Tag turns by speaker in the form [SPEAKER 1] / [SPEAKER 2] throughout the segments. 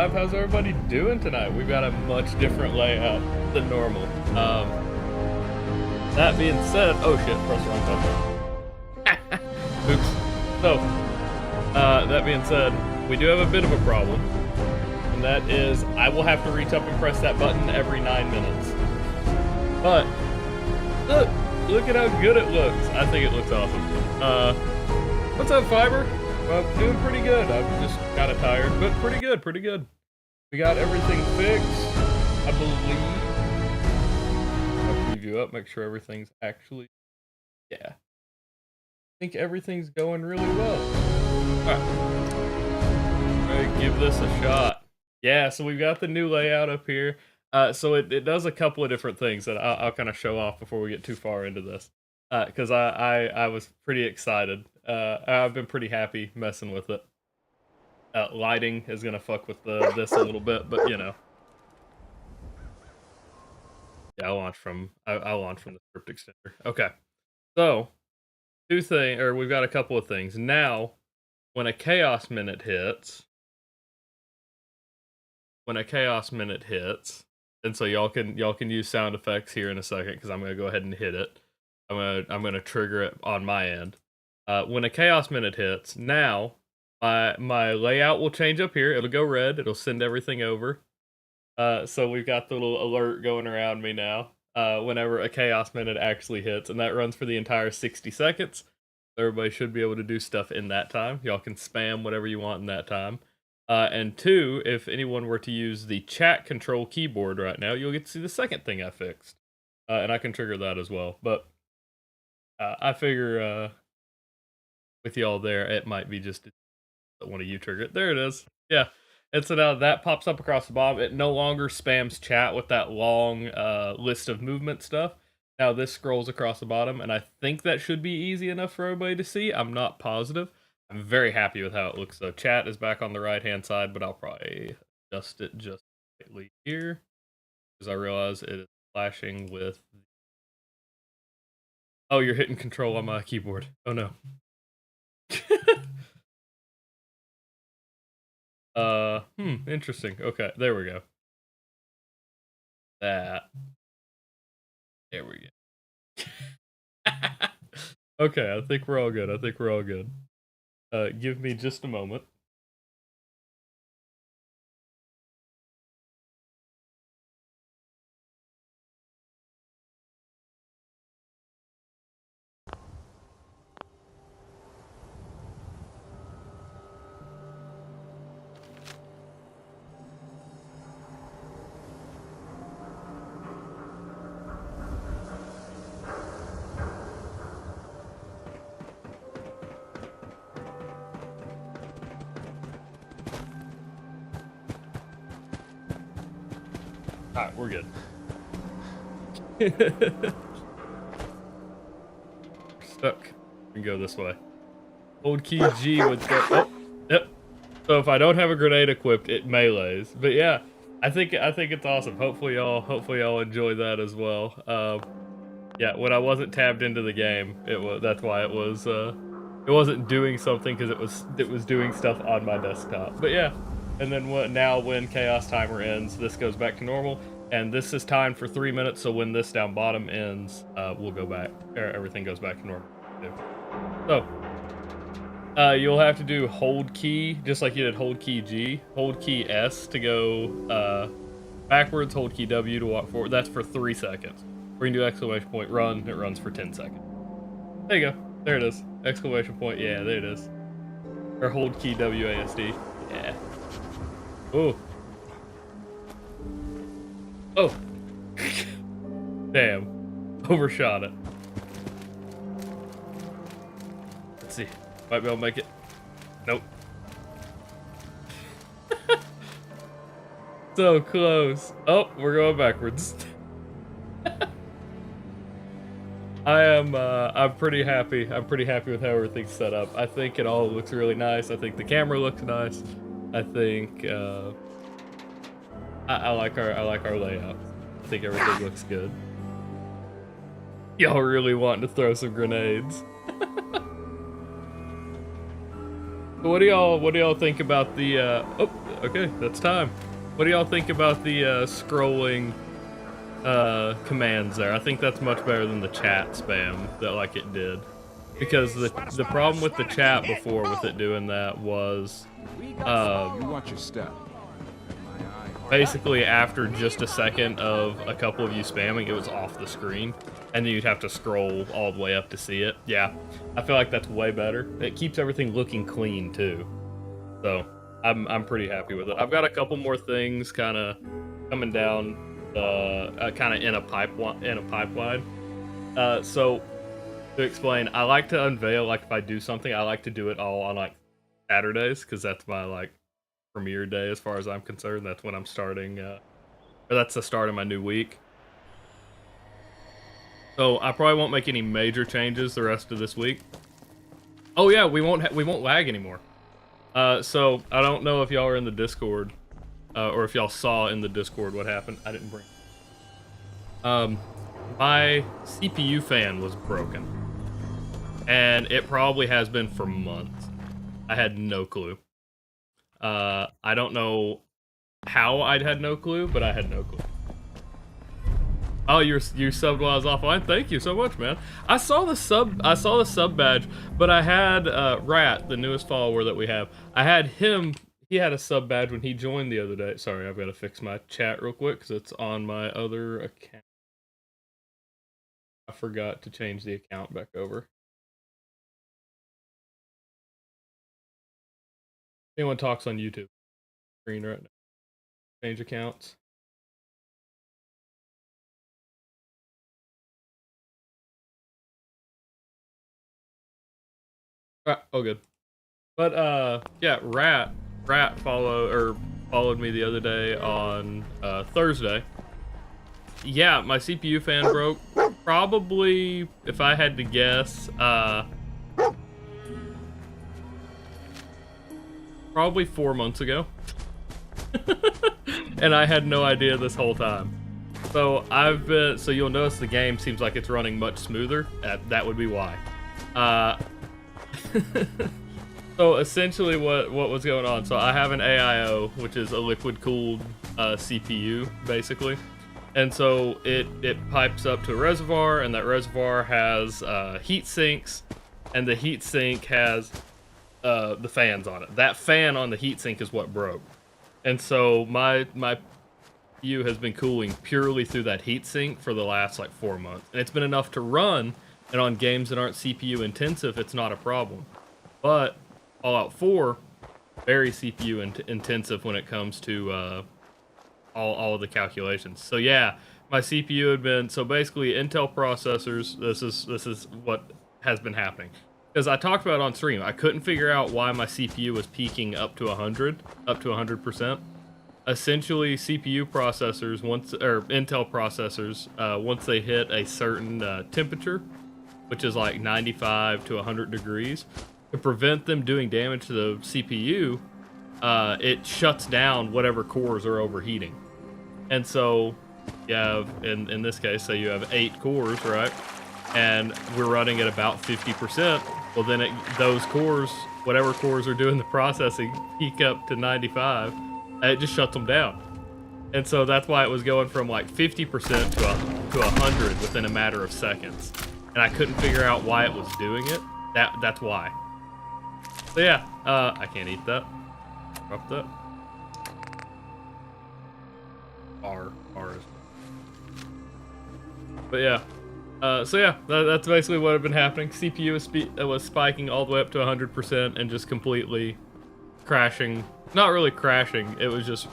[SPEAKER 1] live. How's everybody doing tonight? We've got a much different layout than normal. That being said, oh shit, press the wrong button. Oops. So, that being said, we do have a bit of a problem, and that is I will have to reach up and press that button every 9 minutes. But look at how good it looks. I think it looks awesome. What's up, Fiber? Well, doing pretty good. I'm just kind of tired, but pretty good, pretty good. We got everything fixed, I believe. I'll preview up, make sure everything's actually, yeah. I think everything's going really well. All right, give this a shot. Yeah, so we've got the new layout up here. So it does a couple of different things that I'll kind of show off before we get too far into this. Because I was pretty excited. I've been pretty happy messing with it. Lighting is gonna fuck with this a little bit, but you know. Yeah, I'll launch from the script extender. Okay, so we've got a couple of things now. When a chaos minute hits, and so y'all can use sound effects here in a second because I'm gonna go ahead and hit it. I'm gonna trigger it on my end. When a chaos minute hits, now my layout will change up here. It'll go red. It'll send everything over. So we've got the little alert going around me now. Whenever a chaos minute actually hits, and that runs for the entire 60 seconds. Everybody should be able to do stuff in that time. Y'all can spam whatever you want in that time. And two, if anyone were to use the chat control keyboard right now, you'll get to see the second thing I fixed. And I can trigger that as well. But I figure with y'all there, it might be just one of you trigger it. There it is. Yeah. And so now that pops up across the bottom. It no longer spams chat with that long list of movement stuff. Now this scrolls across the bottom, and I think that should be easy enough for everybody to see. I'm not positive. I'm very happy with how it looks though. Chat is back on the right-hand side, but I'll probably adjust it just slightly here because I realize it is flashing with. Oh, you're hitting control on my keyboard. Oh no. Interesting. Okay, there we go. There we go. Okay, I think we're all good. Give me just a moment. Alright, we're good. Stuck. We can go this way. Hold key G with go. Oh, yep. So if I don't have a grenade equipped, it melees. But yeah, I think it's awesome. Hopefully y'all enjoy that as well. Yeah, when I wasn't tabbed into the game, that's why it wasn't doing something because it was doing stuff on my desktop. But yeah. And then now when chaos timer ends, this goes back to normal, and this is timed for 3 minutes. So when this down bottom ends, we'll go back. Everything goes back to normal. So you'll have to do hold key, just like you did hold key G, hold key S to go backwards, hold key W to walk forward. That's for 3 seconds. We're gonna do exclamation point run. It runs for 10 seconds. There you go. There it is. Exclamation point. Yeah, there it is. Or hold key WASD. Yeah. Oh. Oh. Damn. Overshot it. Let's see. Might be able to make it. Nope. So close. Oh, we're going backwards. I'm pretty happy. I'm pretty happy with how everything's set up. I think it all looks really nice. I think the camera looks nice. I think I like our layout. I think everything looks good. Y'all really wanting to throw some grenades. What do y'all think about the oh, Okay, that's time. What do y'all think about the scrolling commands there? I think that's much better than the chat spam that like it did. Because the problem with the chat before with it doing that was
[SPEAKER 2] You watch your step.
[SPEAKER 1] basically after just a second of a couple of you spamming, it was off the screen. And then you'd have to scroll all the way up to see it. Yeah, I feel like that's way better. It keeps everything looking clean too. So I'm pretty happy with it. I've got a couple more things kind of coming down, kind of in a pipeline. So to explain, I like to unveil, like if I do something, I like to do it all on like Saturdays because that's my like premiere day as far as I'm concerned. That's when I'm starting, or that's the start of my new week. So I probably won't make any major changes the rest of this week. Oh yeah, we won't lag anymore. So I don't know if y'all are in the Discord, or if y'all saw in the Discord what happened. I didn't bring. My CPU fan was broken, and it probably has been for months. I had no clue. I don't know how I'd had no clue, but I had no clue. Oh, you subbed while I was offline. Thank you so much, man. I saw the sub badge, but I had Rat, the newest follower that we have. I had him. He had a sub badge when he joined the other day. Sorry, I've got to fix my chat real quick because it's on my other account. I forgot to change the account back over. Anyone talks on YouTube screen right now. Change accounts. Oh, good. But yeah, Rat followed me the other day on Thursday. Yeah, my CPU fan broke. Probably, if I had to guess, probably 4 months ago. And I had no idea this whole time. So so you'll notice the game seems like it's running much smoother. That would be why. So essentially what was going on, so I have an AIO, which is a liquid cooled CPU, basically. And so it pipes up to a reservoir, and that reservoir has heat sinks, and the heat sink has the fans on it. That fan on the heat sink is what broke. And so my CPU has been cooling purely through that heat sink for the last like 4 months. And it's been enough to run, and on games that aren't CPU intensive, it's not a problem. But Fallout 4, very CPU intensive when it comes to all of the calculations. So yeah, my CPU had been, so basically Intel processors, this is what has been happening. Because I talked about it on stream, I couldn't figure out why my CPU was peaking up to 100%. Essentially, CPU processors, Intel processors, once they hit a certain temperature, which is like 95 to 100 degrees, to prevent them doing damage to the CPU, it shuts down whatever cores are overheating. And so you have, in this case, say you have 8 cores, right? And we're running at about 50%. Well, then those cores, whatever cores are doing the processing, peak up to 95, and it just shuts them down. And so that's why it was going from like 50% to 100 within a matter of seconds. And I couldn't figure out why it was doing it. That's why. So yeah, I can't eat that. Drop that. R is. But yeah, so yeah, that's basically what had been happening. CPU was spiking all the way up to 100% and just completely crashing. Not really crashing. It was just,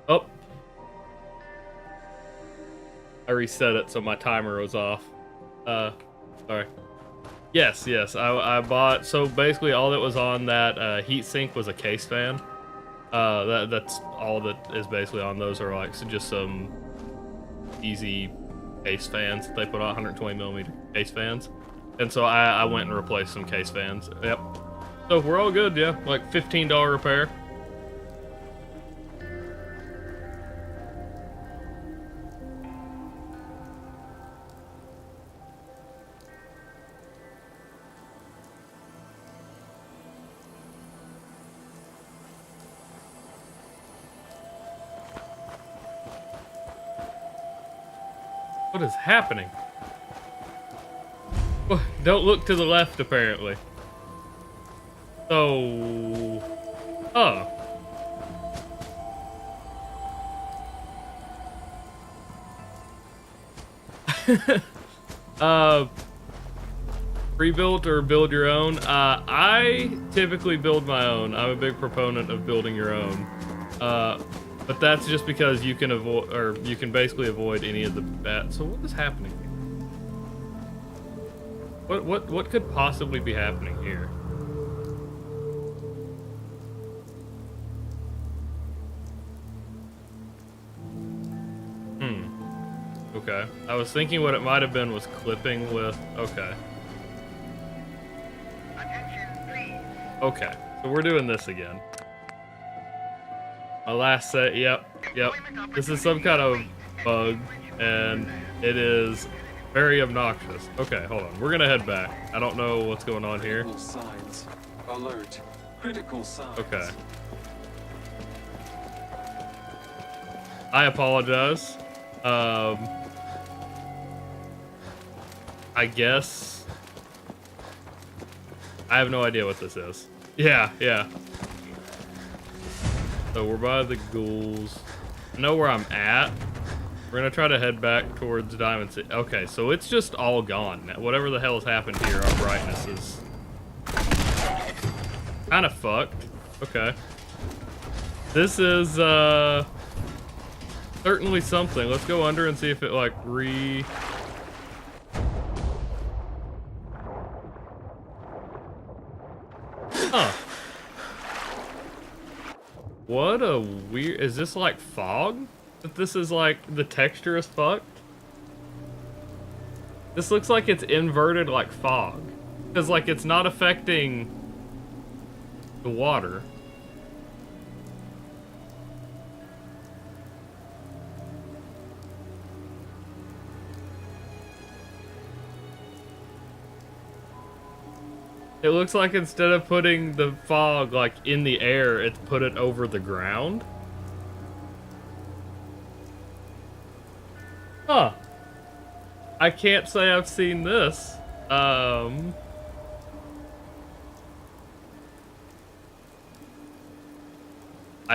[SPEAKER 1] oh, I reset it so my timer was off. Sorry. Yes. I bought. So basically, all that was on that heatsink was a case fan. That's all that is basically on those are like just some easy case fans that they put on 120 millimeter case fans, and so I went and replaced some case fans. Yep. So we're all good. Yeah, like $15 repair. What is happening? Oh, don't look to the left, apparently. So... Oh. Rebuild or build your own? I typically build my own. I'm a big proponent of building your own. But that's just because you can avoid, or you can basically avoid any of the bad. So what is happening here? What could possibly be happening here? Okay. I was thinking what it might have been was clipping with... Okay. Okay. So we're doing this again. My last set... Yep. This is some kind of bug, and it is very obnoxious. Okay, hold on. We're gonna head back. I don't know what's going on here.
[SPEAKER 3] Signs. Alert. Critical signs.
[SPEAKER 1] Okay. I apologize. I guess I have no idea what this is. Yeah. So we're by the ghouls. I know where I'm at. We're gonna try to head back towards Diamond City. Okay, so it's just all gone now. Whatever the hell has happened here, our brightness is kind of fucked. Okay. This is certainly something. Let's go under and see if it like Huh. What a weird... Is this like fog? That this is like... The texture is fucked? This looks like it's inverted like fog. Because like it's not affecting the water. It looks like instead of putting the fog like in the air, it's put it over the ground. Huh. I can't say I've seen this. I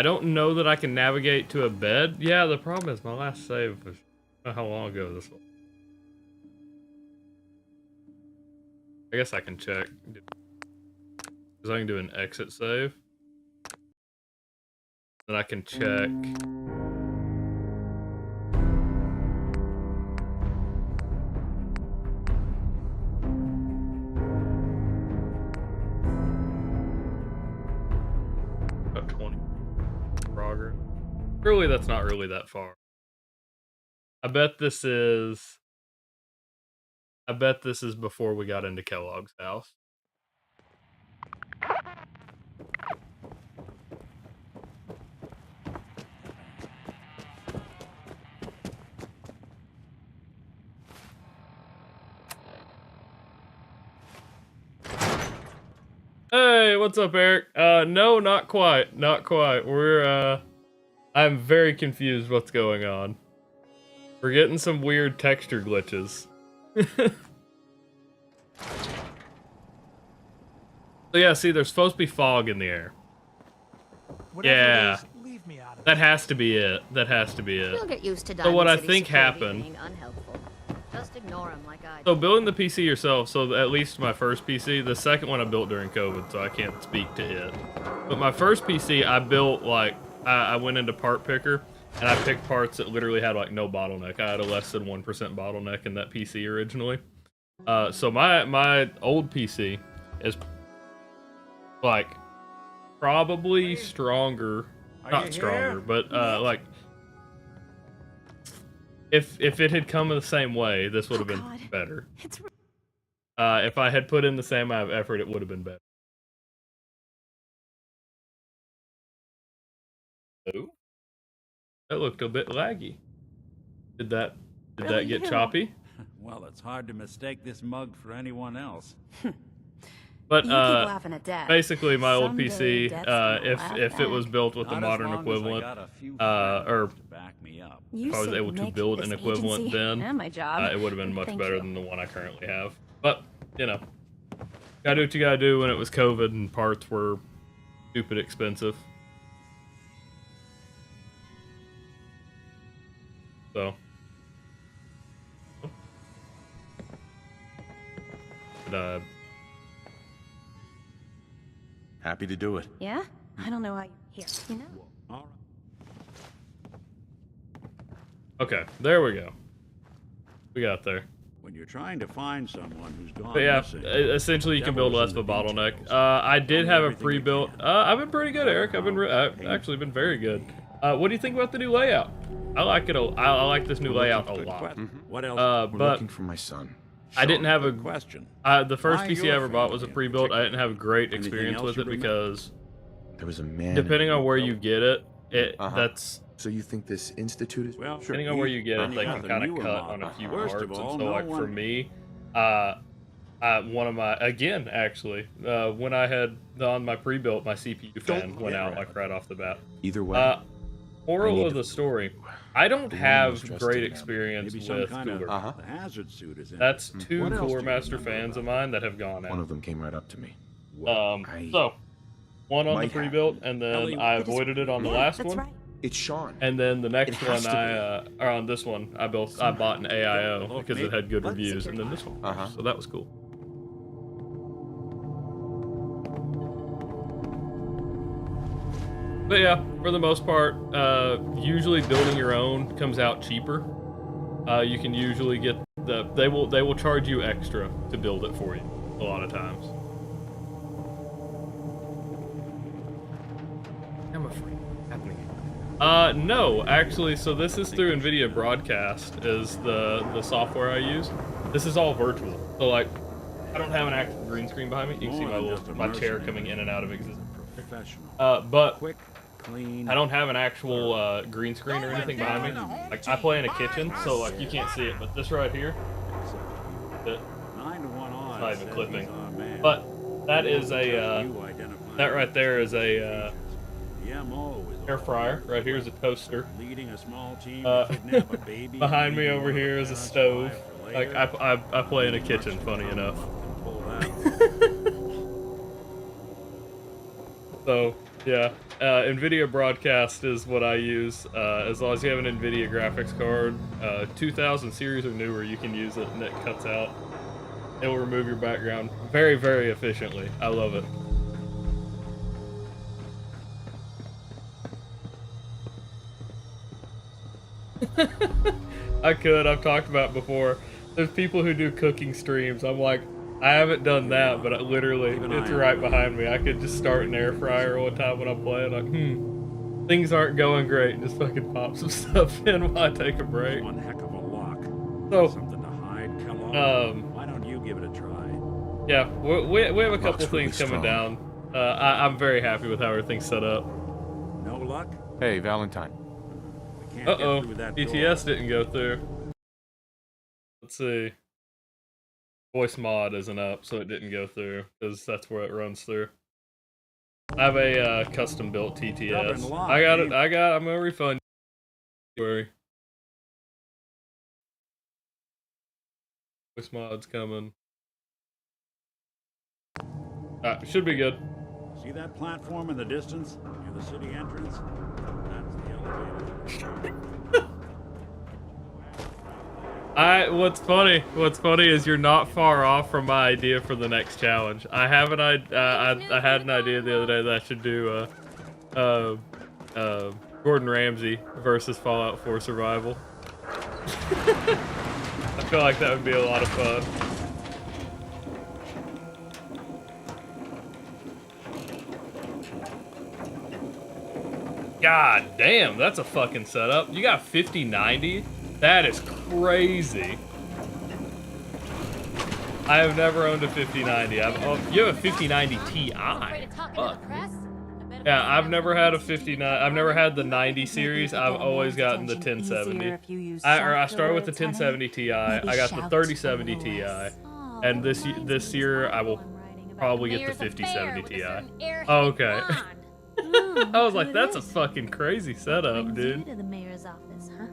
[SPEAKER 1] don't know that I can navigate to a bed. Yeah, the problem is my last save was... I don't know how long ago this was. I guess I can check. Because I can do an exit save. Then I can check. About 20 progress. Surely that's not really that far. I bet this is before we got into Kellogg's house. Hey, what's up, Eric? No, not quite. Not quite. I'm very confused what's going on. We're getting some weird texture glitches. So yeah, see, there's supposed to be fog in the air. Yeah.
[SPEAKER 4] Leave me out of
[SPEAKER 1] That has to be it. That has to be it.
[SPEAKER 5] You'll get used to
[SPEAKER 1] So what I
[SPEAKER 5] Diamond City
[SPEAKER 1] think
[SPEAKER 5] security
[SPEAKER 1] happened...
[SPEAKER 5] being unhelpful. Just ignore 'em like I do.
[SPEAKER 1] So building the PC yourself, so at least my first PC, the second one I built during COVID, so I can't speak to it. But my first PC, I built like, I went into part picker, and I picked parts that literally had like no bottleneck. I had a less than 1% bottleneck in that PC originally. So my old PC is like probably stronger, not stronger, but like if it had come in the same way, this would have been better. If I had put in the same amount of effort, it would have been better. Oh, that looked a bit laggy. Did that get choppy?
[SPEAKER 6] Well, it's hard to mistake this mug for anyone else.
[SPEAKER 1] But
[SPEAKER 5] You keep laughing at Dad.
[SPEAKER 1] basically, my old
[SPEAKER 5] Someday
[SPEAKER 1] PC,
[SPEAKER 5] Dad's gonna laugh
[SPEAKER 1] if it was
[SPEAKER 5] back.
[SPEAKER 1] built with the
[SPEAKER 6] Not as
[SPEAKER 1] modern
[SPEAKER 6] long as I
[SPEAKER 1] equivalent,
[SPEAKER 6] got a few
[SPEAKER 1] or
[SPEAKER 6] friends to back me up.
[SPEAKER 5] You
[SPEAKER 1] if I was
[SPEAKER 5] saved
[SPEAKER 1] able to
[SPEAKER 5] Nick,
[SPEAKER 1] build
[SPEAKER 5] this
[SPEAKER 1] an equivalent
[SPEAKER 5] agency,
[SPEAKER 1] then,
[SPEAKER 5] and my job.
[SPEAKER 1] it would have been much
[SPEAKER 5] Thank
[SPEAKER 1] better
[SPEAKER 5] you.
[SPEAKER 1] than the one I currently have. But, you know, gotta do what you gotta do when it was COVID and parts were stupid expensive. So. But,
[SPEAKER 2] Happy to do it.
[SPEAKER 5] Yeah? I don't know how you here. You know?
[SPEAKER 6] All right.
[SPEAKER 1] okay, there we go. We got there.
[SPEAKER 6] When you're trying to find someone who's gone
[SPEAKER 1] But yeah,
[SPEAKER 6] missing,
[SPEAKER 1] essentially you can build less of a bottleneck. I did have a pre-built. I've been pretty good, Eric. I've actually been very good. What do you think about the new layout? I like it. I like this new layout a lot.
[SPEAKER 6] What else?
[SPEAKER 2] We're
[SPEAKER 1] But
[SPEAKER 2] looking for my son.
[SPEAKER 1] I didn't have a.
[SPEAKER 6] Question.
[SPEAKER 1] The first
[SPEAKER 6] Why
[SPEAKER 1] PC I
[SPEAKER 6] your
[SPEAKER 1] ever bought was a
[SPEAKER 6] family in
[SPEAKER 1] pre-built. I didn't have a great
[SPEAKER 6] Anything
[SPEAKER 1] experience
[SPEAKER 6] else
[SPEAKER 1] with
[SPEAKER 6] you
[SPEAKER 1] it
[SPEAKER 6] remember?
[SPEAKER 1] because
[SPEAKER 2] There was a man.
[SPEAKER 1] depending on where
[SPEAKER 2] in-
[SPEAKER 1] you get it, that's
[SPEAKER 2] So you think this institute is?
[SPEAKER 6] Well,
[SPEAKER 1] depending on where you get it, they can
[SPEAKER 6] got the
[SPEAKER 1] kind of
[SPEAKER 6] newer
[SPEAKER 1] cut
[SPEAKER 6] model.
[SPEAKER 1] on a few
[SPEAKER 6] First
[SPEAKER 1] parts.
[SPEAKER 6] of
[SPEAKER 1] And
[SPEAKER 6] all,
[SPEAKER 1] so,
[SPEAKER 6] no
[SPEAKER 1] like for
[SPEAKER 6] one-
[SPEAKER 1] me, one of my again actually, when I had on my pre-built, my CPU fan went out like right off the bat.
[SPEAKER 2] Either way.
[SPEAKER 1] Moral
[SPEAKER 2] need
[SPEAKER 1] of
[SPEAKER 2] to-
[SPEAKER 1] the story: I don't
[SPEAKER 2] The one
[SPEAKER 1] have
[SPEAKER 2] was dressed
[SPEAKER 1] great
[SPEAKER 2] in,
[SPEAKER 1] experience
[SPEAKER 6] maybe some
[SPEAKER 1] with
[SPEAKER 6] kind of
[SPEAKER 1] cooler.
[SPEAKER 6] the hazard suit is in.
[SPEAKER 1] That's
[SPEAKER 6] it.
[SPEAKER 1] two
[SPEAKER 6] What else do
[SPEAKER 1] Core
[SPEAKER 6] you
[SPEAKER 1] Master
[SPEAKER 6] remember
[SPEAKER 1] fans of
[SPEAKER 6] about
[SPEAKER 1] mine that have gone
[SPEAKER 2] One
[SPEAKER 1] out.
[SPEAKER 2] of them came right up to me. I
[SPEAKER 1] So one on the
[SPEAKER 2] might have.
[SPEAKER 1] pre-built, and then
[SPEAKER 6] Ellie,
[SPEAKER 1] I
[SPEAKER 6] it is-
[SPEAKER 1] avoided it on the
[SPEAKER 5] Yeah,
[SPEAKER 1] last
[SPEAKER 5] that's
[SPEAKER 1] one.
[SPEAKER 5] right.
[SPEAKER 2] It's Sean.
[SPEAKER 1] And then the next
[SPEAKER 2] It has
[SPEAKER 1] one,
[SPEAKER 2] to
[SPEAKER 1] or on this one, I bought an AIO
[SPEAKER 6] Look,
[SPEAKER 1] because it had good
[SPEAKER 5] let's
[SPEAKER 1] reviews,
[SPEAKER 5] secure
[SPEAKER 1] and then this one,
[SPEAKER 2] Uh-huh.
[SPEAKER 1] so that was cool. But yeah, for the most part, usually building your own comes out cheaper. You can usually get they will charge you extra to build it for you a lot of times. I'm afraid happening. No, actually, so this is through NVIDIA Broadcast is the software I use. This is all virtual. So like, I don't have an actual green screen behind me. You can see
[SPEAKER 6] More than just a
[SPEAKER 1] my chair
[SPEAKER 6] mercenary.
[SPEAKER 1] coming in and out of existence.
[SPEAKER 6] Professional.
[SPEAKER 1] But
[SPEAKER 6] Quick, clean.
[SPEAKER 1] I don't have an actual green screen or anything behind me. Like I play in a kitchen, so like you can't see it. But this right here, it,
[SPEAKER 6] 9 to 1 odds.
[SPEAKER 1] not even
[SPEAKER 6] says
[SPEAKER 1] clipping.
[SPEAKER 6] he's our man.
[SPEAKER 1] but that is a
[SPEAKER 6] You identify
[SPEAKER 1] that right there is a
[SPEAKER 6] the MO is
[SPEAKER 1] air fryer. Right here is a toaster.
[SPEAKER 6] leading a small team
[SPEAKER 1] Uh,
[SPEAKER 6] to kidnap a baby.
[SPEAKER 1] Behind me
[SPEAKER 6] leaving
[SPEAKER 1] over
[SPEAKER 6] one of
[SPEAKER 1] here
[SPEAKER 6] the
[SPEAKER 1] is a
[SPEAKER 6] parents
[SPEAKER 1] stove.
[SPEAKER 6] alive for
[SPEAKER 1] Like
[SPEAKER 6] later.
[SPEAKER 1] I play in a kitchen. Funny enough.
[SPEAKER 6] Pull that.
[SPEAKER 1] So yeah, NVIDIA Broadcast is what I use. As long as you have an NVIDIA graphics card, 2000 series or newer, you can use it, and it cuts out. It will remove your background very, very efficiently. I love it. I've talked about it before. There's people who do cooking streams. I'm like, I haven't done that, but it's right behind me. I could just start an air fryer one time when I'm playing. Like, things aren't going great, and just fucking pop some stuff in while I take a break.
[SPEAKER 6] One heck of a lock.
[SPEAKER 1] So,
[SPEAKER 6] Something to hide, Kellogg. Why don't you give it a try?
[SPEAKER 1] yeah, we have a couple
[SPEAKER 2] Lock's really
[SPEAKER 1] things coming
[SPEAKER 2] strong.
[SPEAKER 1] down. I'm very happy with how everything's set up.
[SPEAKER 6] No luck?
[SPEAKER 2] Hey, Valentine.
[SPEAKER 6] We can't get
[SPEAKER 1] Uh-oh,
[SPEAKER 6] through that
[SPEAKER 1] ETS
[SPEAKER 6] door.
[SPEAKER 1] didn't go through. Let's see. Voice mod isn't up, so it didn't go through, because that's where it runs through. I have a custom built TTS.
[SPEAKER 6] Stubborn lock,
[SPEAKER 1] I got it.
[SPEAKER 6] eh?
[SPEAKER 1] I'm gonna refund you. Don't worry. Voice mod's coming. Should be good.
[SPEAKER 6] See that platform in the distance near the city entrance? That's the elevator.
[SPEAKER 1] What's funny is you're not far off from my idea for the next challenge. I have an I had an idea the other day that I should do Gordon Ramsay versus Fallout 4 survival. I feel like that would be a lot of fun. God damn, that's a fucking setup. You got 5090? That is crazy. I have never owned a 5090. You have a 5090 Ti. Fuck. Yeah, I've never had a 59. I've never had the 90 series. I've always gotten the 1070. I started with the 1070 Ti. I got the 3070 Ti, and this year I will probably get the 5070 Ti. Oh, okay. I was like, that's a fucking crazy setup, dude.
[SPEAKER 5] To the mayor's office, huh?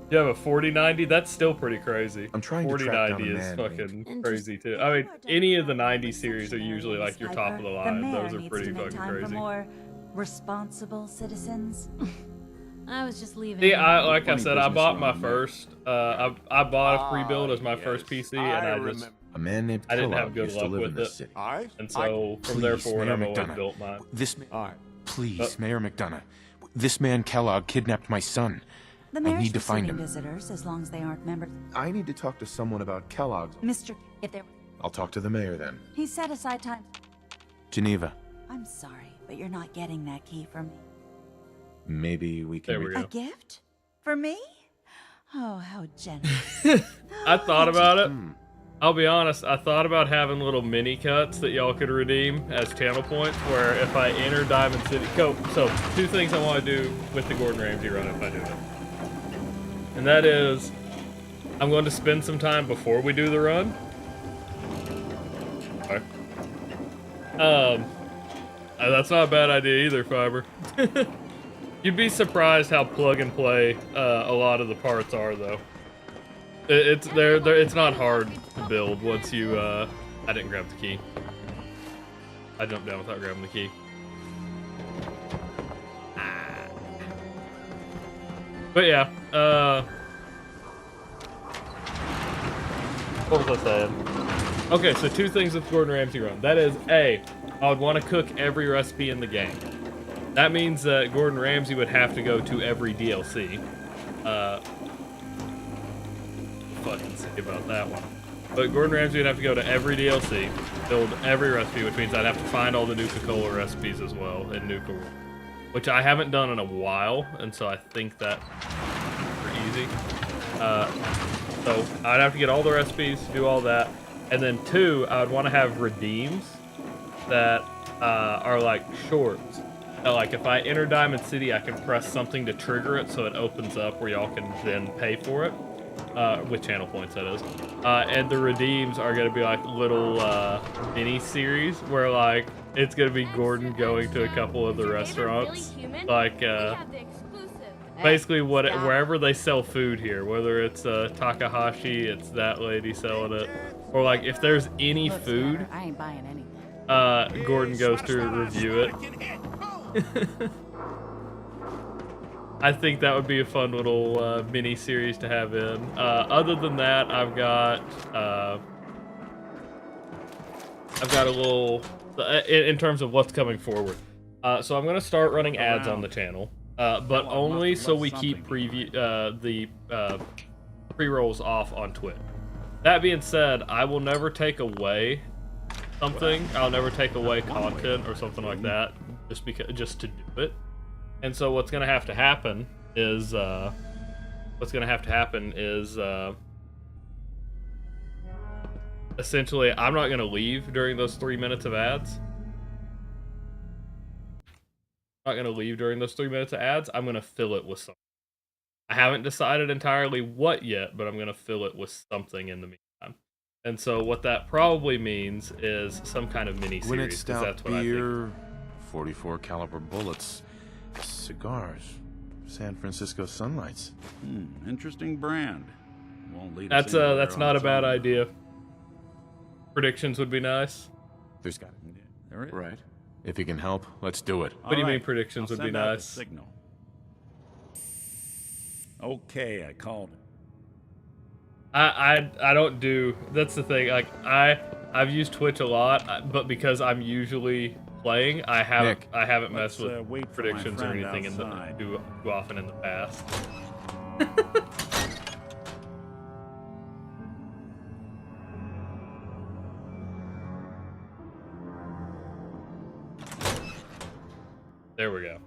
[SPEAKER 1] You have a 4090? That's still pretty crazy.
[SPEAKER 2] I'm trying to track down a
[SPEAKER 1] 4090 is
[SPEAKER 2] man
[SPEAKER 1] fucking
[SPEAKER 5] named-
[SPEAKER 1] crazy too.
[SPEAKER 5] If
[SPEAKER 1] I
[SPEAKER 5] you
[SPEAKER 1] mean,
[SPEAKER 5] are
[SPEAKER 1] any of the
[SPEAKER 5] justified
[SPEAKER 1] 90
[SPEAKER 5] in
[SPEAKER 1] series are usually
[SPEAKER 5] sanctioning
[SPEAKER 1] like your top of the
[SPEAKER 5] the
[SPEAKER 1] line.
[SPEAKER 5] mayor
[SPEAKER 1] Those are
[SPEAKER 5] needs
[SPEAKER 1] pretty
[SPEAKER 5] to make
[SPEAKER 1] fucking
[SPEAKER 5] time for
[SPEAKER 1] crazy.
[SPEAKER 5] more responsible citizens.
[SPEAKER 4] I was just leaving.
[SPEAKER 1] See, like I
[SPEAKER 2] Funny
[SPEAKER 1] said, I
[SPEAKER 2] business
[SPEAKER 1] bought my
[SPEAKER 2] around there.
[SPEAKER 1] first. I bought a free build as my first PC, and I just
[SPEAKER 2] A man named
[SPEAKER 1] I didn't have
[SPEAKER 2] Kellogg
[SPEAKER 1] good
[SPEAKER 2] used to
[SPEAKER 1] luck
[SPEAKER 2] live
[SPEAKER 1] with
[SPEAKER 2] in this
[SPEAKER 1] it.
[SPEAKER 2] city.
[SPEAKER 1] and so from there
[SPEAKER 2] Please,
[SPEAKER 1] forward,
[SPEAKER 2] Mayor
[SPEAKER 1] I've always
[SPEAKER 2] McDonough.
[SPEAKER 1] built mine.
[SPEAKER 2] Please, Mayor McDonough. This man Kellogg kidnapped my son.
[SPEAKER 5] The
[SPEAKER 2] I
[SPEAKER 5] mayor's
[SPEAKER 2] need to find
[SPEAKER 5] receiving
[SPEAKER 2] him.
[SPEAKER 5] visitors as long as they aren't members.
[SPEAKER 2] I need to talk to someone about Kellogg's.
[SPEAKER 5] Mr. If they're
[SPEAKER 2] I'll talk to the mayor then.
[SPEAKER 5] he set aside time.
[SPEAKER 2] Geneva,
[SPEAKER 5] I'm sorry, but you're not getting that key from me.
[SPEAKER 2] maybe we can.
[SPEAKER 1] There we
[SPEAKER 5] A
[SPEAKER 1] go.
[SPEAKER 5] gift? For me? Oh, how generous.
[SPEAKER 1] I thought about it. I'll be honest, I thought about having little mini cuts that y'all could redeem as channel points where if I enter Diamond City... So, two things I want to do with the Gordon Ramsay run if I do it. And that is, I'm going to spend some time before we do the run. Okay. That's not a bad idea either, Fiber. You'd be surprised how plug and play a lot of the parts are, though. It's not hard to build once you. I didn't grab the key. I jumped down without grabbing the key. But yeah. What was I saying? Okay, so two things with Gordon Ramsay run. That is, A, I would want to cook every recipe in the game. That means that Gordon Ramsay would have to go to every DLC. Fucking say about that one. But Gordon Ramsay would have to go to every DLC, build every recipe, which means I'd have to find all the Nuka-Cola recipes as well in Nuka World, which I haven't done in a while, and so I think that's super easy. So I'd have to get all the recipes, do all that, and then two, I would want to have redeems that are like shorts. Like if I enter Diamond City, I can press something to trigger it so it opens up where y'all can then pay for it. With channel points, that is. And the redeems are going to be like little mini-series where like it's going to be Gordon going to a couple of the restaurants. Like, basically wherever they sell food here, whether it's Takahashi, it's that lady selling it, or like if there's any food,
[SPEAKER 4] I ain't buying anything.
[SPEAKER 1] Gordon goes to review it. I think that would be a fun little mini series to have in. Other than that, I've got a little in terms of what's coming forward. So I'm gonna start running ads on the channel, but only so we keep the pre-rolls off on Twitch. That being said, I will never take away something. I'll never take away content or something like that just to do it. And so what's gonna have to happen is essentially I'm not gonna leave during those 3 minutes of ads. I'm not gonna leave during those 3 minutes of ads. I'm gonna fill it with something. I haven't decided entirely what yet, but I'm gonna fill it with something in the meantime. And so what that probably means is some kind of mini
[SPEAKER 2] When
[SPEAKER 1] series.
[SPEAKER 2] it's stout
[SPEAKER 1] That's what I think.
[SPEAKER 2] beer, 44 caliber bullets, cigars, San Francisco Sunlights.
[SPEAKER 6] Interesting brand. Won't lead us anywhere
[SPEAKER 1] That's
[SPEAKER 6] on
[SPEAKER 1] not a
[SPEAKER 6] its
[SPEAKER 1] bad
[SPEAKER 6] own.
[SPEAKER 1] idea. Predictions would be nice.
[SPEAKER 2] There's got
[SPEAKER 6] Yeah, there is.
[SPEAKER 2] right. If you can help, let's do it.
[SPEAKER 1] What do you mean
[SPEAKER 6] Alright,
[SPEAKER 1] predictions
[SPEAKER 6] I'll
[SPEAKER 1] would be
[SPEAKER 6] send out the
[SPEAKER 1] nice?
[SPEAKER 6] Signal. Okay, I called it.
[SPEAKER 1] I don't do. That's the thing. Like I've used Twitch a lot, but because I'm usually playing, I haven't messed
[SPEAKER 6] let's,
[SPEAKER 1] with
[SPEAKER 6] wait for my
[SPEAKER 1] predictions or
[SPEAKER 6] friend
[SPEAKER 1] anything
[SPEAKER 6] outside.
[SPEAKER 1] too often in the past. There we go.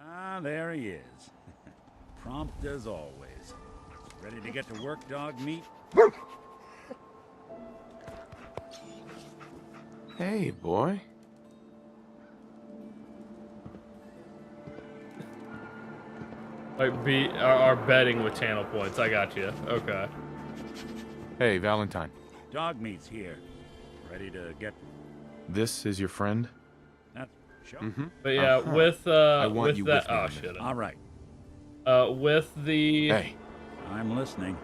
[SPEAKER 6] Ah, there he is. Prompt as always. Ready to get to work, dog meat?
[SPEAKER 2] Hey, boy.
[SPEAKER 1] Like are betting with channel points. I got you. Okay.
[SPEAKER 2] Hey, Valentine.
[SPEAKER 6] Dog meat's here. Ready to get...
[SPEAKER 2] This is your friend?
[SPEAKER 1] But yeah, with
[SPEAKER 2] want you
[SPEAKER 1] that.
[SPEAKER 2] with me
[SPEAKER 1] Oh
[SPEAKER 2] on
[SPEAKER 1] shit.
[SPEAKER 6] All right,
[SPEAKER 1] With the
[SPEAKER 2] Hey,
[SPEAKER 6] I'm listening.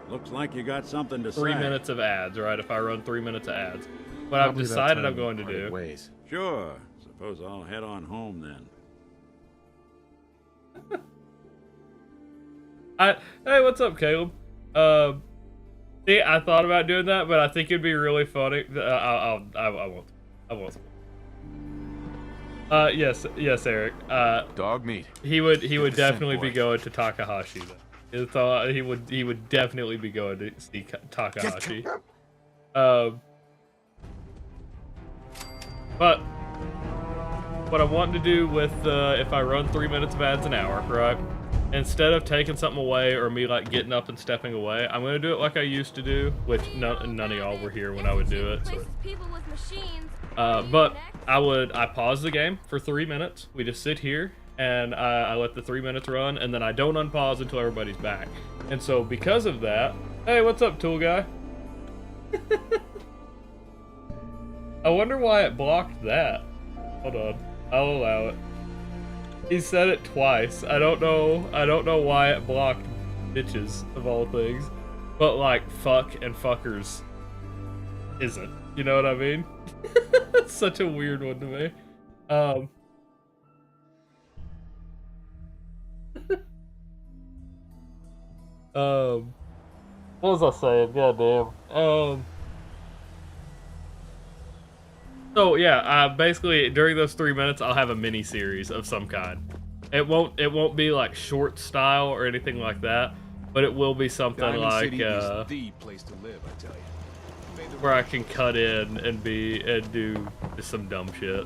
[SPEAKER 6] Looks like you got something to
[SPEAKER 1] 3
[SPEAKER 6] say.
[SPEAKER 1] minutes of ads, right? If I run 3 minutes of ads, what I've
[SPEAKER 2] probably about
[SPEAKER 1] decided
[SPEAKER 2] time
[SPEAKER 1] I'm
[SPEAKER 2] we
[SPEAKER 1] going to
[SPEAKER 2] parted
[SPEAKER 1] do.
[SPEAKER 2] ways.
[SPEAKER 6] Sure. Suppose I'll head on home then.
[SPEAKER 1] Hey, what's up, Caleb? See, I thought about doing that, but I think it'd be really funny. I won't. I won't. Yes, Eric.
[SPEAKER 2] Dog meat.
[SPEAKER 1] He would
[SPEAKER 2] Get the
[SPEAKER 1] definitely
[SPEAKER 2] scent,
[SPEAKER 1] be
[SPEAKER 2] boy.
[SPEAKER 1] going to Takahashi. Though. He would definitely be going to see Takahashi. But what I'm wanting to do with if I run 3 minutes of ads an hour, right? Instead of taking something away or me like getting up and stepping away, I'm gonna do it like I used to do, which none of y'all were here when I would do it. So. But I pause the game for 3 minutes. We just sit here and I let the 3 minutes run, and then I don't unpause until everybody's back. And so because of that, hey, what's up, tool guy? I wonder why it blocked that. Hold on, I'll allow it. He said it twice. I don't know why it blocked bitches of all things, but like fuck and fuckers isn't. You know what I mean? It's such a weird one to me. What was I saying? Goddamn. So yeah, basically during those 3 minutes, I'll have a mini series of some kind. It won't be like short style or anything like that, but it will be something
[SPEAKER 2] Diamond
[SPEAKER 1] like
[SPEAKER 2] City is the place to live, I tell you.
[SPEAKER 1] where I can cut in and do just some dumb shit.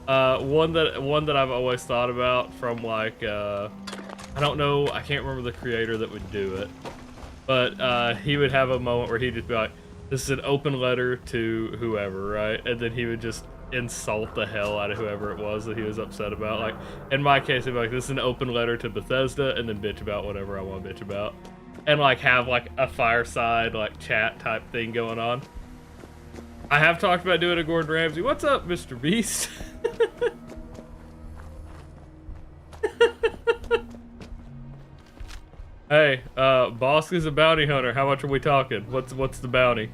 [SPEAKER 1] One that I've always thought about from like I don't know, I can't remember the creator that would do it, but he would have a moment where he'd just be like, "This is an open letter to whoever," right? And then he would just insult the hell out of whoever it was that he was upset about. Like in my case, he'd be like, "This is an open letter to Bethesda," and then bitch about whatever I want to bitch about. And like have like a fireside like chat type thing going on. I have talked about doing a Gordon Ramsay. What's up, Mr. Beast? Hey, Bossk is a bounty hunter. How much are we talking? What's the bounty?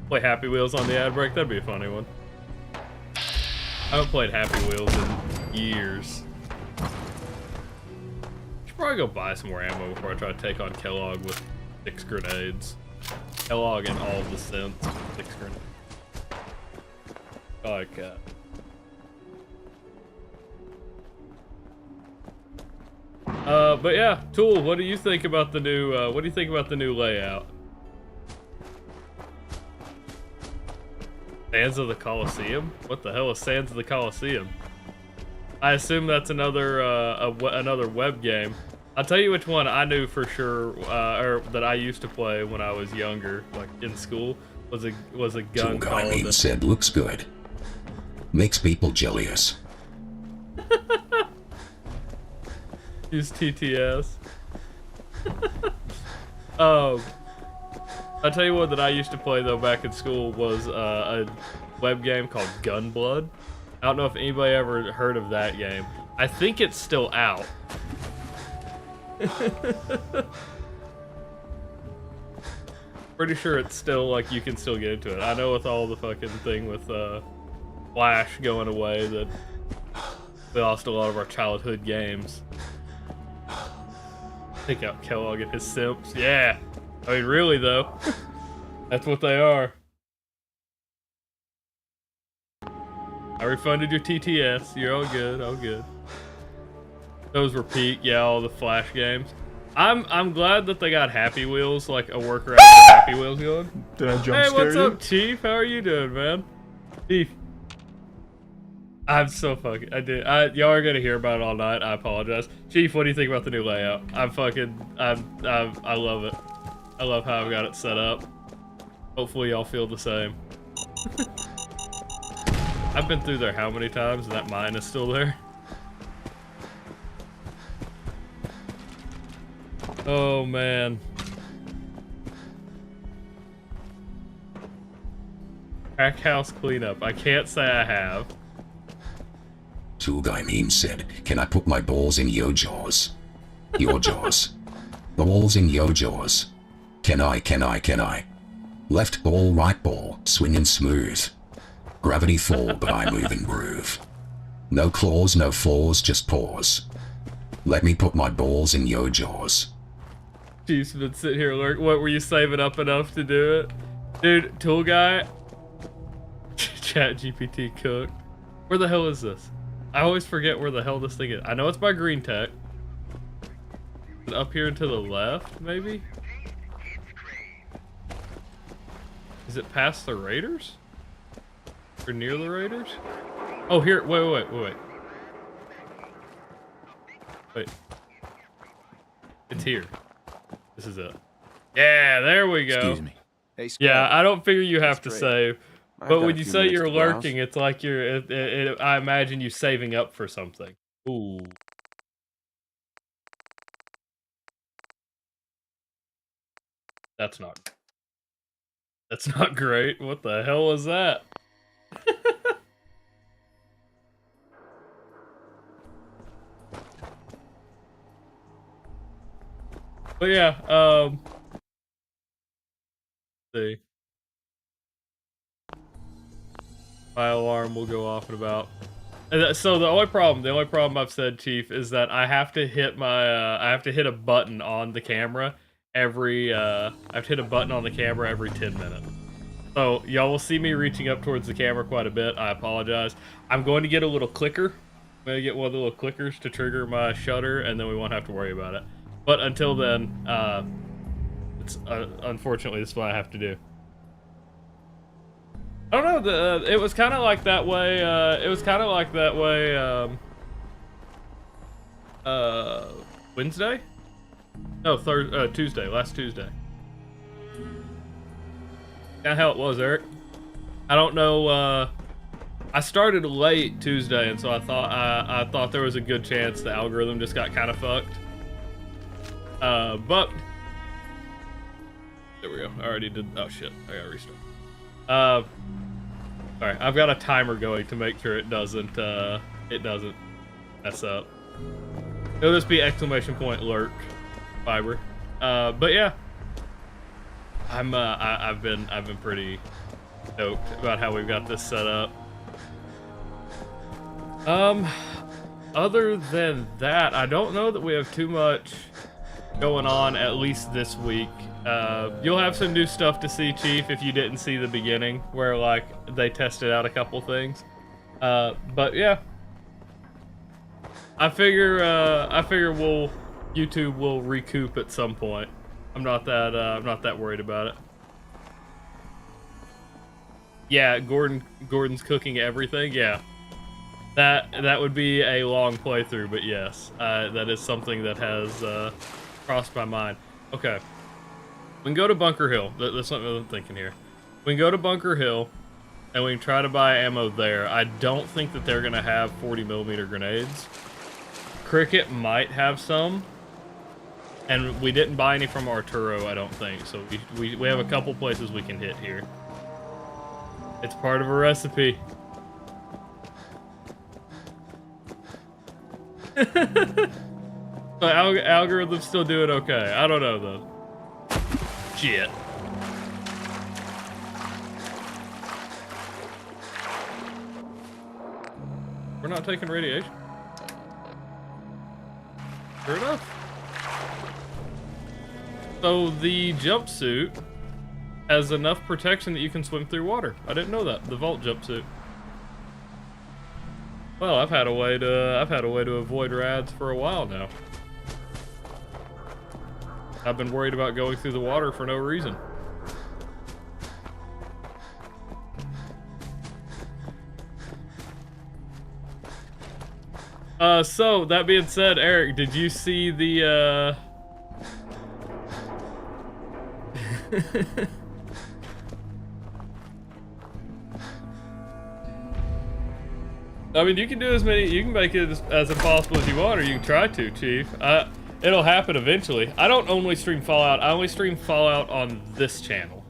[SPEAKER 1] Play Happy Wheels on the ad break. That'd be a funny one. I haven't played Happy Wheels in years. Should probably go buy some more ammo before I try to take on Kellogg with 6 grenades. Kellogg and all of the synths with 6 grenades. I like that. But yeah, Tool, what do you think about the new layout? Sands of the Coliseum? What the hell is Sands of the Coliseum? I assume that's another another web game. I'll tell you which one I knew for sure, or that I used to play when I was younger, like in school, was a gun
[SPEAKER 7] Tool guy
[SPEAKER 1] called.
[SPEAKER 7] means said looks good. Makes people jealous.
[SPEAKER 1] Use TTS. I'll tell you what that I used to play though back in school was a web game called Gunblood. I don't know if anybody ever heard of that game. I think it's still out. Pretty sure it's still like you can still get into it. I know with all the fucking thing with Flash going away that we lost a lot of our childhood games. Take out Kellogg and his simps. Yeah. I mean, really, though. That's what they are. I refunded your TTS. You're all good. All good. Those were peak. Yeah, all the Flash games. I'm glad that they got Happy Wheels, like a workaround for Happy Wheels going.
[SPEAKER 2] Did I jump
[SPEAKER 1] Hey,
[SPEAKER 2] scare
[SPEAKER 1] what's
[SPEAKER 2] you?
[SPEAKER 1] up, Chief? How are you doing, man? Chief. I'm so fucking. Y'all are gonna hear about it all night. I apologize. Chief, what do you think about the new layout? I love it. I love how I've got it set up. Hopefully, y'all feel the same. I've been through there how many times, and that mine is still there. Oh man. Crack house cleanup. I can't say I have.
[SPEAKER 7] Tool guy meme said, can I put my balls in your jaws? Your jaws. Balls in your jaws. Can I? Left ball, right ball, swinging smooth. Gravity fall, but I move and groove. No claws, no flaws, just pause. Let me put my balls in your jaws.
[SPEAKER 1] Chief's been sitting here lurking. What, were you saving up enough to do it? Dude, tool guy. Chat GPT cook. Where the hell is this? I always forget where the hell this thing is. I know it's by Green Tech. Up here and to the left, maybe? Is it past the Raiders? Or near the Raiders? Oh, here. Wait. It's here. This is it. Yeah, there we go.
[SPEAKER 2] Excuse me.
[SPEAKER 8] Hey, Scott.
[SPEAKER 1] Yeah, I don't figure you have to
[SPEAKER 8] That's
[SPEAKER 1] save.
[SPEAKER 8] I've
[SPEAKER 1] But
[SPEAKER 8] got
[SPEAKER 1] when
[SPEAKER 8] a
[SPEAKER 1] you
[SPEAKER 8] few
[SPEAKER 1] say
[SPEAKER 8] minutes
[SPEAKER 1] you're
[SPEAKER 8] to browse.
[SPEAKER 1] lurking, it's like you're. I imagine you saving up for something. Ooh. That's not great. What the hell was that? But yeah, let's see. My alarm will go off in about. So the only problem I've said, Chief, is that I have to hit I have to hit a button on the camera every 10 minutes. So y'all will see me reaching up towards the camera quite a bit. I apologize. I'm going to get a little clicker. I'm going to get one of the little clickers to trigger my shutter, and then we won't have to worry about it. But until then, it's unfortunately this is what I have to do. I don't know. It was kind of like that way. Wednesday? No, Tuesday. Last Tuesday. Kind of how it was, Eric. I don't know. I started late Tuesday, and so I thought there was a good chance the algorithm just got kind of fucked. But there we go. I already did. Oh shit! I gotta restart. Sorry, I've got a timer going to make sure it doesn't mess up. It'll just be exclamation point lurk fiber. But yeah, I've been pretty stoked about how we've got this set up. Other than that, I don't know that we have too much going on, at least this week. You'll have some new stuff to see, Chief, if you didn't see the beginning, where like they tested out a couple things. But yeah, I figure YouTube will recoup at some point. I'm not that worried about it. Yeah, Gordon's cooking everything. Yeah, that would be a long playthrough, but yes, that is something that has crossed my mind. Okay, we can go to Bunker Hill. That's what I'm thinking here. We can go to Bunker Hill, and we can try to buy ammo there. I don't think that they're gonna have 40mm grenades. Cricket might have some, and we didn't buy any from Arturo, I don't think. So we have a couple places we can hit here. It's part of a recipe. The algorithm's still doing okay. I don't know though. Shit. We're not taking radiation. Sure enough. So the jumpsuit has enough protection that you can swim through water. I didn't know that. The vault jumpsuit. Well, I've had a way to avoid rads for a while now. I've been worried about going through the water for no reason. So that being said, Eric, did you see the I mean, you can do you can make it as impossible as you want, or you can try to, Chief. It'll happen eventually. I don't only stream Fallout, I only stream Fallout on this channel.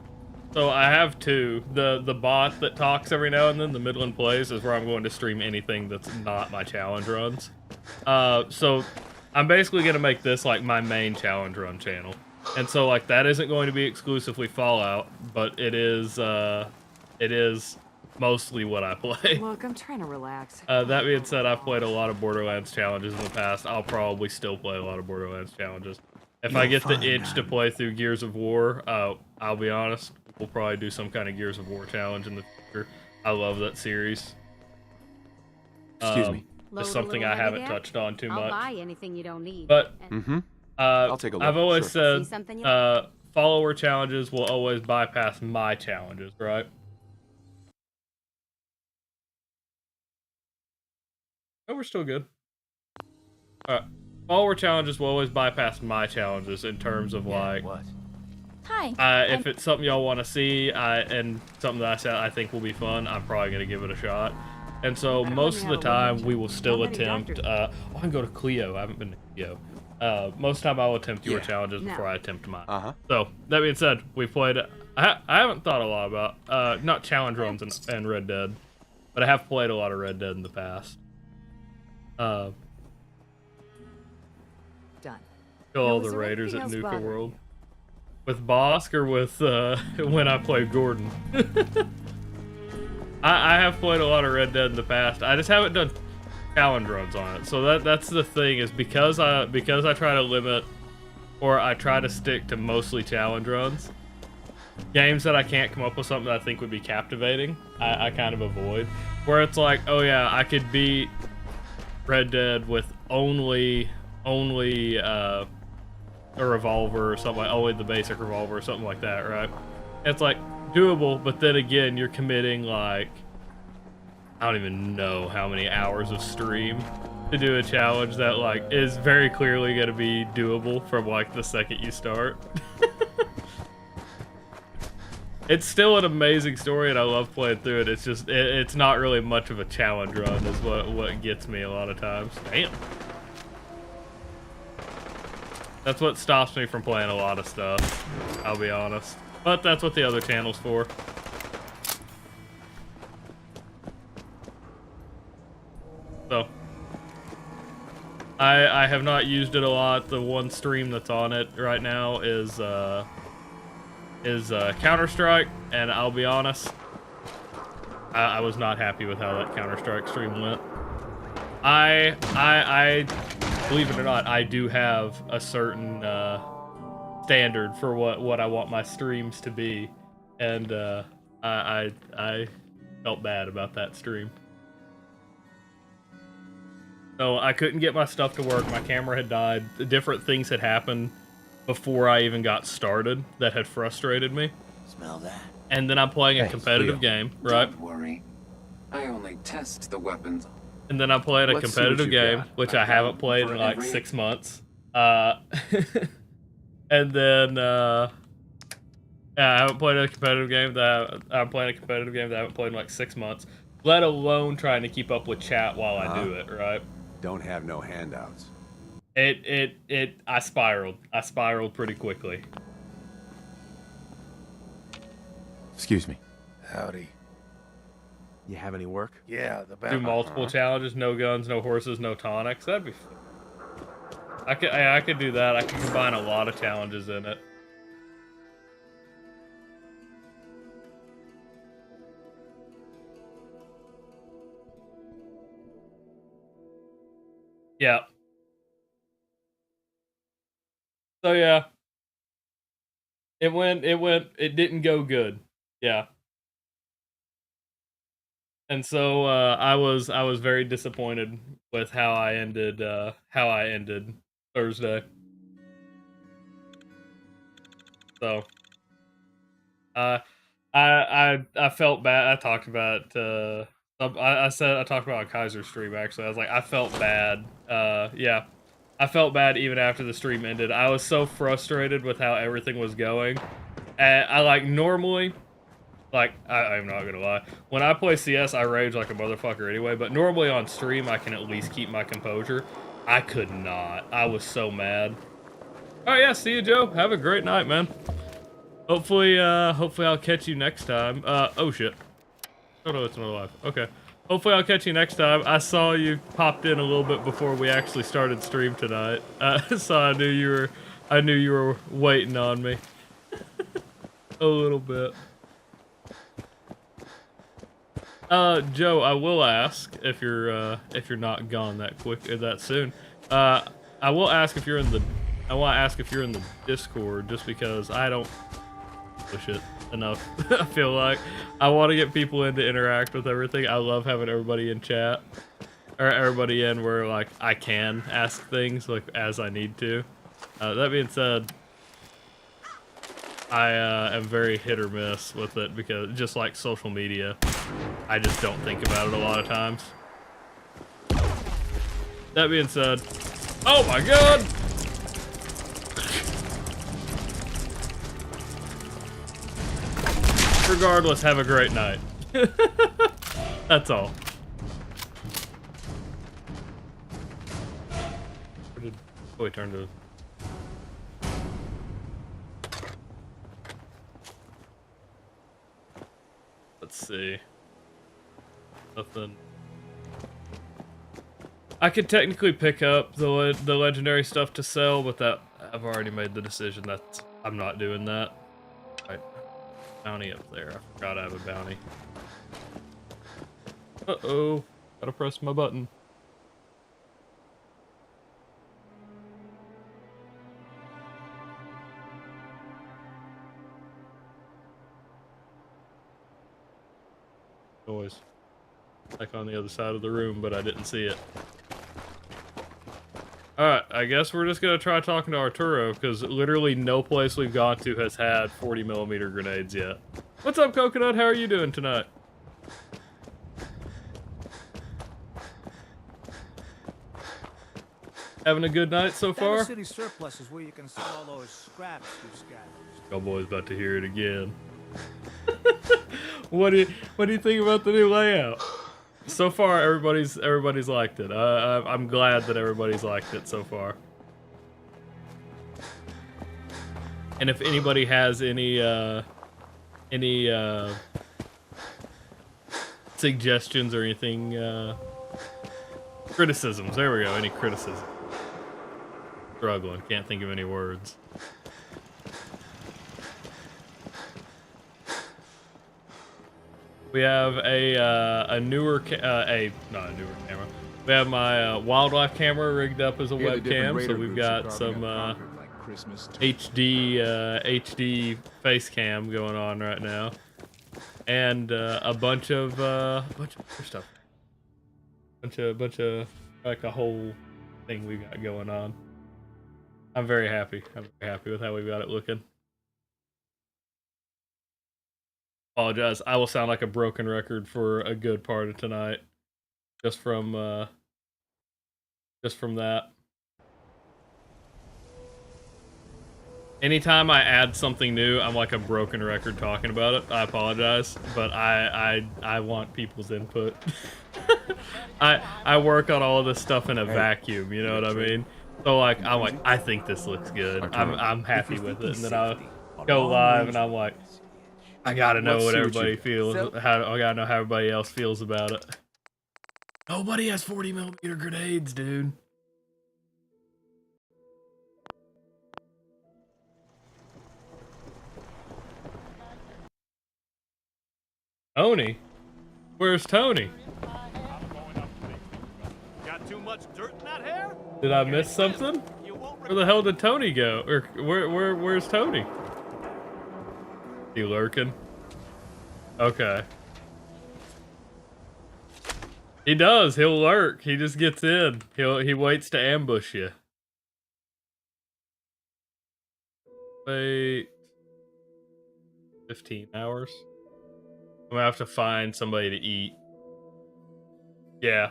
[SPEAKER 1] So I have two. The bot that talks every now and then, the Midland Plays, is where I'm going to stream anything that's not my challenge runs. So I'm basically gonna make this like my main challenge run channel. And so like that isn't going to be exclusively Fallout, but it is mostly what I play.
[SPEAKER 8] Look, I'm trying to relax.
[SPEAKER 1] That being said, I've played a lot of Borderlands challenges in the past. I'll probably still play a lot of Borderlands challenges. If I get the itch to play through Gears of War, I'll be honest, we'll probably do some kind of Gears of War challenge in the future. I love that series.
[SPEAKER 2] Excuse me.
[SPEAKER 1] It's something I haven't touched on too much.
[SPEAKER 4] I'll buy anything you don't need.
[SPEAKER 1] But
[SPEAKER 2] I'll take a look.
[SPEAKER 1] I've always
[SPEAKER 4] See
[SPEAKER 1] said
[SPEAKER 4] something you like?
[SPEAKER 1] follower challenges will always bypass my challenges, right? Oh, we're still good. Alright. Follower challenges will always bypass my challenges in terms of like
[SPEAKER 2] What?
[SPEAKER 5] Hi.
[SPEAKER 1] if it's something y'all want to see and something that I said I think will be fun, I'm probably gonna give it a shot. And so most of the time we will still attempt I can go to Cleo. I haven't been to Cleo. Most of the time I will attempt your challenges before I attempt mine. So that being said, we've played I haven't thought a lot about not challenge runs and Red Dead, but I have played a lot of Red Dead in the past.
[SPEAKER 8] Done.
[SPEAKER 1] Kill all
[SPEAKER 8] was
[SPEAKER 1] the
[SPEAKER 8] there
[SPEAKER 1] raiders
[SPEAKER 8] anything
[SPEAKER 1] at
[SPEAKER 8] else
[SPEAKER 1] Nuka
[SPEAKER 8] bothering
[SPEAKER 1] World. With Bossk or with when I played Gordon? I have played a lot of Red Dead in the past. I just haven't done challenge runs on it. So that's the thing, is because I try to limit, or I try to stick to mostly challenge runs. Games that I can't come up with something that I think would be captivating, I kind of avoid. Where it's like, oh yeah, I could beat Red Dead with only a revolver or something, like only the basic revolver or something like that, right? It's like doable, but then again, you're committing like I don't even know how many hours of stream to do a challenge that like is very clearly going to be doable from like the second you start. It's still an amazing story and I love playing through it. It's just it's not really much of a challenge run is what gets me a lot of times. Damn. That's what stops me from playing a lot of stuff, I'll be honest. But that's what the other channel's for. So, I have not used it a lot. The one stream that's on it right now is Counter-Strike, and I'll be honest, I was not happy with how that Counter-Strike stream went. I believe it or not, I do have a certain standard for what I want my streams to be, and I felt bad about that stream. So I couldn't get my stuff to work. My camera had died. Different things had happened before I even got started that had frustrated me.
[SPEAKER 9] Smell that?
[SPEAKER 1] And then I'm playing a competitive game, right?
[SPEAKER 3] Don't worry. I only test the weapons.
[SPEAKER 1] And then I'm playing a
[SPEAKER 2] Let's see what
[SPEAKER 1] competitive
[SPEAKER 2] you
[SPEAKER 1] game,
[SPEAKER 2] got.
[SPEAKER 1] which I haven't played in like 6 months. And then yeah, I haven't played a competitive game I'm playing a competitive game that I haven't played in like 6 months. Let alone trying to keep up with chat while I do it, right?
[SPEAKER 9] Don't have no handouts.
[SPEAKER 1] I spiraled. I spiraled pretty quickly.
[SPEAKER 2] Excuse me.
[SPEAKER 9] Howdy.
[SPEAKER 2] You have any work?
[SPEAKER 9] Yeah, the
[SPEAKER 1] Do multiple challenges, no guns, no horses, no tonics. That'd be fun. I could do that. I could combine a lot of challenges in it. Yeah. So yeah. It didn't go good. Yeah. And so I was very disappointed with how I ended Thursday. So I felt bad. I talked about I talked about on Kaiser's stream actually. I was like, I felt bad. Yeah. I felt bad even after the stream ended. I was so frustrated with how everything was going. And I like normally, like, I'm not gonna lie. When I play CS, I rage like a motherfucker anyway, but normally on stream, I can at least keep my composure. I could not. I was so mad. Oh yeah, see you, Joe. Have a great night, man. Hopefully I'll catch you next time. Oh shit. Oh no, it's not alive. Okay. Hopefully I'll catch you next time. I saw you popped in a little bit before we actually started stream tonight. So I knew you were waiting on me. A little bit. Joe, I will ask if you're not gone that soon. I will ask if you're in the Discord, just because I don't push it enough. I feel like I want to get people in to interact with everything. I love having everybody in chat, or everybody in where like I can ask things like as I need to. That being said, I am very hit or miss with it, because just like social media, I just don't think about it a lot of times. That being said, oh my god! Regardless, have a great night. That's all. Where did we turn to? Let's see. Nothing. I could technically pick up the legendary stuff to sell, but that I've already made the decision that I'm not doing that. Right. Bounty up there. I forgot I have a bounty. Uh-oh. Gotta press my button. Noise. Like on the other side of the room, but I didn't see it. Alright, I guess we're just gonna try talking to Arturo, because literally no place we've gone to has had 40mm grenades yet. What's up, Coconut? How are you doing tonight? Having a good night so far?
[SPEAKER 10] City surplus is where you can sell all those scraps you scavenged.
[SPEAKER 1] Cowboy's about to hear it again. What do you think about the new layout? So far, everybody's liked it. I'm glad that everybody's liked it so far. And if anybody has any suggestions or anything, criticisms. There we go. Any criticism? Struggling. Can't think of any words. We have a newer not a newer camera. We have my wildlife camera rigged up as a webcam, so we've got some HD face cam going on right now, and a bunch of other stuff. Bunch of like a whole thing we got going on. I'm very happy. I'm very happy with how we got it looking. Apologize. I will sound like a broken record for a good part of tonight, just from that. Anytime I add something new, I'm like a broken record talking about it. I apologize, but I want people's input. I work on all of this stuff in a vacuum, you know what I mean? So like I think this looks good. I'm happy with it, and then I'll go live and I'm like, I gotta know what everybody feels. I gotta know how everybody else feels about it. Nobody has 40mm grenades, dude. Tony? Where's Tony?
[SPEAKER 10] Got too much dirt in that hair?
[SPEAKER 1] Did I miss something? Where the hell did Tony go? Or where's Tony? He lurking? Okay. He does. He'll lurk. He just gets in. He waits to ambush you. Wait. 15 hours? I'm gonna have to find somebody to eat. Yeah.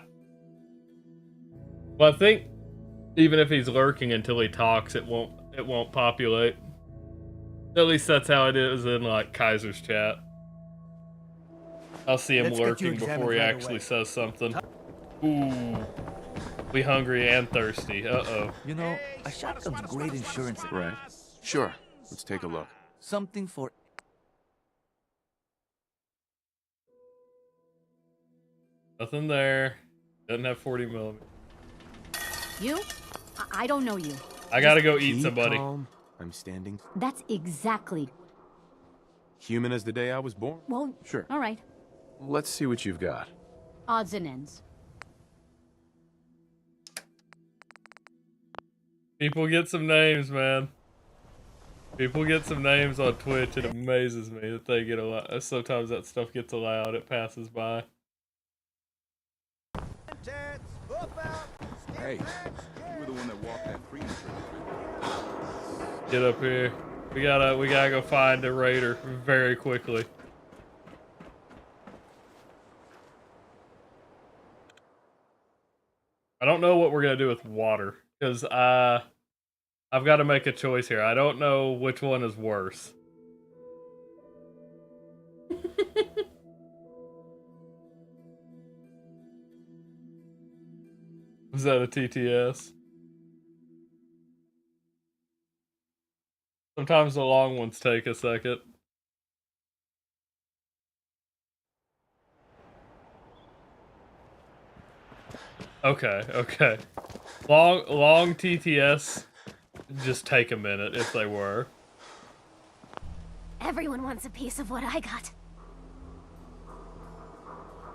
[SPEAKER 1] Well, I think even if he's lurking until he talks, it won't populate. At least that's how it is in like Kaiser's chat. I'll see him lurking before he actually says something. Ooh. We hungry and thirsty. Uh-oh.
[SPEAKER 10] You know, a shotgun's great insurance.
[SPEAKER 2] Right. Sure. Let's take a look.
[SPEAKER 10] Something for...
[SPEAKER 1] Nothing there. Doesn't have 40 millimeters.
[SPEAKER 4] You? I don't know you.
[SPEAKER 1] I gotta go eat
[SPEAKER 2] Keep
[SPEAKER 1] somebody.
[SPEAKER 2] calm. I'm standing.
[SPEAKER 4] That's exactly.
[SPEAKER 2] Human as the day I was born.
[SPEAKER 4] Well,
[SPEAKER 9] Sure.
[SPEAKER 4] all right.
[SPEAKER 9] Let's see what you've got.
[SPEAKER 4] Odds and ends.
[SPEAKER 1] People get some names, man. People get some names on Twitch. It amazes me that they get a lot. Sometimes that stuff gets allowed. It passes by.
[SPEAKER 9] Hey, you were the one that walked that freedom trail.
[SPEAKER 1] Get up here. We gotta go find a raider very quickly. I don't know what we're gonna do with water, because I've got to make a choice here. I don't know which one is worse. Was that a TTS? Sometimes the long ones take a second. Okay, okay. Long TTS just take a minute if they were.
[SPEAKER 4] Everyone wants a piece of what I got.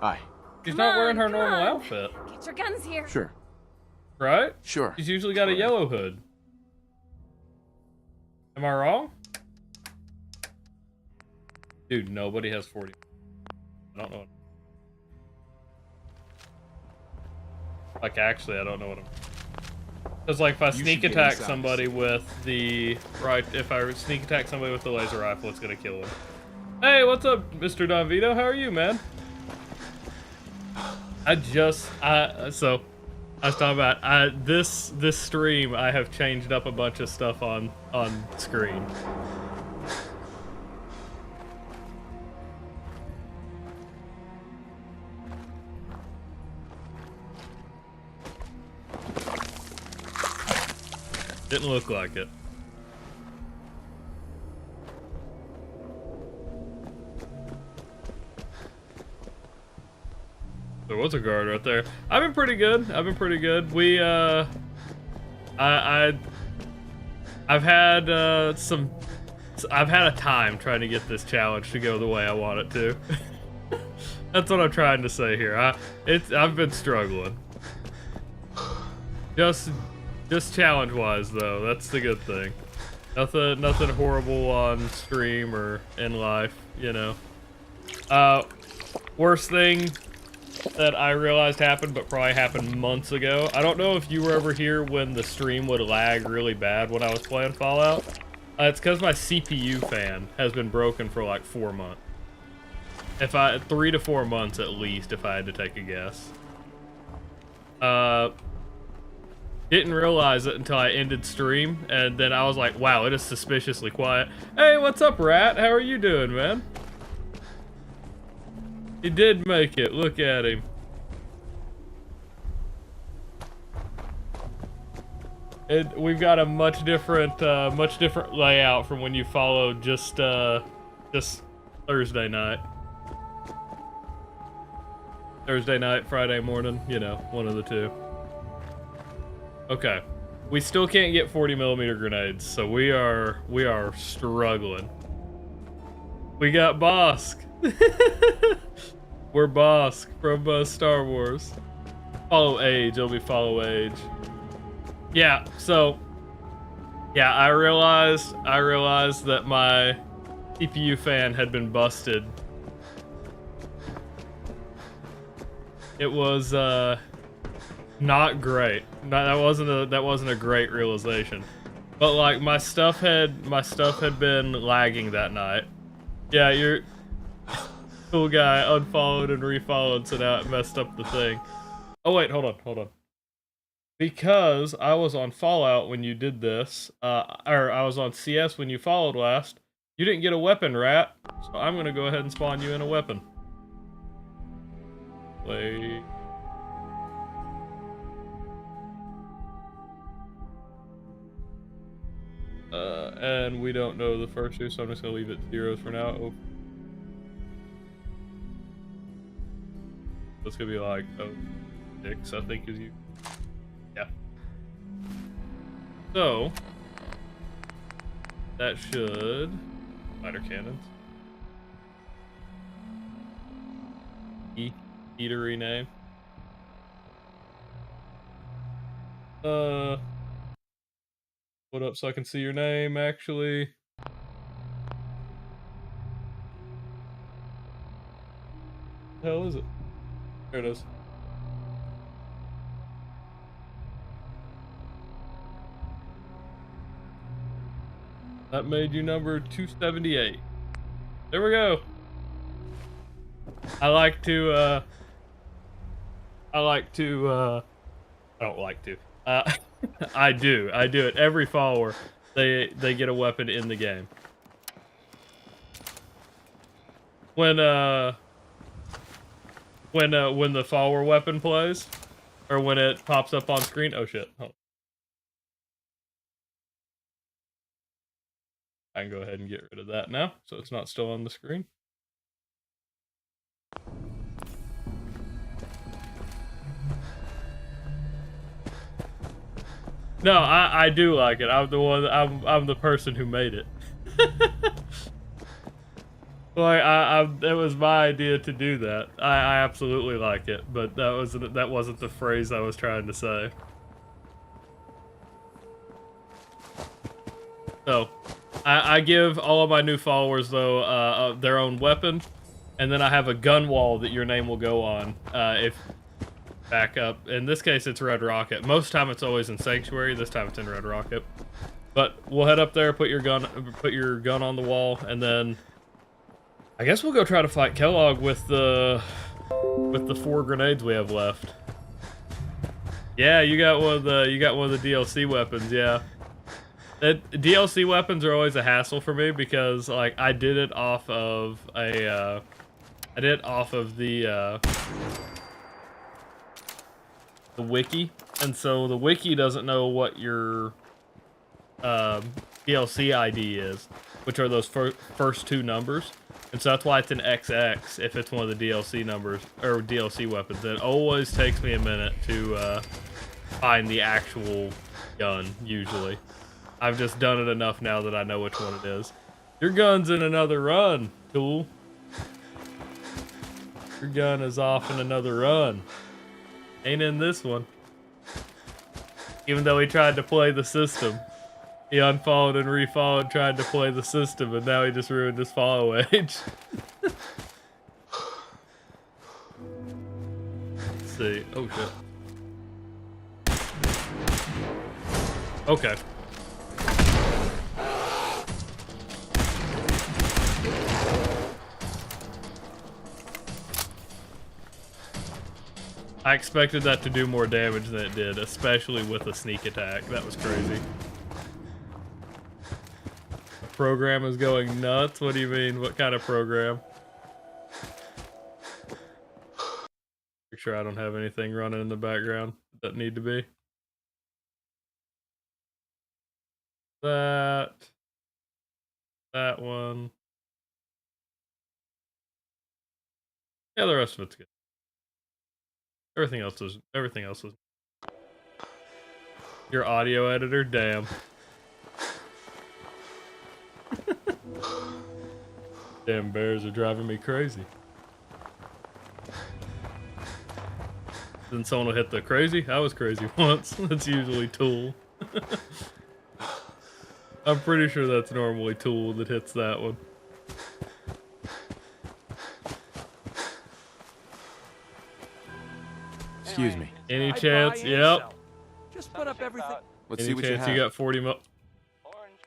[SPEAKER 9] Hi.
[SPEAKER 1] She's not wearing her normal outfit.
[SPEAKER 4] Get your guns here.
[SPEAKER 9] Sure.
[SPEAKER 1] Right?
[SPEAKER 9] Sure.
[SPEAKER 1] She's usually got a yellow hood. Am I wrong? Dude, nobody has 40. I don't know. Like, actually, I don't know what I'm... Because, like, if I sneak attack somebody with the... Right, if I sneak attack somebody with the laser rifle, it's gonna kill him. Hey, what's up, Mr. Don Vito? How are you, man? So... I was talking about this stream. I have changed up a bunch of stuff on screen. Didn't look like it. There was a guard right there. I've been pretty good. We I've had a time trying to get this challenge to go the way I want it to. That's what I'm trying to say here. I've been struggling. Just challenge wise though, that's the good thing. Nothing horrible on stream or in life, you know. Worst thing that I realized happened, but probably happened months ago. I don't know if you were ever here when the stream would lag really bad when I was playing Fallout. It's because my CPU fan has been broken for like 4 months. 3 to 4 months at least, if I had to take a guess. Didn't realize it until I ended stream, and then I was like, wow, it is suspiciously quiet. Hey, what's up, Rat? How are you doing, man? He did make it. Look at him. We've got a much different layout from when you followed just Thursday night. Thursday night, Friday morning, you know, one of the two. Okay. We still can't get 40mm grenades, so we are struggling. We got Bossk. We're Bossk from Star Wars. Follow age, it'll be follow age. Yeah, so yeah, I realized that my CPU fan had been busted. It was not great. That wasn't a great realization. But like my stuff had been lagging that night. Yeah, you're cool guy unfollowed and refollowed, so now it messed up the thing. Oh wait, hold on. Because I was on Fallout when you did this, or I was on CS when you followed last, you didn't get a weapon, Rat. So I'm gonna go ahead and spawn you in a weapon. Wait. And we don't know the first two, so I'm just gonna leave it zeros for now. Oh. That's gonna be like, oh, 6, I think is you. Yeah. So that should spider cannons. Eatery name. Put up so I can see your name actually. What the hell is it? There it is. That made you number 278. There we go. I don't like to. I do it. Every follower, they get a weapon in the game. When the follower weapon plays, or when it pops up on screen. Oh shit. Oh. I can go ahead and get rid of that now, so it's not still on the screen. No, I do like it. I'm the one. I'm the person who made it. Like it was my idea to do that. I absolutely like it, but that wasn't the phrase I was trying to say. So, I give all of my new followers though their own weapon, and then I have a gun wall that your name will go on if. Back up. In this case, it's Red Rocket. Most time, it's always in Sanctuary. This time, it's in Red Rocket. But we'll head up there, put your gun on the wall, and then I guess we'll go try to fight Kellogg with the 4 grenades we have left. Yeah, you got one of the DLC weapons. Yeah, DLC weapons are always a hassle for me because like I did it off of the wiki, and so the wiki doesn't know what your DLC ID is, which are those first 2 numbers, and so that's why it's an XX if it's one of the DLC numbers or DLC weapons. It always takes me a minute to find the actual gun. Usually, I've just done it enough now that I know which one it is. Your gun's in another run, Tool. Your gun is off in another run. Ain't in this one. Even though he tried to play the system. He unfollowed and refollowed, tried to play the system, and now he just ruined his follow age. Let's see. Oh shit. Okay. I expected that to do more damage than it did, especially with a sneak attack. That was crazy. The program is going nuts? What do you mean? What kind of program? Make sure I don't have anything running in the background that need to be. That one. Yeah, the rest of it's good. Everything else was. Your audio editor, damn. Damn bears are driving me crazy. Then someone will hit the crazy. I was crazy once. That's usually Tool. I'm pretty sure that's normally Tool that hits that one.
[SPEAKER 2] Excuse me.
[SPEAKER 1] Any chance? Yep.
[SPEAKER 10] Just put up everything.
[SPEAKER 9] Let's
[SPEAKER 1] Any
[SPEAKER 9] see what you
[SPEAKER 1] chance
[SPEAKER 9] have.
[SPEAKER 1] you got 40
[SPEAKER 11] Orange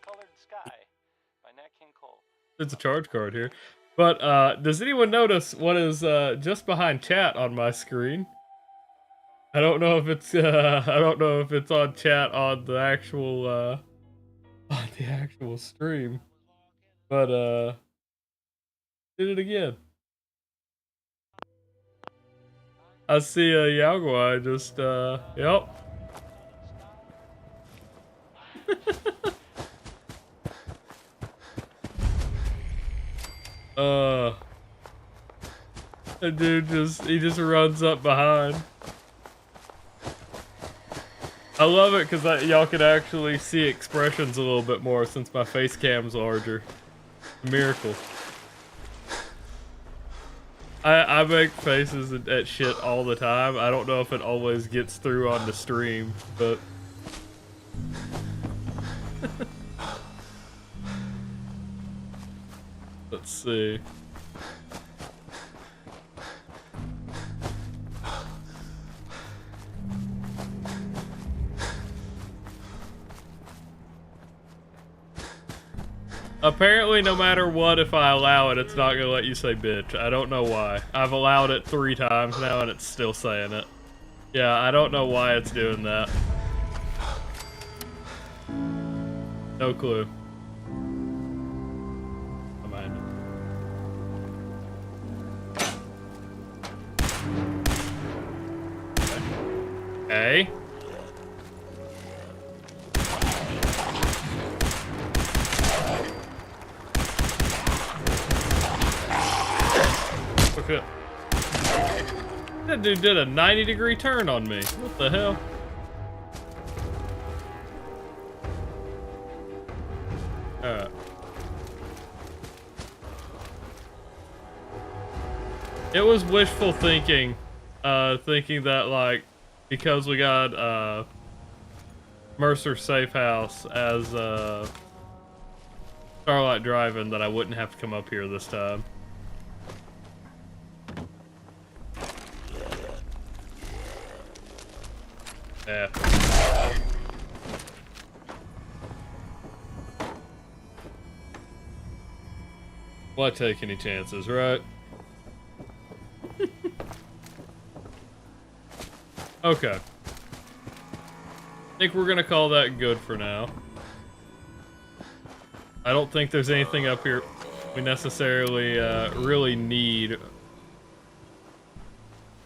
[SPEAKER 11] Colored Sky by Nat King Cole.
[SPEAKER 1] There's a charge card here. But does anyone notice what is just behind chat on my screen? I don't know if it's on chat on the actual stream. But did it again. I see a Yaguai just yep. The dude he just runs up behind. I love it because y'all can actually see expressions a little bit more since my face cam's larger. Miracle. I make faces at shit all the time. I don't know if it always gets through on the stream, but... Let's see. Apparently, no matter what, if I allow it, it's not gonna let you say bitch. I don't know why. I've allowed it 3 times now and it's still saying it. Yeah, I don't know why it's doing that. No clue. Okay. Okay. That dude did a 90-degree turn on me. What the hell? Alright. It was wishful thinking. Thinking that, like, because we got, Mercer Safe House as, Starlight Drive-In, that I wouldn't have to come up here this time. Yeah. Why take any chances, right? Okay. I think we're gonna call that good for now. I don't think there's anything up here we necessarily really need.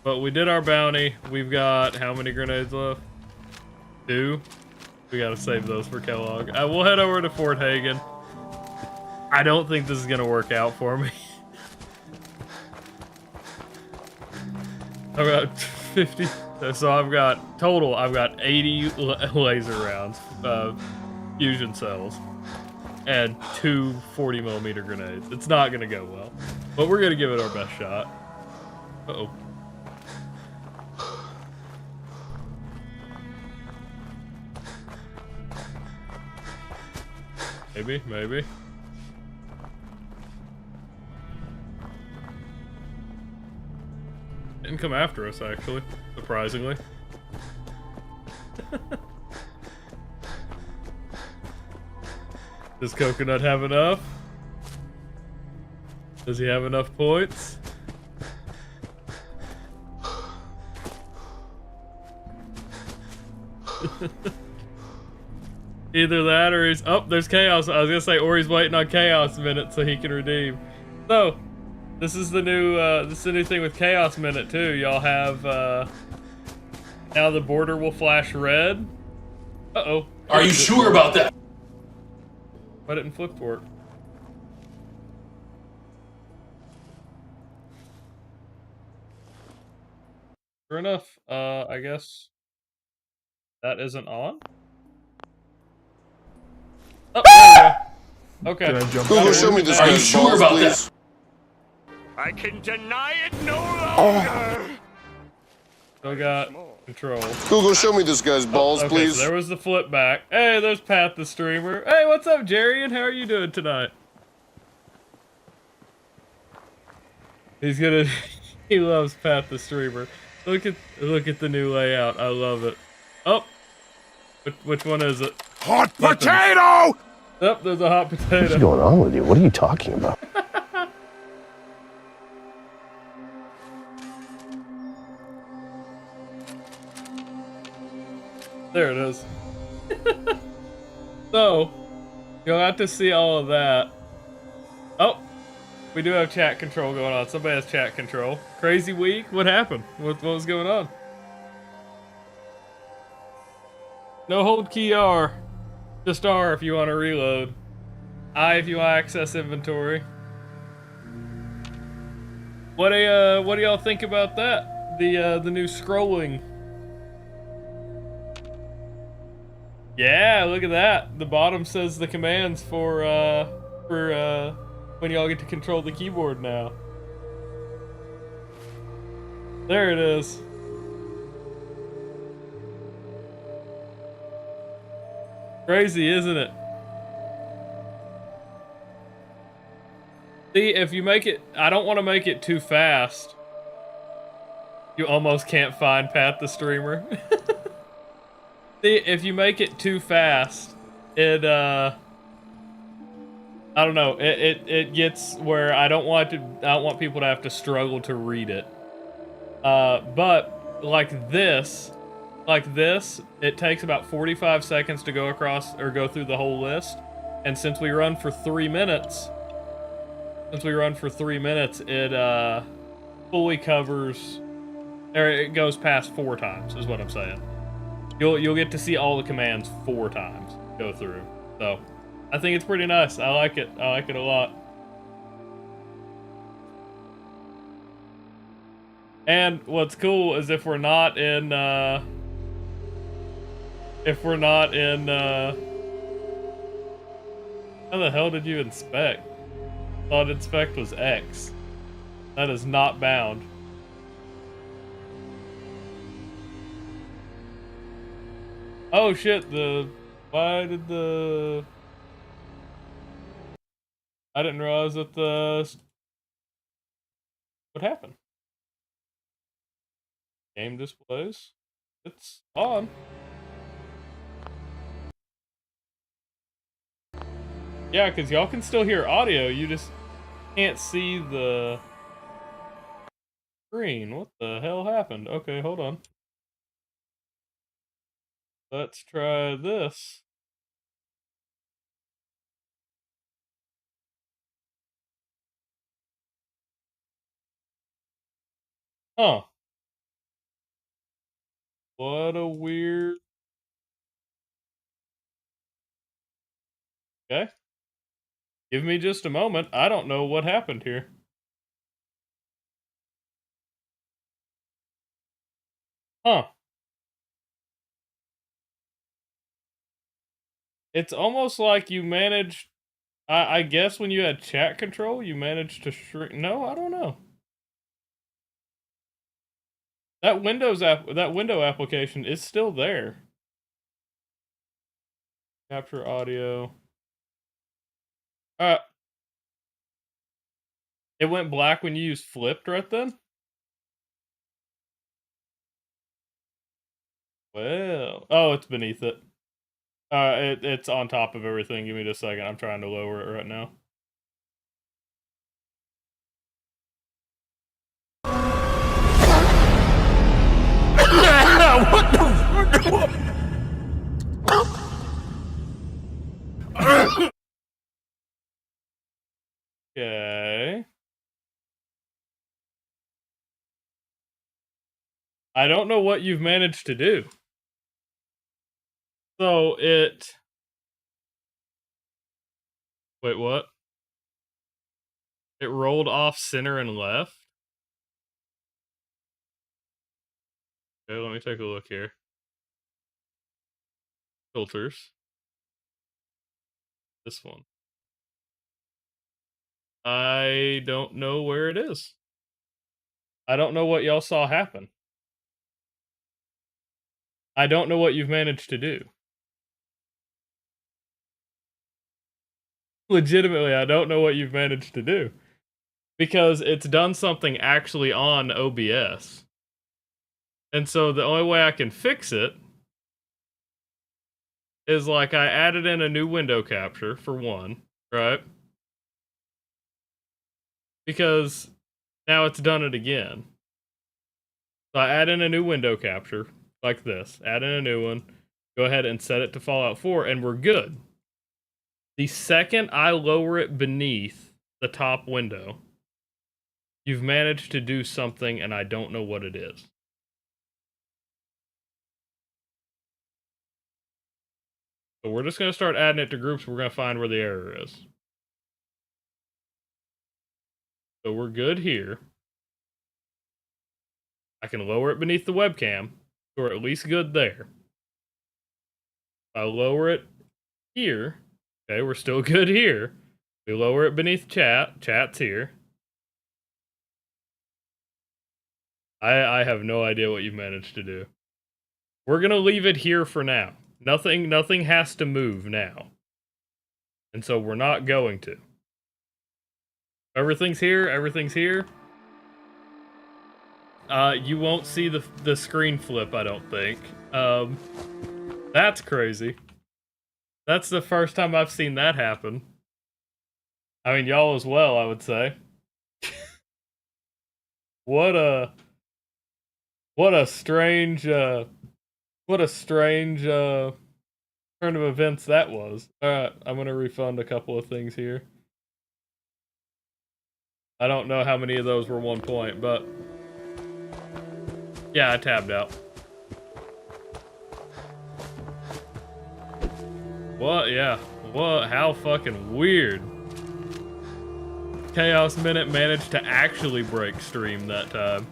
[SPEAKER 1] But we did our bounty. We've got how many grenades left? 2. We gotta save those for Kellogg. We'll head over to Fort Hagen. I don't think this is gonna work out for me. I've got 50. So I've got 80 laser rounds, fusion cells, and 2 40mm grenades. It's not gonna go well, but we're gonna give it our best shot. Uh-oh. Maybe. Didn't come after us, actually, surprisingly. Does Coconut have enough? Does he have enough points? Either that or he's... Oh, there's Chaos. I was gonna say, or he's waiting on Chaos Minute so he can redeem. So, this is the new thing with Chaos Minute too. Y'all have, now the border will flash red. Uh-oh.
[SPEAKER 12] Are you sure about that?
[SPEAKER 1] Why didn't flip work? Sure enough, I guess that isn't on. Oh, there we go. Okay.
[SPEAKER 12] Google, show me this. Are you sure about that?
[SPEAKER 6] I can deny it no longer.
[SPEAKER 1] Still got control.
[SPEAKER 12] Google, show me this guy's balls,
[SPEAKER 1] Okay,
[SPEAKER 12] please.
[SPEAKER 1] so there was the flip back. Hey, there's Pat the streamer. Hey, what's up, Jerry? And how are you doing tonight? He's gonna. He loves Pat the streamer. Look at the new layout. I love it. Oh, which one is it?
[SPEAKER 6] Hot potato!
[SPEAKER 1] Yep, there's a hot potato.
[SPEAKER 12] What's going on with you? What are you talking about?
[SPEAKER 1] There it is. So, you'll have to see all of that. Oh, we do have chat control going on. Somebody has chat control. Crazy week? What happened? What was going on? No hold key R. Just R if you want to reload. I if you want to access inventory. What do y'all think about that? The new scrolling. Yeah, look at that. The bottom says the commands for when y'all get to control the keyboard now. There it is. Crazy, isn't it? See, if you make it, I don't want to make it too fast. You almost can't find Pat the streamer. See, if you make it too fast, it I don't know, it gets where I don't want people to have to struggle to read it. But like this, it takes about 45 seconds to go across or go through the whole list. And since we run for 3 minutes, it fully covers, or it goes past 4 times, is what I'm saying. You'll get to see all the commands 4 times go through. So I think it's pretty nice. I like it. I like it a lot. And what's cool is if we're not in how the hell did you inspect? Thought inspect was X. That is not bound. Oh shit, I didn't realize that what happened? Game displays. It's on. Yeah, because y'all can still hear audio, you just can't see the screen. What the hell happened? Okay, hold on. Let's try this. Huh. What a weird... Okay. Give me just a moment. I don't know what happened here. Huh. It's almost like you managed... I guess when you had chat control, you managed to shrink... No, I don't know. That window application is still there. Capture audio. It went black when you used flipped right then? Well, oh, it's beneath it. It's on top of everything. Give me just a second. I'm trying to lower it right now.
[SPEAKER 12] What the?
[SPEAKER 1] Okay. I don't know what you've managed to do. So it... Wait, what? It rolled off center and left? Okay, let me take a look here. Filters. This one. I don't know where it is. I don't know what y'all saw happen. I don't know what you've managed to do. Legitimately, I don't know what you've managed to do. Because it's done something actually on OBS. And so the only way I can fix it is like I added in a new window capture for one, right? Because now it's done it again. So I add in a new window capture like this, add in a new one, go ahead and set it to Fallout 4 and we're good. The second I lower it beneath the top window, you've managed to do something and I don't know what it is. So we're just going to start adding it to groups. We're going to find where the error is. So we're good here. I can lower it beneath the webcam, so we're at least good there. If I lower it here, okay, we're still good here. We lower it beneath chat's here. I have no idea what you've managed to do. We're gonna leave it here for now. Nothing has to move now. And so we're not going to. Everything's here, everything's here. You won't see the screen flip, I don't think. That's crazy. That's the first time I've seen that happen. I mean, y'all as well, I would say. What a strange turn of events that was. Alright, I'm gonna refund a couple of things here. I don't know how many of those were 1 point, but yeah, I tabbed out. What? Yeah. What? How fucking weird. Chaos Minute managed to actually break stream that time.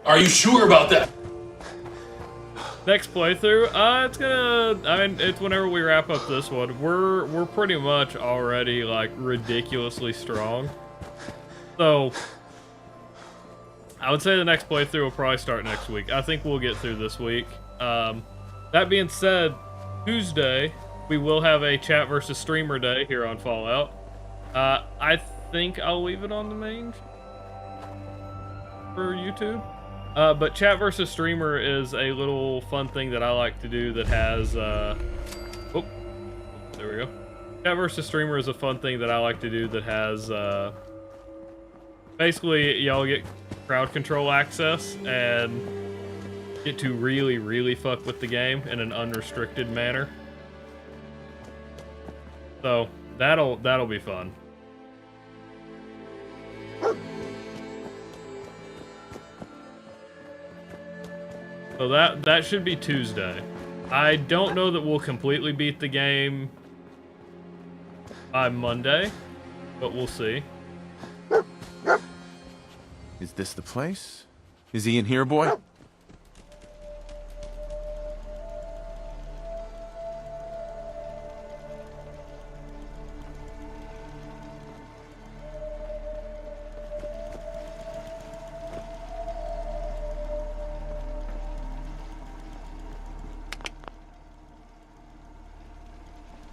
[SPEAKER 12] Are you sure about that?
[SPEAKER 1] Next playthrough, it's whenever we wrap up this one. We're pretty much already like ridiculously strong. So I would say the next playthrough will probably start next week. I think we'll get through this week. That being said, Tuesday we will have a chat versus streamer day here on Fallout. I think I'll leave it on the main for YouTube. But chat versus streamer is a little fun thing that I like to do that has, oh, there we go. Chat versus streamer is a fun thing that I like to do that has, basically y'all get crowd control access and get to really, really fuck with the game in an unrestricted manner. So that'll be fun. So that should be Tuesday. I don't know that we'll completely beat the game by Monday, but we'll see.
[SPEAKER 2] Is this the place? Is he in here, boy?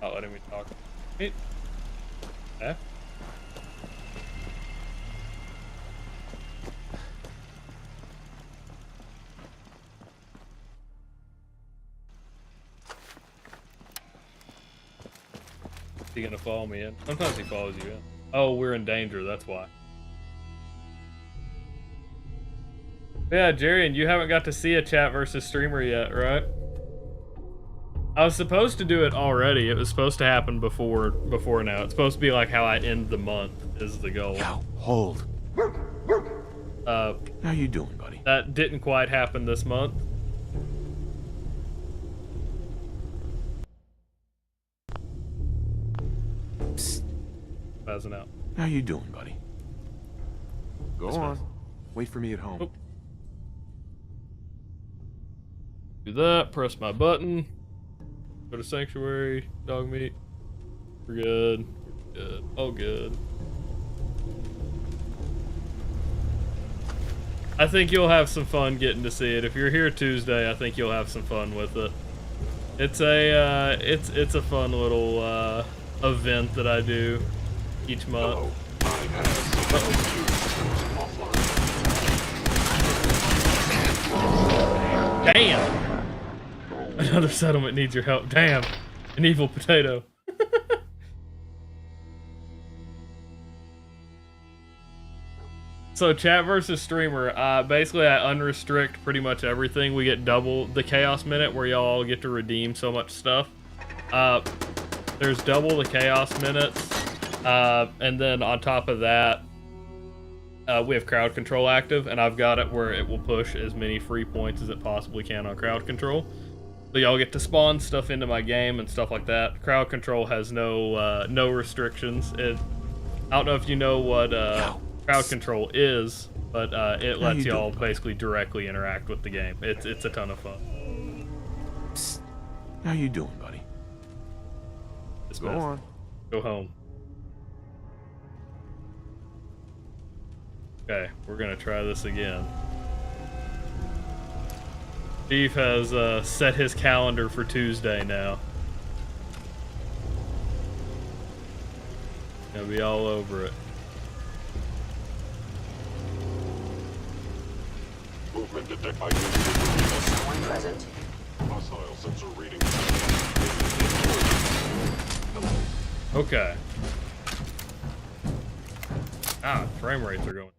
[SPEAKER 1] Not letting me talk. Wait. Eh? Is he gonna follow me in? Sometimes he follows you in. Oh, we're in danger, that's why. Yeah, Jerry, and you haven't got to see a chat versus streamer yet, right? I was supposed to do it already. It was supposed to happen before now. It's supposed to be like how I end the month is the goal.
[SPEAKER 2] Yo, hold. How you doing, buddy?
[SPEAKER 1] That didn't quite happen this month.
[SPEAKER 2] Psst.
[SPEAKER 1] Passing out.
[SPEAKER 2] How you doing, buddy? Go
[SPEAKER 1] This
[SPEAKER 2] on.
[SPEAKER 1] way.
[SPEAKER 2] Wait for me at home.
[SPEAKER 1] Oh. Do that, press my button. Go to Sanctuary, dog meat. We're good. We're good. All good. I think you'll have some fun getting to see it. If you're here Tuesday, I think you'll have some fun with it. It's a it's a fun little event that I do each month. Damn! Another settlement needs your help. Damn! An evil potato. So chat versus streamer, basically I unrestrict pretty much everything. We get double the Chaos Minute where y'all get to redeem so much stuff. There's double the Chaos Minutes. And then on top of that, we have crowd control active, and I've got it where it will push as many free points as it possibly can on crowd control. So y'all get to spawn stuff into my game and stuff like that. Crowd control has no restrictions. I don't know if you know what crowd control is, but it lets y'all basically directly interact with the game. It's a ton of fun.
[SPEAKER 2] Psst. How you doing, buddy?
[SPEAKER 1] Go on. Go home. Okay, we're gonna try this again. Chief has set his calendar for Tuesday now. Gonna be all over it.
[SPEAKER 12] Movement detected by
[SPEAKER 8] Someone present.
[SPEAKER 12] hostile sensor reading.
[SPEAKER 1] Okay. Ah, frame rates are going.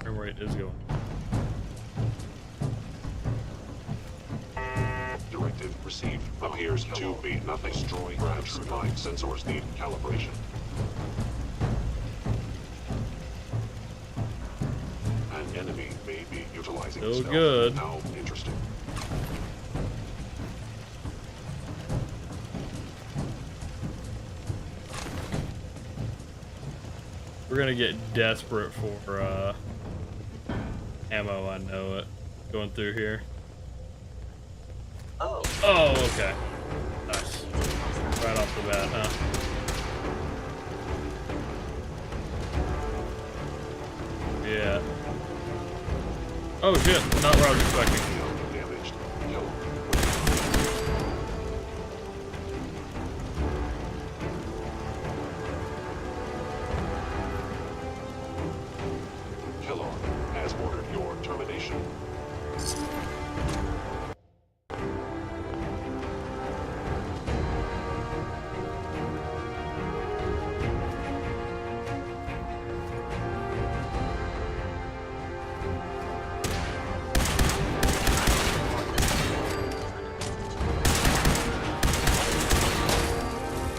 [SPEAKER 1] Frame rate is going.
[SPEAKER 12] Directive received. Appears to be nothing. Destroy grabs. Line sensors need calibration. An enemy may be utilizing
[SPEAKER 1] Still
[SPEAKER 12] stealth.
[SPEAKER 1] good.
[SPEAKER 12] Now interesting.
[SPEAKER 1] We're gonna get desperate for ammo, I know it. Going through here.
[SPEAKER 8] Oh.
[SPEAKER 1] Oh, okay. Nice. Right off the bat, huh? Yeah. Oh shit, not what I was expecting.
[SPEAKER 12] Damaged. Yellow. Kellogg has ordered your termination.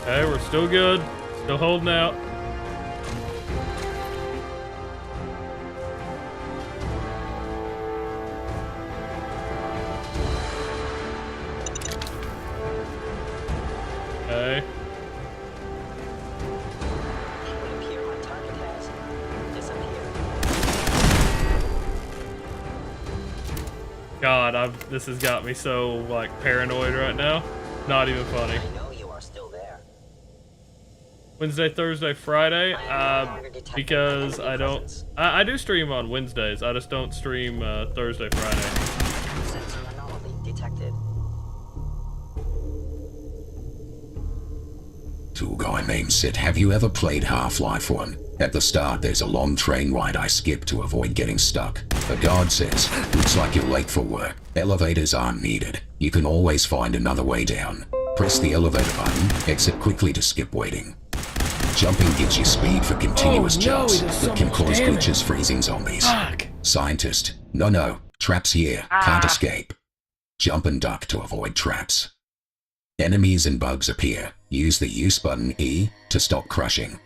[SPEAKER 1] Okay, we're still good. Still holding out. Okay. God, this has got me so like paranoid right now. Not even funny.
[SPEAKER 8] I know you are still there.
[SPEAKER 1] Wednesday, Thursday, Friday, because I don't. I do stream on Wednesdays. I just don't stream Thursday, Friday.
[SPEAKER 8] Sensor anomaly detected.
[SPEAKER 7] To a guy named Sid, have you ever played Half-Life 1? At the start, there's a long train ride I skip to avoid getting stuck. A guard says, looks like you're late for work. Elevators aren't needed. You can always find another way down. Press the elevator button, exit quickly to skip waiting. Jumping gives you speed for continuous jumps, but can cause glitches, freezing zombies. Scientist, no, traps here, can't escape. Jump and duck to avoid traps. Enemies and bugs appear. Use the use button E to stop crushing.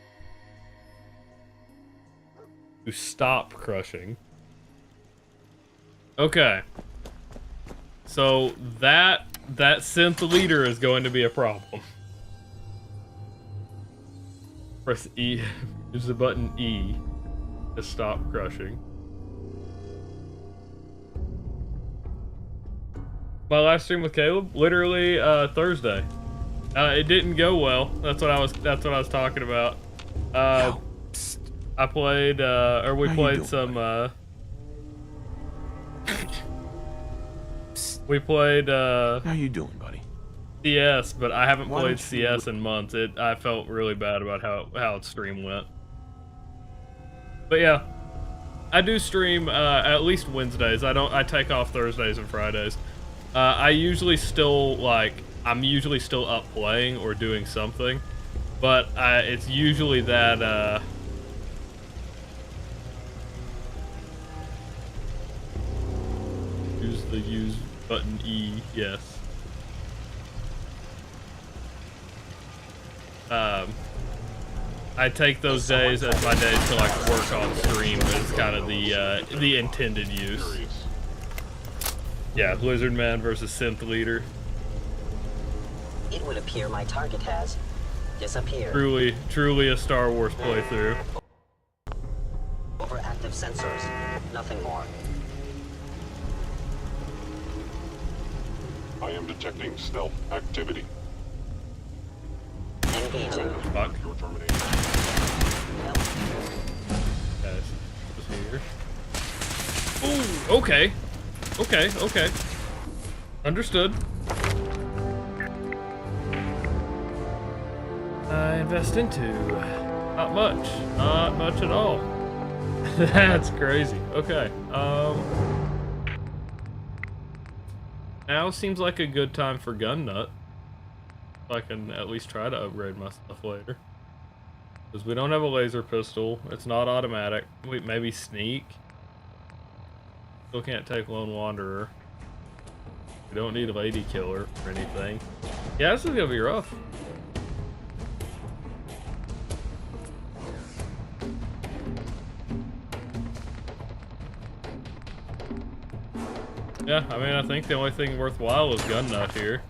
[SPEAKER 1] To stop crushing. Okay. So that synth leader is going to be a problem. Press E. Use the button E to stop crushing. My last stream with Caleb, literally Thursday. It didn't go well. That's what I was talking about. I played we played some we played
[SPEAKER 2] How you doing, buddy?
[SPEAKER 1] CS, but I haven't played CS in months. I felt really bad about how its stream went. But yeah, I do stream at least Wednesdays. I take off Thursdays and Fridays. I'm usually still up playing or doing something, but it's usually that use the use button E, yes. I take those days as my days to like work on stream as kind of the intended use. Yeah, Blizzard Man versus Synth Leader.
[SPEAKER 8] It would appear my target has disappeared.
[SPEAKER 1] Truly a Star Wars playthrough.
[SPEAKER 8] Overactive sensors. Nothing more.
[SPEAKER 12] I am detecting stealth activity.
[SPEAKER 8] Engaging.
[SPEAKER 1] Fuck.
[SPEAKER 12] Your termination.
[SPEAKER 1] Guys, just here. Ooh, okay. Okay. Understood. I invest into not much at all. That's crazy. Okay. Now seems like a good time for gun nut. So I can at least try to upgrade my stuff later. Because we don't have a laser pistol. It's not automatic. Wait, maybe sneak. Still can't take lone wanderer. We don't need a lady killer or anything. Yeah, this is gonna be rough. Yeah, I mean, I think the only thing worthwhile is gun nut here.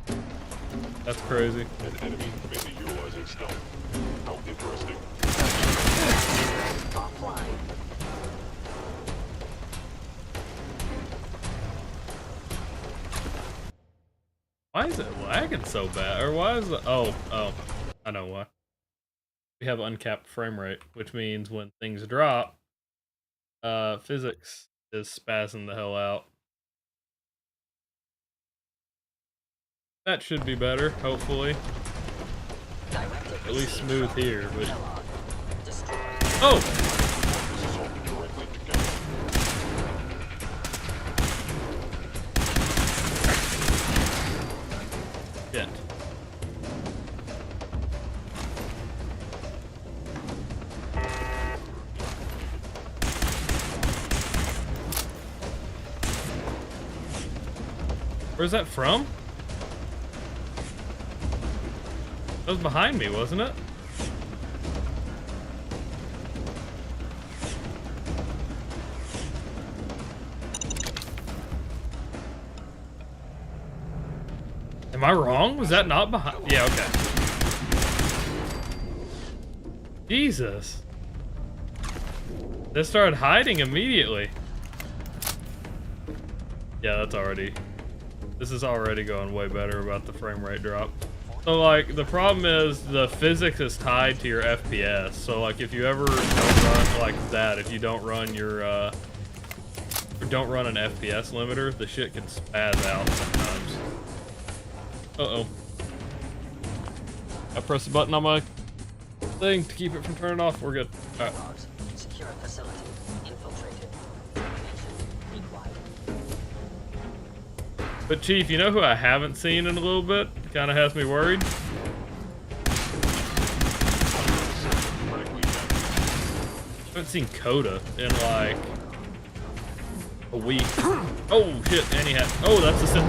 [SPEAKER 1] That's crazy.
[SPEAKER 12] An enemy may be utilizing stealth. How interesting.
[SPEAKER 8] Offline.
[SPEAKER 1] Why is it lagging so bad? Or why is it? Oh, I know why. We have uncapped frame rate, which means when things drop, physics is spazzing the hell out. That should be better, hopefully. At least smooth here, but... Oh! Shit. Where's that from? That was behind me, wasn't it? Am I wrong? Was that not behind? Yeah, okay. Jesus. They started hiding immediately. Yeah, that's already... This is already going way better about the frame rate drop. So, like, the problem is the physics is tied to your FPS. So, like, if you ever don't run like that, if you don't run your, don't run an FPS limiter, the shit can spaz out sometimes. Uh-oh. I press the button on my thing to keep it from turning off. We're good. All right.
[SPEAKER 8] Secure facility. Infiltrated. Be quiet.
[SPEAKER 1] But, Chief, you know who I haven't seen in a little bit? Kind of has me worried. I haven't seen Coda in like a week. Oh shit, and he had. Oh, that's a sin.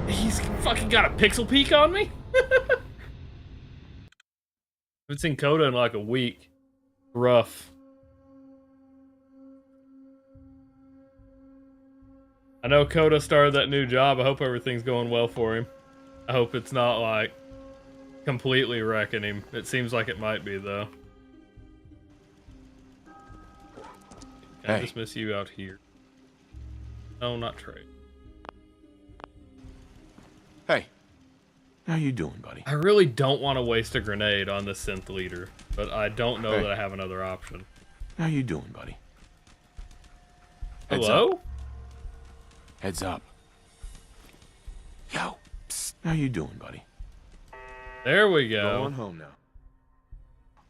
[SPEAKER 1] He's fucking got a pixel peek on me. Haven't seen Coda in like a week. Rough. I know Coda started that new job. I hope everything's going well for him. I hope it's not like completely wrecking him. It seems like it might be though. Can I dismiss you out here? No, not trade.
[SPEAKER 2] Hey, how you doing, buddy?
[SPEAKER 1] I really don't want to waste a grenade on the synth leader, but I don't know that I have another option.
[SPEAKER 2] How you doing, buddy?
[SPEAKER 1] Hello?
[SPEAKER 2] Heads up. Yo, psst. How you doing, buddy?
[SPEAKER 1] There we go.
[SPEAKER 2] Go on home now.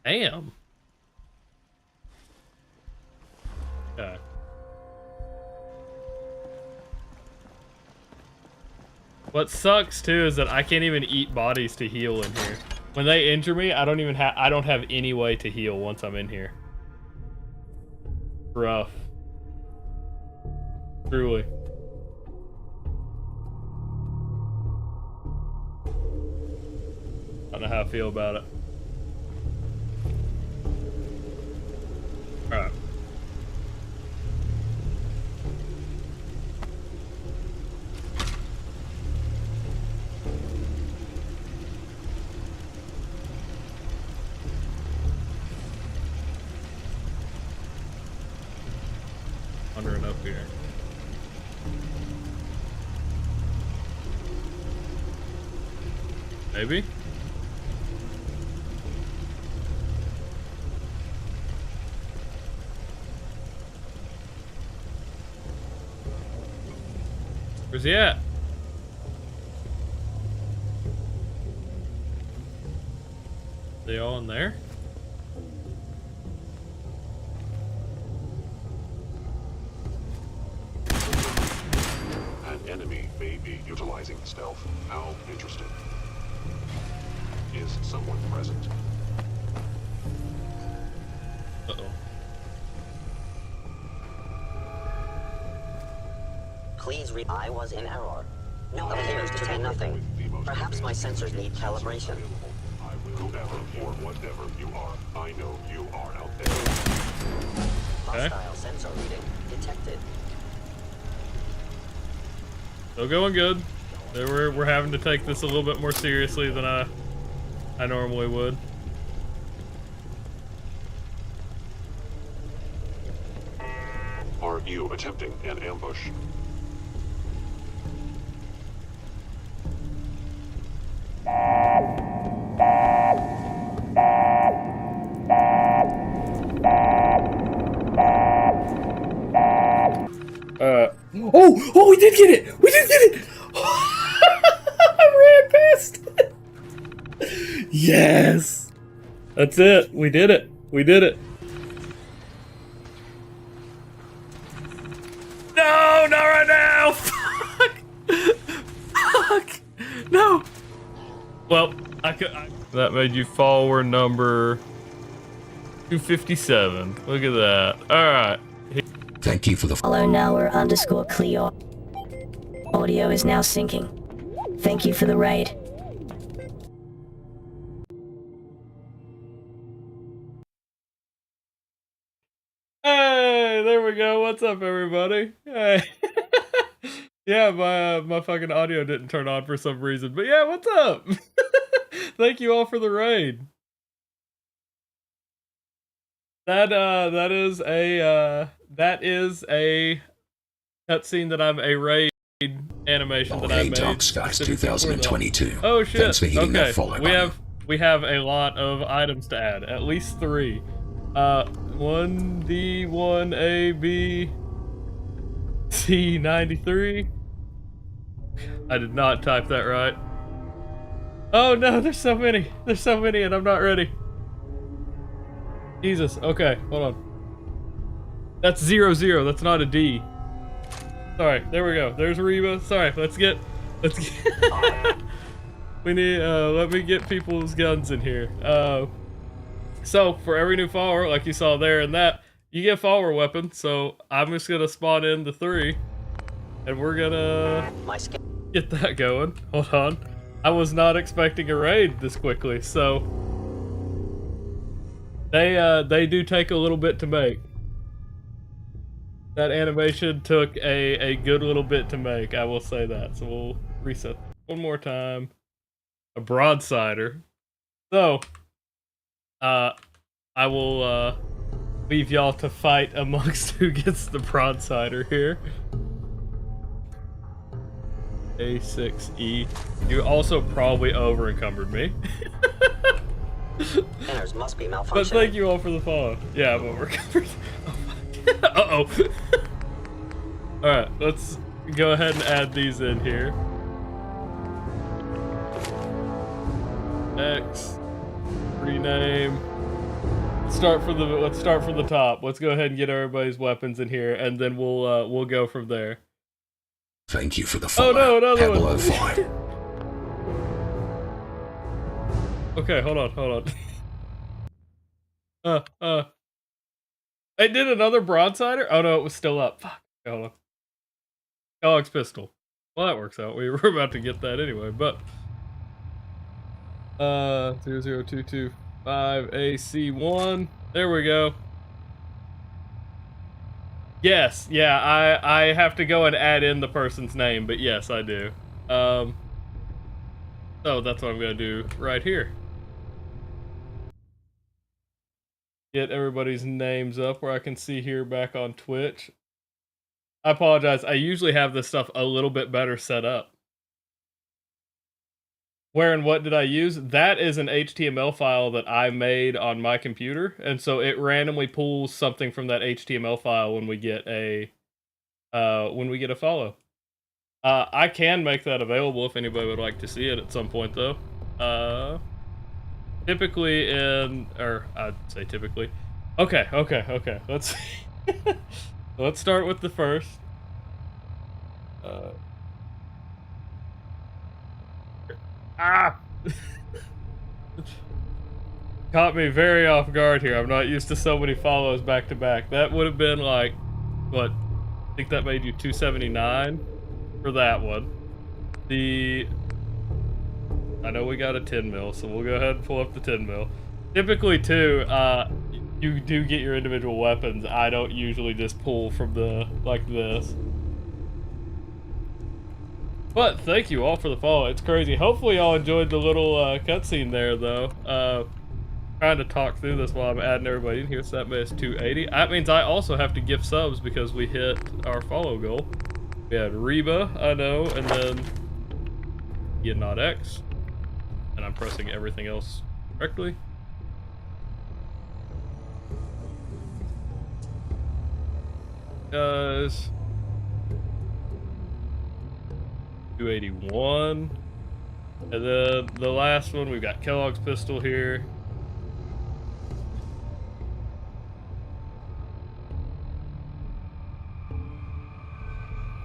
[SPEAKER 1] Damn. Okay. What sucks too is that I can't even eat bodies to heal in here. When they injure me, I don't have any way to heal once I'm in here. Rough. Truly. I don't know how I feel about it. Alright. Wandering up here. Maybe? Where's he at? They all in there?
[SPEAKER 12] An enemy may be utilizing stealth. How interesting. Is someone present?
[SPEAKER 1] Uh-oh.
[SPEAKER 8] Please read. I was in error. No appears to be nothing. Perhaps my sensors need calibration.
[SPEAKER 12] Whoever or whatever you are, I know you are out there.
[SPEAKER 8] Hostile sensor reading detected.
[SPEAKER 1] Still going good. We're having to take this a little bit more seriously than I normally would.
[SPEAKER 12] Are you attempting an ambush?
[SPEAKER 1] Oh, we did get it! We did get it! I ran past it! Yes! That's it. We did it. We did it. No, not right now! Fuck! Fuck! No! Well, that made you follower number 257. Look at that. Alright.
[SPEAKER 7] Thank you for the
[SPEAKER 13] Follow now or Cleo. Audio is now syncing. Thank you for the raid.
[SPEAKER 1] Hey, there we go. What's up, everybody? Hey. Yeah, my fucking audio didn't turn on for some reason, but yeah, what's up? Thank you all for the raid. That is a cutscene that I'm a raid animation that I made.
[SPEAKER 7] Dark Skies 2022.
[SPEAKER 1] Oh shit.
[SPEAKER 7] Thanks for hitting that follow button.
[SPEAKER 1] We have a lot of items to add, at least 3. 1D, 1AB, C93. I did not type that right. Oh no, there's so many. There's so many and I'm not ready. Jesus, okay, hold on. That's 00, that's not a D. Sorry, there we go. There's Reba. Sorry, let's get we need let me get people's guns in here. So for every new follower, like you saw there and that, you get follower weapons. So I'm just gonna spawn in the 3 and we're gonna get that going. Hold on. I was not expecting a raid this quickly, so they do take a little bit to make. That animation took a good little bit to make, I will say that. So we'll reset one more time. A broadsider. So, I will leave y'all to fight amongst who gets the broadsider here. A6E. You also probably over encumbered me.
[SPEAKER 8] Must be malfunctioning.
[SPEAKER 1] But thank you all for the follow. Yeah, I'm over encumbered. Uh-oh. Alright, let's go ahead and add these in here. X. Rename. Let's start from the top. Let's go ahead and get everybody's weapons in here, and then we'll go from there.
[SPEAKER 7] Thank you for the follow.
[SPEAKER 1] Oh no, another
[SPEAKER 7] one.
[SPEAKER 1] Okay, hold on. I did another broadsider? Oh no, it was still up. Fuck. Hold on. Kellogg's pistol. Well, that works out. We were about to get that anyway, but 00225 AC1. There we go. Yes, yeah, I have to go and add in the person's name, but yes, I do. So that's what I'm gonna do right here. Get everybody's names up where I can see here back on Twitch. I apologize. I usually have this stuff a little bit better set up. Where and what did I use? That is an HTML file that I made on my computer, and so it randomly pulls something from that HTML file when we get a follow. I can make that available if anybody would like to see it at some point, though. Typically I'd say typically. Okay. Let's let's start with the first. Caught me very off guard here. I'm not used to so many follows back to back. That would have been like, what? I think that made you 279 for that one. I know we got a 10 mil, so we'll go ahead and pull up the 10 mil. Typically, too, you do get your individual weapons. I don't usually just pull from like this. But thank you all for the follow. It's crazy. Hopefully y'all enjoyed the little cutscene there, though. Trying to talk through this while I'm adding everybody in here, so that makes 280. That means I also have to gift subs because we hit our follow goal. We had Reba, I know, and then Not X. And I'm pressing everything else correctly. Guys. 281. And then the last one, we've got Kellogg's pistol here.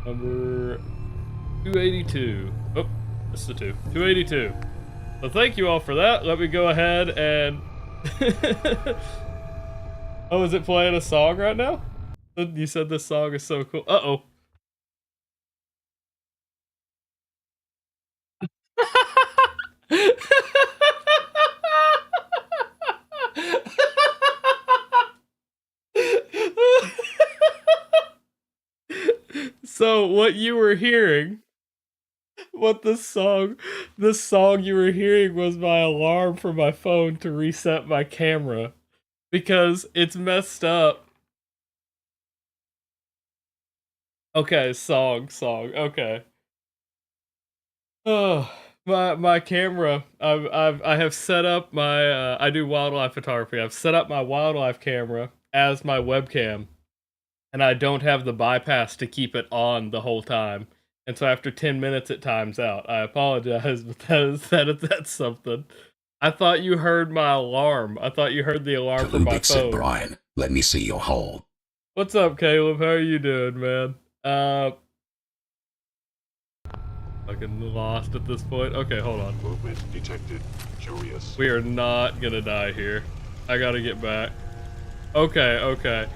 [SPEAKER 1] Number 282. Oh, this is the 282. So thank you all for that. Let me go ahead and... Oh, is it playing a song right now? You said this song is so cool. Uh-oh. So what you were hearing, this song you were hearing was my alarm for my phone to reset my camera because it's messed up. Okay, song. Okay. Oh, my camera. I have set up my I do wildlife photography. I've set up my wildlife camera as my webcam. And I don't have the bypass to keep it on the whole time. And so after 10 minutes, it times out. I apologize, but that's something. I thought you heard my alarm. I thought you heard the alarm from my phone.
[SPEAKER 7] Said, Brian, let me see your hole.
[SPEAKER 1] What's up, Caleb? How are you doing, man? Fucking lost at this point. Okay, hold on.
[SPEAKER 12] Movement detected. Curious.
[SPEAKER 1] We are not gonna die here. I gotta get back. Okay.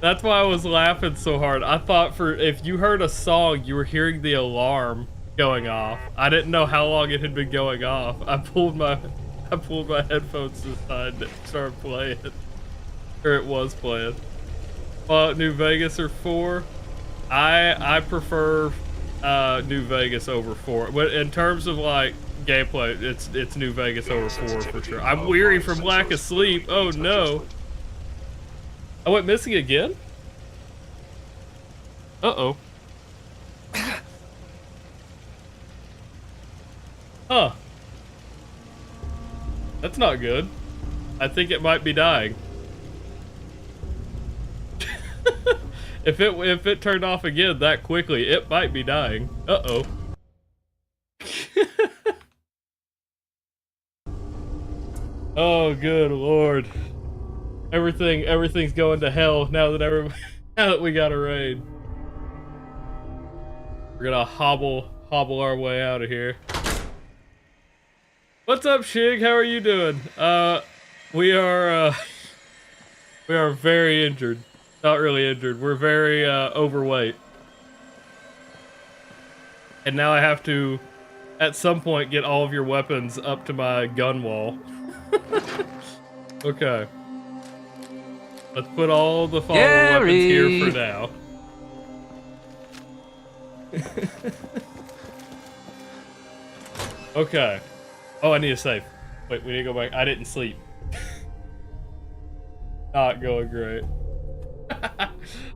[SPEAKER 1] That's why I was laughing so hard. I thought if you heard a song, you were hearing the alarm going off. I didn't know how long it had been going off. I pulled my headphones to the side and it started playing. Or it was playing. New Vegas or 4? I prefer New Vegas over 4. But in terms of like gameplay, it's New Vegas over 4 for sure. I'm weary from lack of sleep. Oh no. I went missing again? Uh-oh. Huh. That's not good. I think it might be dying. If it turned off again that quickly, it might be dying. Uh-oh. Oh, good lord. Everything's going to hell now that we got a raid. We're gonna hobble our way out of here. What's up, Shig? How are you doing? We are very injured. Not really injured. We're very overweight. And now I have to, at some point, get all of your weapons up to my gun wall. Okay. Let's put all the follower weapons here for now. Okay. Oh, I need a save. Wait, we need to go back. I didn't sleep. Not going great.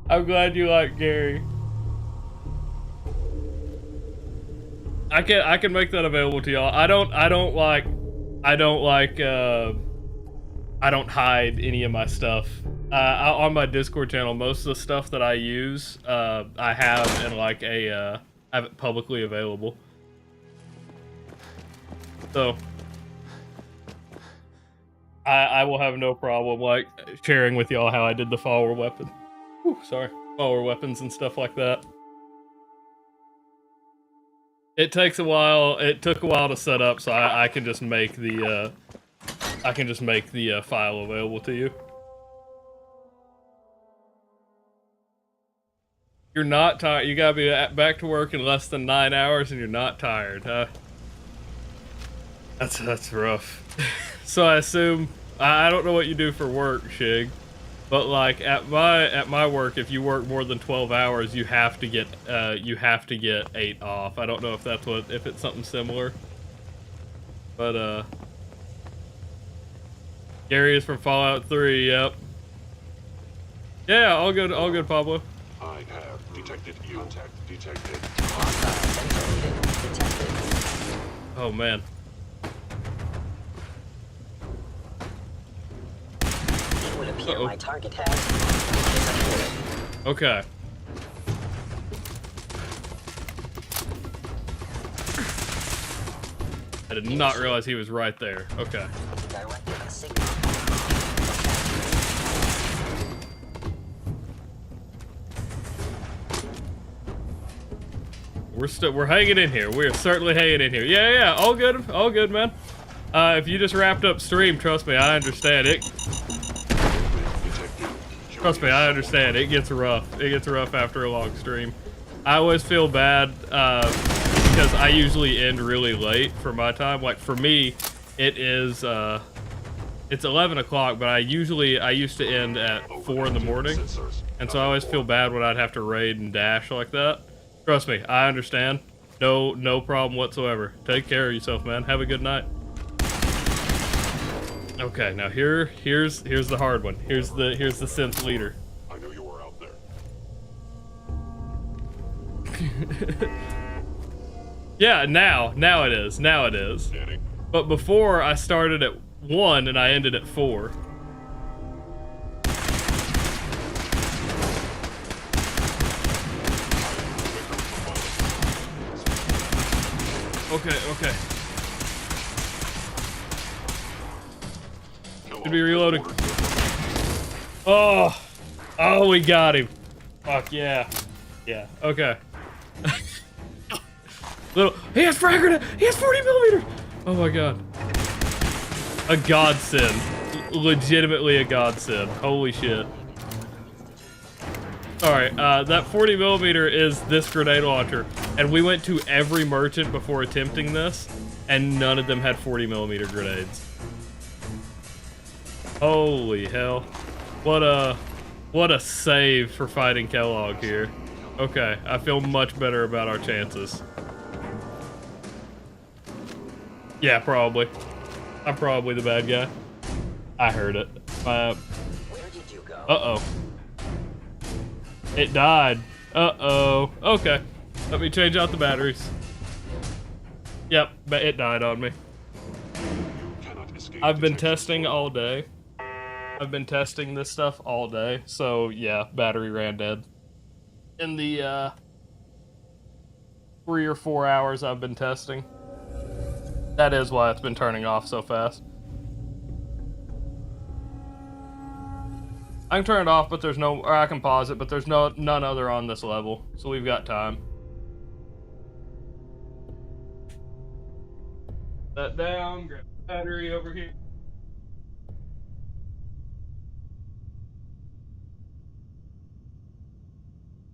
[SPEAKER 1] I'm glad you like Gary. I can make that available to y'all. I don't hide any of my stuff. On my Discord channel, most of the stuff that I use, I have in like I have it publicly available. So I will have no problem like sharing with y'all how I did the follower weapon. Ooh, sorry, follower weapons and stuff like that. It takes a while. It took a while to set up, so I can just make the file available to you. You're not tired. You gotta be back to work in less than 9 hours, and you're not tired, huh? That's rough. So I assume I don't know what you do for work, Shig, but like at my work, if you work more than 12 hours, you have to get 8 off. I don't know if if it's something similar, but Gary is from Fallout 3. Yep. Yeah, all good, Pablo.
[SPEAKER 12] I have detected you. Contact detected.
[SPEAKER 1] Oh man.
[SPEAKER 8] It would appear my target has disappeared.
[SPEAKER 1] Okay. I did not realize he was right there. Okay. We're hanging in here. We're certainly hanging in here. Yeah, all good, man. If you just wrapped up stream, trust me, I understand it. Trust me, I understand. It gets rough. It gets rough after a long stream. I always feel bad because I usually end really late for my time. Like for me, it is it's 11 o'clock, but I used to end at 4 in the morning, and so I always feel bad when I'd have to raid and dash like that. Trust me, I understand. No problem whatsoever. Take care of yourself, man. Have a good night. Okay, now here's the hard one. Here's the synth leader.
[SPEAKER 12] I knew you were out there.
[SPEAKER 1] Yeah, now it is.
[SPEAKER 12] Danny.
[SPEAKER 1] But before I started at 1 and I ended at 4. Okay. Should be reloading. Oh, we got him. Fuck yeah. Yeah, okay. He has frag grenade. He has 40 millimeters. Oh my god. A godsend. Legitimately a godsend. Holy shit. Alright, that 40 millimeter is this grenade launcher. And we went to every merchant before attempting this, and none of them had 40 millimeter grenades. Holy hell. What a save for fighting Kellogg here. Okay, I feel much better about our chances. Yeah, probably. I'm probably the bad guy. I heard it.
[SPEAKER 8] Where did you go?
[SPEAKER 1] Uh-oh. It died. Uh-oh. Okay. Let me change out the batteries. Yep, but it died on me. I've been testing all day. I've been testing this stuff all day, so yeah, battery ran dead. In the 3 or 4 hours I've been testing. That is why it's been turning off so fast. I can turn it off, but there's no, or I can pause it, but there's none other on this level, so we've got time. That down, grab the battery over here.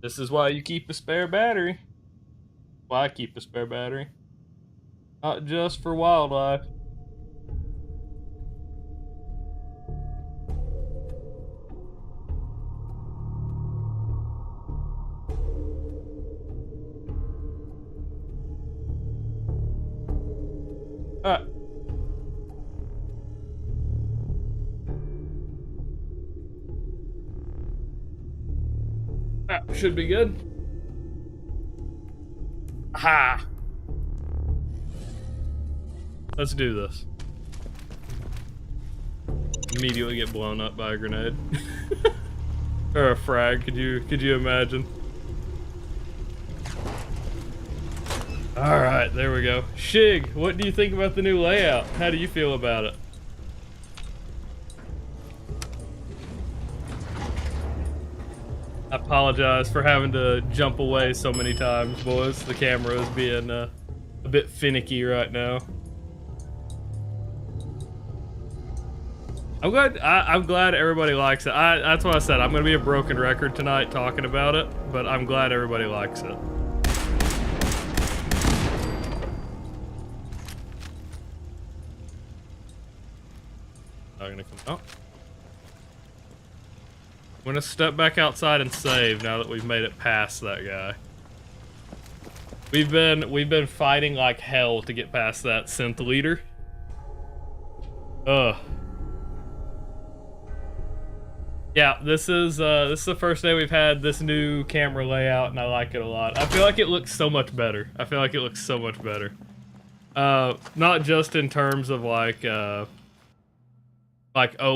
[SPEAKER 1] This is why you keep a spare battery. Why I keep a spare battery. Not just for wildlife. Alright. Should be good. Aha! Let's do this. Immediately get blown up by a grenade. Or a frag, could you imagine? Alright, there we go. Shig, what do you think about the new layout? How do you feel about it? I apologize for having to jump away so many times, boys. The camera is being a bit finicky right now. I'm glad everybody likes it. That's what I said. I'm gonna be a broken record tonight talking about it, but I'm glad everybody likes it. Not gonna come out. I'm gonna step back outside and save now that we've made it past that guy. We've been fighting like hell to get past that synth leader. Ugh. Yeah, this is the first day we've had this new camera layout, and I like it a lot. I feel like it looks so much better. Not just in terms of like oh,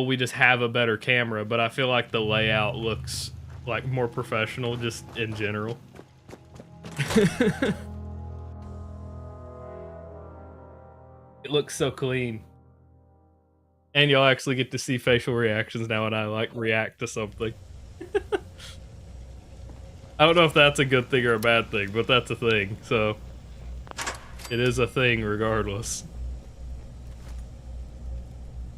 [SPEAKER 1] we just have a better camera, but I feel like the layout looks like more professional just in general. It looks so clean. And you'll actually get to see facial reactions now when I like react to something. I don't know if that's a good thing or a bad thing, but that's a thing, so it is a thing regardless.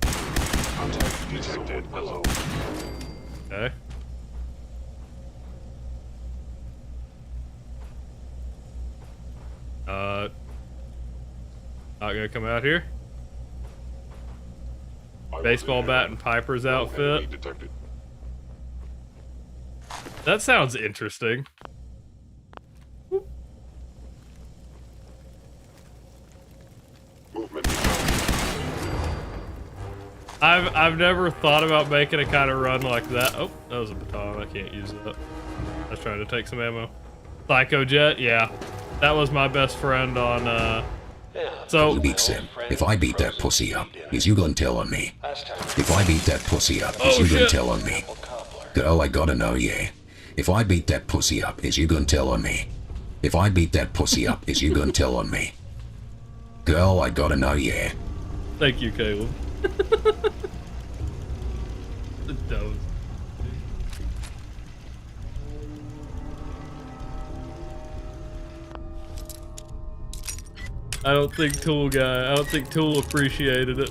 [SPEAKER 12] Contact detected. Hello.
[SPEAKER 1] Okay. Not gonna come out here. Baseball bat and Piper's outfit. That sounds interesting. I've never thought about making a kind of run like that. Oh, that was a baton. I can't use that. I was trying to take some ammo. Psycho Jet, yeah. That was my best friend on so
[SPEAKER 7] Who beats him? If I beat that pussy up, is you gonna tell on me? If I beat that pussy up, is you gonna tell on me? Girl, I gotta know, yeah. If I beat that pussy up, is you gonna tell on me? If I beat that pussy up, is you gonna tell on me? Girl, I gotta know, yeah.
[SPEAKER 1] Thank you, Caleb. That was... I don't think Tool appreciated it.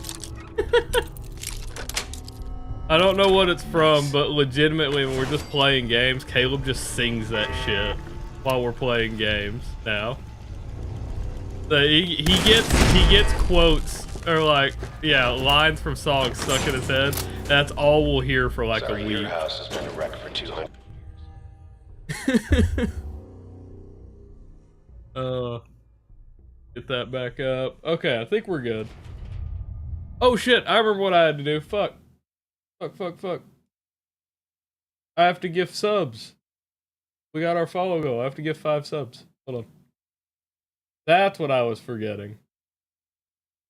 [SPEAKER 1] I don't know what it's from, but legitimately when we're just playing games, Caleb just sings that shit while we're playing games now. So he gets quotes or like, yeah, lines from songs stuck in his head. That's all we'll hear for like a week.
[SPEAKER 14] Your house has been a wreck for 200.
[SPEAKER 1] Get that back up. Okay, I think we're good. Oh shit, I remember what I had to do. Fuck. I have to gift subs. We got our follow goal. I have to give 5 subs. Hold on. That's what I was forgetting.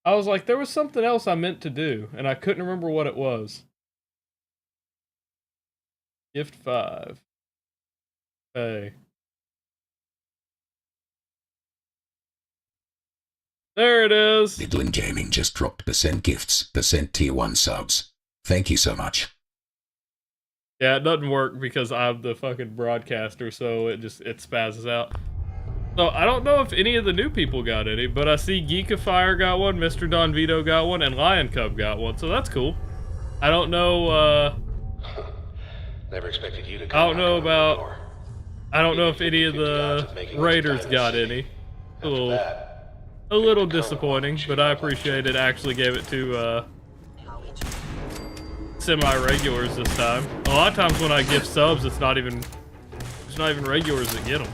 [SPEAKER 1] I was like, there was something else I meant to do, and I couldn't remember what it was. Gift 5. Hey. There it is.
[SPEAKER 7] Midland Gaming just dropped %gifts, %tier 1 subs. Thank you so much.
[SPEAKER 1] Yeah, it doesn't work because I'm the fucking broadcaster, so it spazzes out. So I don't know if any of the new people got any, but I see Geekifier got one, Mr. Don Vito got one, and Lion Cub got one, so that's cool. I don't know,
[SPEAKER 14] Never expected you to
[SPEAKER 1] I don't know if any of the Raiders got any. A little disappointing, but I appreciate it. Actually gave it to semi-regulars this time. A lot of times when I give subs, it's not even regulars that get them.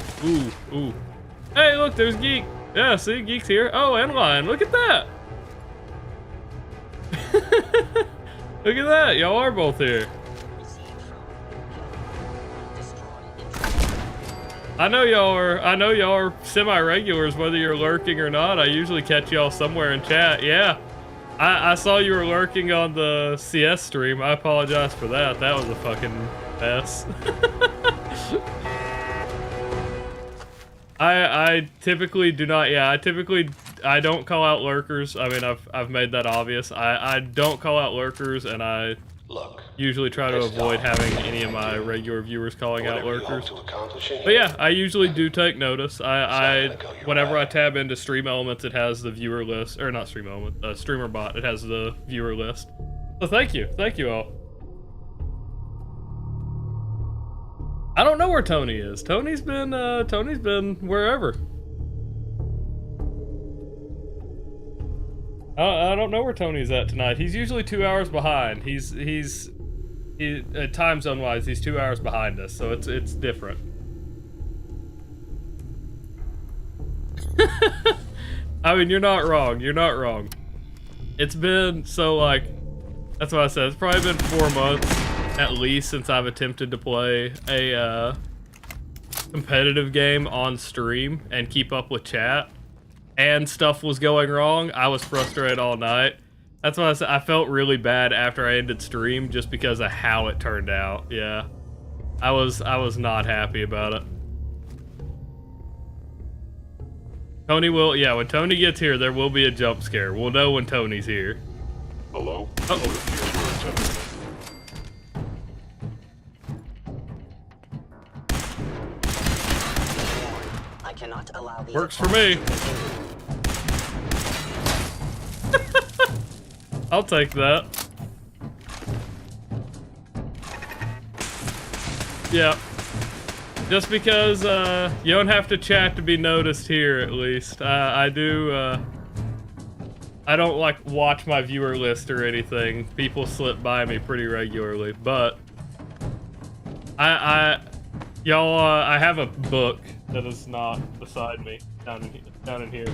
[SPEAKER 1] Ooh. Hey, look, there's Geek. Yeah, see, Geek's here. Oh, and Lion. Look at that. Look at that. Y'all are both here. I know y'all are semi-regulars, whether you're lurking or not. I usually catch y'all somewhere in chat. Yeah, I saw you were lurking on the CS stream. I apologize for that. That was a fucking mess. I typically do not. Yeah, I don't call out lurkers. I mean, I've made that obvious. I don't call out lurkers, and I usually try to avoid having any of my regular viewers calling out lurkers. But yeah, I usually do take notice. Whenever I tab into Stream Elements, it has the viewer list, or not Stream Element, Streamer Bot. It has the viewer list. So thank you all. I don't know where Tony is. Tony's been wherever. I don't know where Tony's at tonight. He's usually 2 hours behind. He's time zone wise, he's 2 hours behind us, so it's different. I mean, you're not wrong. You're not wrong. It's been so like, that's what I said. It's probably been 4 months at least since I've attempted to play a competitive game on stream and keep up with chat, and stuff was going wrong. I was frustrated all night. That's why I said I felt really bad after I ended stream just because of how it turned out. Yeah, I was not happy about it. Tony will, yeah, when Tony gets here, there will be a jump scare. We'll know when Tony's here.
[SPEAKER 12] Hello?
[SPEAKER 1] Uh-oh.
[SPEAKER 8] Cannot allow the
[SPEAKER 1] Works for me. I'll take that. Yeah. Just because you don't have to chat to be noticed here, at least. I do. I don't like watch my viewer list or anything. People slip by me pretty regularly, but y'all, I have a book that is not beside me down in here,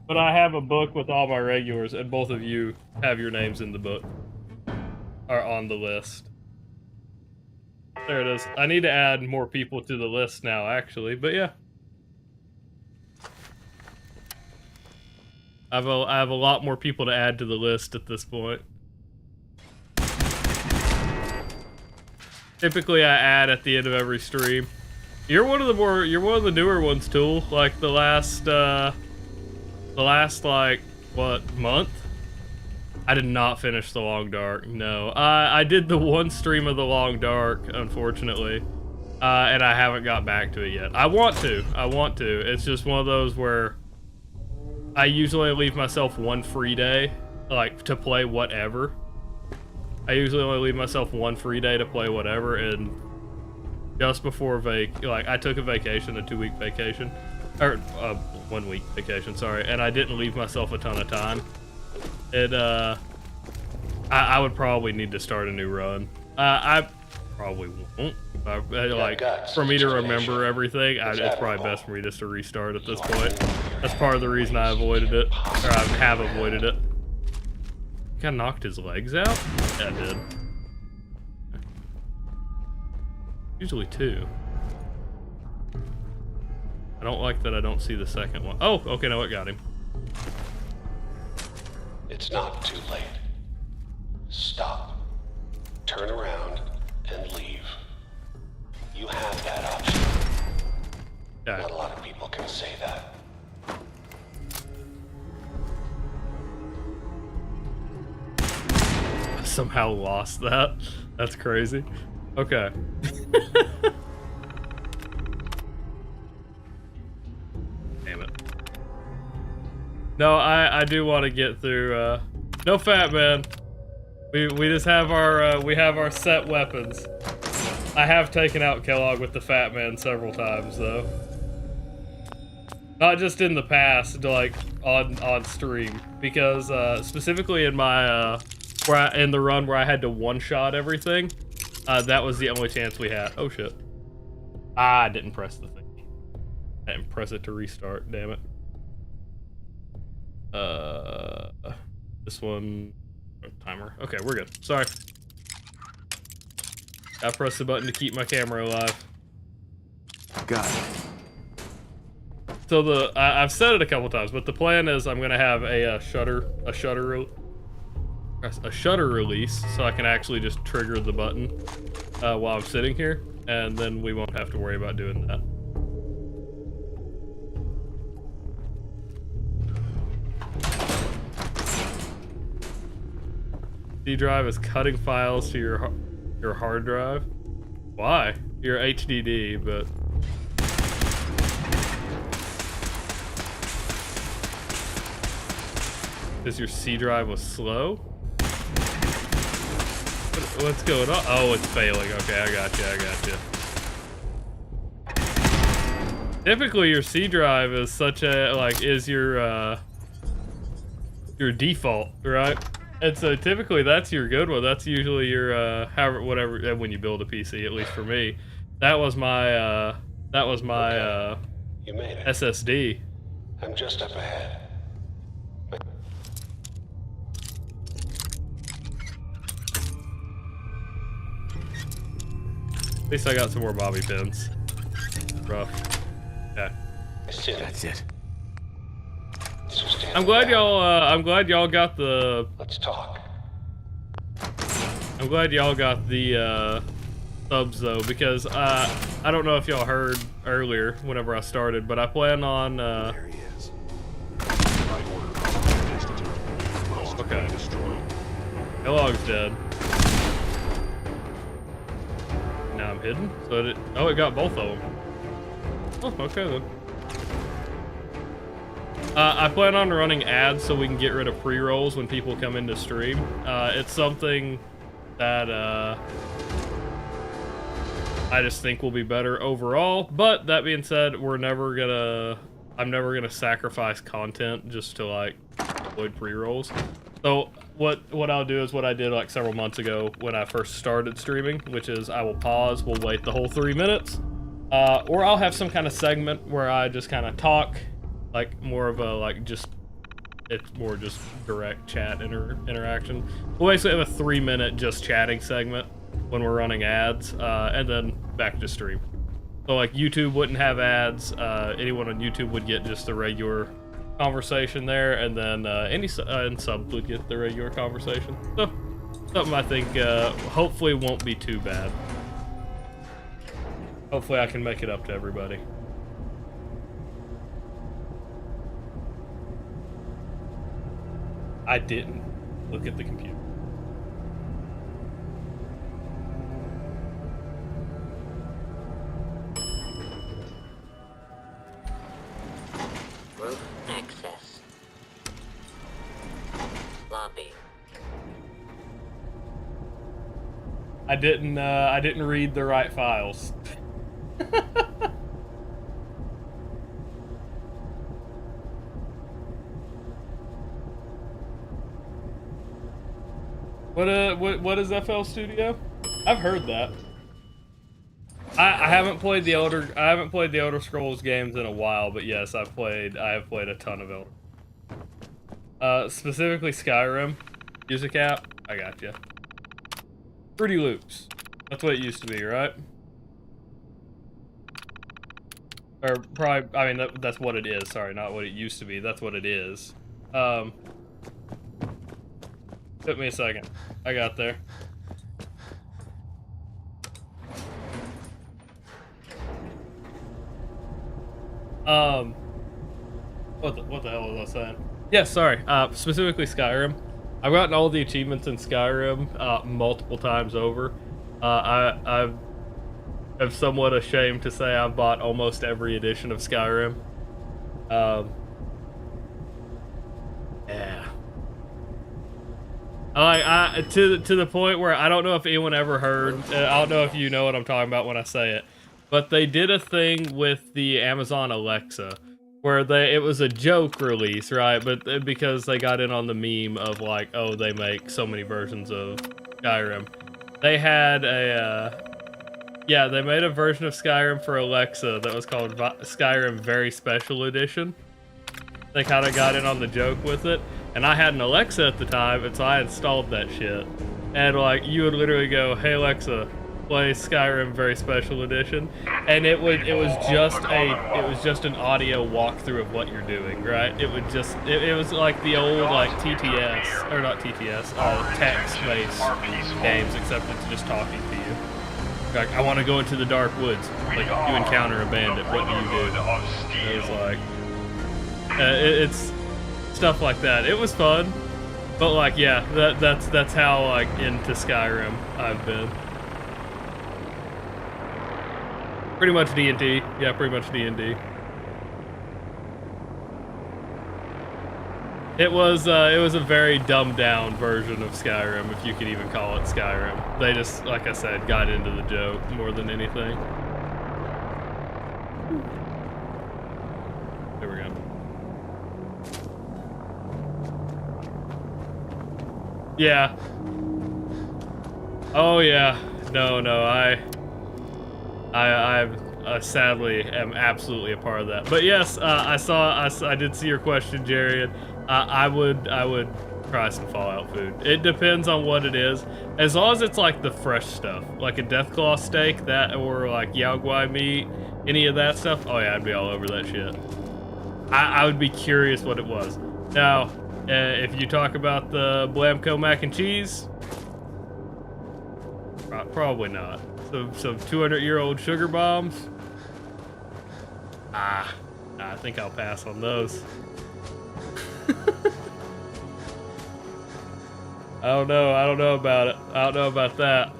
[SPEAKER 1] but I have a book with all my regulars, and both of you have your names in the book, are on the list. There it is. I need to add more people to the list now, actually, but yeah. I have a lot more people to add to the list at this point. Typically, I add at the end of every stream. You're one of the newer ones, Tool. Like the last like what month? I did not finish The Long Dark. No, I did the one stream of The Long Dark, unfortunately, and I haven't got back to it yet. I want to. It's just one of those where I usually leave myself one free day, like to play whatever. I usually only leave myself one free day to play whatever, and just before I took a vacation, a 2-week vacation, or 1 week vacation, sorry, and I didn't leave myself a ton of time. I would probably need to start a new run. I probably won't. Like, for me to remember everything, it's probably best for me just to restart at this point. That's part of the reason I avoided it, or I have avoided it. I think I knocked his legs out? Yeah, I did. Usually 2. I don't like that I don't see the second one. Oh, okay, no, it got him.
[SPEAKER 14] It's not too late. Stop. Turn around and leave. You have that option.
[SPEAKER 1] Yeah.
[SPEAKER 14] Not a lot of people can say that.
[SPEAKER 1] I somehow lost that. That's crazy. Okay. Damn it. No, I do want to get through, no Fat Man. We just have our, we have our set weapons. I have taken out Kellogg with the Fat Man several times, though. Not just in the past, like, on stream. Because, specifically in my, in the run where I had to one-shot everything, that was the only chance we had. Oh, shit. I didn't press the thing. I didn't press it to restart, damn it. This one... timer. Okay, we're good. Sorry. I pressed the button to keep my camera alive.
[SPEAKER 9] Got it.
[SPEAKER 1] So I've said it a couple times, but the plan is I'm gonna have a shutter release, so I can actually just trigger the button while I'm sitting here, and then we won't have to worry about doing that. C drive is cutting files to your hard drive. Why? Your HDD, but because your C drive was slow? What's going on? Oh, it's failing. Okay, I got you. Typically, your C drive is such a is your default, right? And so typically that's your good one. That's usually your whatever when you build a PC, at least for me. That was my
[SPEAKER 14] You made it.
[SPEAKER 1] SSD.
[SPEAKER 14] I'm just up ahead.
[SPEAKER 1] At least I got some more bobby pins. Rough. Yeah.
[SPEAKER 2] That's it.
[SPEAKER 1] I'm glad y'all got the.
[SPEAKER 14] Let's talk.
[SPEAKER 1] I'm glad y'all got the subs though, because I don't know if y'all heard earlier whenever I started, but I plan on
[SPEAKER 12] There he is.
[SPEAKER 1] Okay. Kellogg's dead. Now I'm hidden. So it got both of them. Oh, okay then. I plan on running ads so we can get rid of pre-rolls when people come into stream. It's something that I just think will be better overall. But that being said, I'm never gonna sacrifice content just to like avoid pre-rolls. So what I'll do is what I did like several months ago when I first started streaming, which is I will pause, we'll wait the whole 3 minutes, or I'll have some kind of segment where I just kind of talk. Like more of a it's more just direct chat interaction. We'll basically have a 3-minute just chatting segment when we're running ads, and then back to stream. So like YouTube wouldn't have ads. Anyone on YouTube would get just the regular conversation there, and then any subs would get the regular conversation. So something I think hopefully won't be too bad. Hopefully I can make it up to everybody. I didn't look at the computer.
[SPEAKER 8] Room access. Lobby.
[SPEAKER 1] I didn't read the right files. What is FL Studio? I've heard that. I haven't played the Elder Scrolls games in a while, but yes, I have played a ton of Elder. Specifically Skyrim. Music app. I got you. Fruity Loops. That's what it used to be, right? Or probably. I mean, that's what it is. Sorry, not what it used to be. That's what it is. Took me a second. I got there. What the hell was I saying? Yeah, sorry. Specifically Skyrim. I've gotten all the achievements in Skyrim multiple times over. I'm somewhat ashamed to say I've bought almost every edition of Skyrim. Yeah. To the point where I don't know if anyone ever heard. I don't know if you know what I'm talking about when I say it, but they did a thing with the Amazon Alexa where it was a joke release, right? But because they got in on the meme of like, oh, they make so many versions of Skyrim, they had they made a version of Skyrim for Alexa that was called Skyrim Very Special Edition. They kind of got in on the joke with it. And I had an Alexa at the time, and so I installed that shit. And like, you would literally go, "Hey Alexa, play Skyrim Very Special Edition, and it was just an audio walkthrough of what you're doing, right? It was like the old like TTS or not TTS, text-based games, except it's just talking to you. Like, I want to go into the dark woods. Like, you encounter a bandit. What do you do? It was like, it's stuff like that. It was fun, but like, yeah, that's how like into Skyrim I've been. Pretty much D&D. Yeah, pretty much D&D. It was a very dumbed down version of Skyrim, if you could even call it Skyrim. They just, like I said, got into the joke more than anything. There we go. Yeah. Oh yeah. No, I sadly am absolutely a part of that. But yes, I did see your question, Jared. I would try some Fallout food. It depends on what it is. As long as it's like the fresh stuff, like a Deathclaw steak, that, or like Yao Guai meat, any of that stuff. Oh yeah, I'd be all over that shit. I would be curious what it was. Now, if you talk about the Blamco mac and cheese, probably not. Some 200-year-old sugar bombs. I think I'll pass on those. I don't know about it. I don't know about that.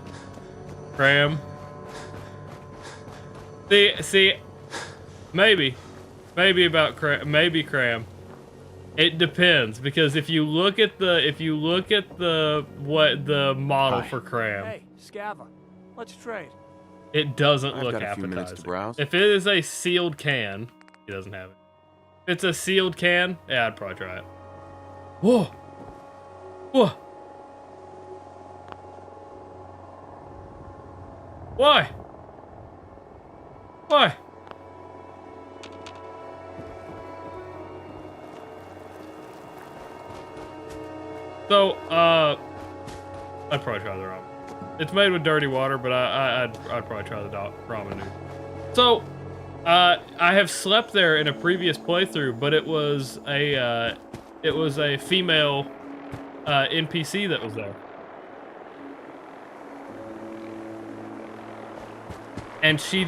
[SPEAKER 1] Cram. See, maybe about cram, maybe cram. It depends, because if you look at the model for cram.
[SPEAKER 10] Hey, Scava, let's trade.
[SPEAKER 1] It doesn't
[SPEAKER 9] I've
[SPEAKER 1] look
[SPEAKER 9] got a few minutes to
[SPEAKER 1] appetizing.
[SPEAKER 9] browse.
[SPEAKER 1] If it is a sealed can, he doesn't have it. If it's a sealed can, yeah, I'd probably try it. Whoa! Whoa! Why? Why? So, I'd probably try the ramen. It's made with dirty water, but I'd probably try the ramen noodle. So, I have slept there in a previous playthrough, but it was a female NPC that was there. And she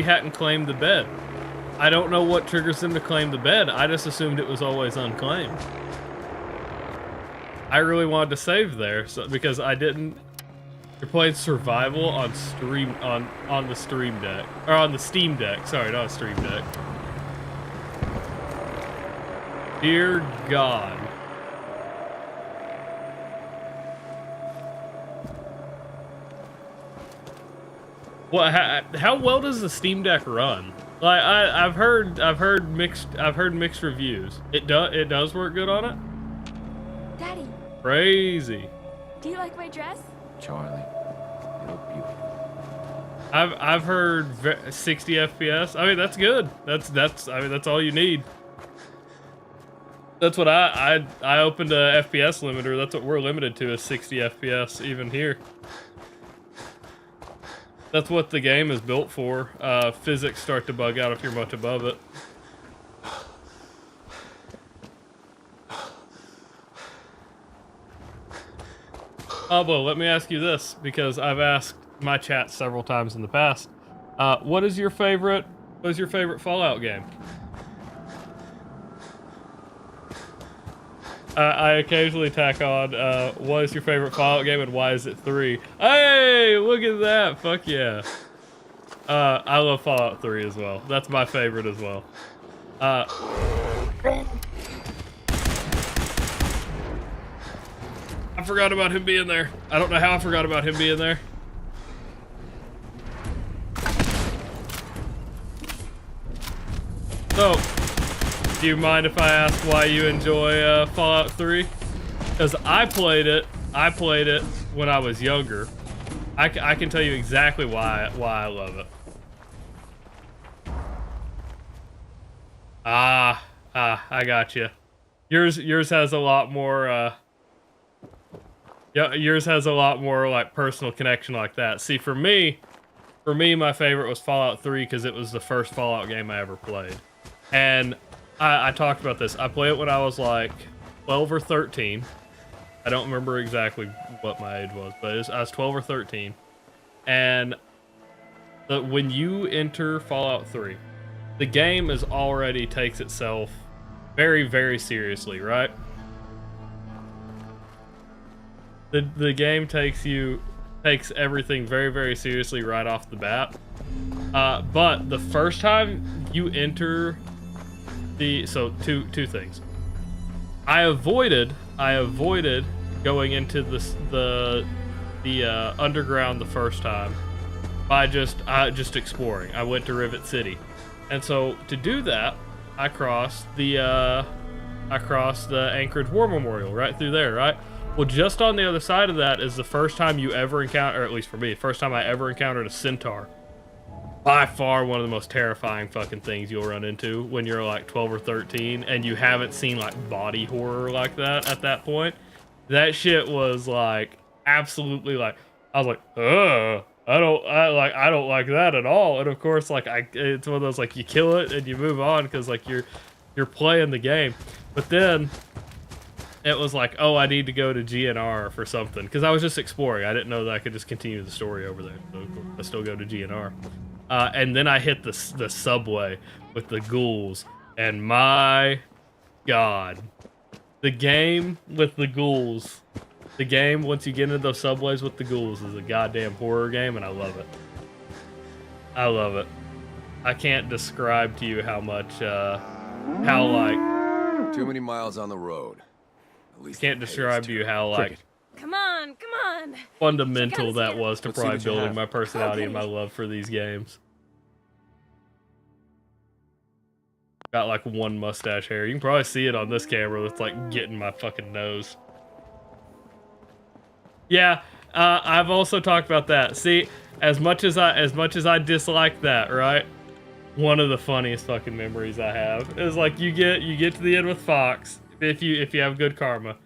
[SPEAKER 1] hadn't claimed the bed. I don't know what triggers them to claim the bed. I just assumed it was always unclaimed. I really wanted to save there, because I didn't. You're playing survival on the Stream Deck, or on the Steam Deck. Sorry, not a Stream Deck. Dear God. How well does the Steam Deck run? Like I've heard mixed reviews. It does work good on it.
[SPEAKER 15] Daddy.
[SPEAKER 1] Crazy.
[SPEAKER 15] Do you like my dress?
[SPEAKER 9] Charlie, you look beautiful.
[SPEAKER 1] I've heard 60 FPS. I mean, that's good. That's all you need. That's what I opened a FPS limiter. That's what we're limited to, is 60 FPS even here. That's what the game is built for. Physics start to bug out if you're much above it. Pablo, let me ask you this, because I've asked my chat several times in the past. What is your favorite Fallout game? I occasionally tack on, what is your favorite Fallout game and why is it 3? Hey, look at that, fuck yeah. I love Fallout 3 as well. That's my favorite as well. I forgot about him being there. I don't know how I forgot about him being there. So, do you mind if I ask why you enjoy Fallout 3? Because I played it when I was younger. I can tell you exactly why I love it. I got you. Yours has a lot more Yeah, yours has a lot more like personal connection like that. See, for me, my favorite was Fallout 3 because it was the first Fallout game I ever played. And I talked about this. I played it when I was like 12 or 13. I don't remember exactly what my age was, but I was 12 or 13. And when you enter Fallout 3, the game already takes itself very, very seriously, right? The game takes everything very, very seriously right off the bat. But the first time you enter two things. I avoided going into the underground the first time by just exploring. I went to Rivet City, and so to do that, I crossed the Anchorage War Memorial right through there, right? Well, just on the other side of that is the first time you ever encounter, or at least for me, first time I ever encountered a centaur. By far one of the most terrifying fucking things you'll run into when you're like 12 or 13 and you haven't seen like body horror like that at that point. That shit was like absolutely like, I was like, I don't like that at all. And of course, like it's one of those like you kill it and you move on because like you're playing the game. But then it was like, oh, I need to go to GNR for something because I was just exploring. I didn't know that I could just continue the story over there. So I still go to GNR. And then I hit the subway with the ghouls, and my God, the game with the ghouls, once you get into those subways with the ghouls is a goddamn horror game, and I love it. I love it. I can't describe to you how much, how like...
[SPEAKER 15] Too many miles on the road.
[SPEAKER 1] I can't describe to you how like...
[SPEAKER 16] Come on.
[SPEAKER 1] fundamental that was to probably building my personality and my love for these games. Got like one mustache hair. You can probably see it on this camera. That's like getting my fucking nose. Yeah, I've also talked about that. See, as much as I dislike that, right? One of the funniest fucking memories I have is like you get to the end with Fox if you have good karma.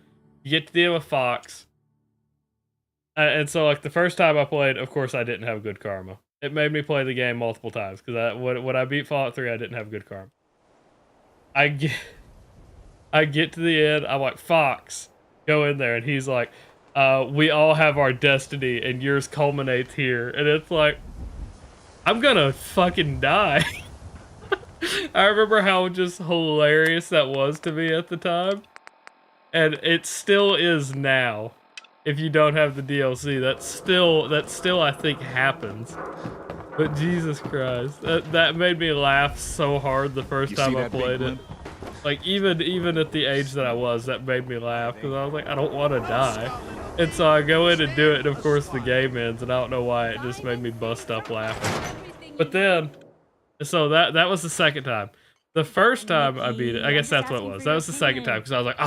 [SPEAKER 1] You get to the end with Fox. And so, like, the first time I played, of course, I didn't have good karma. It made me play the game multiple times, because when I beat Fallout 3, I didn't have good karma. I get to the end, I'm like, Fox, go in there, and he's like, we all have our destiny, and yours culminates here. And it's like, I'm gonna fucking die. I remember how just hilarious that was to me at the time. And it still is now. If you don't have the DLC, that still I think happens. But Jesus Christ, that made me laugh so hard the first time I played it. Like even at the age that I was, that made me laugh because I was like, I don't want to die. And so I go in and do it, and of course the game ends, and I don't know why, it just made me bust up laughing. But then, so that was the second time. The first time I beat it, I guess that's what it was. That was the second time because I was like,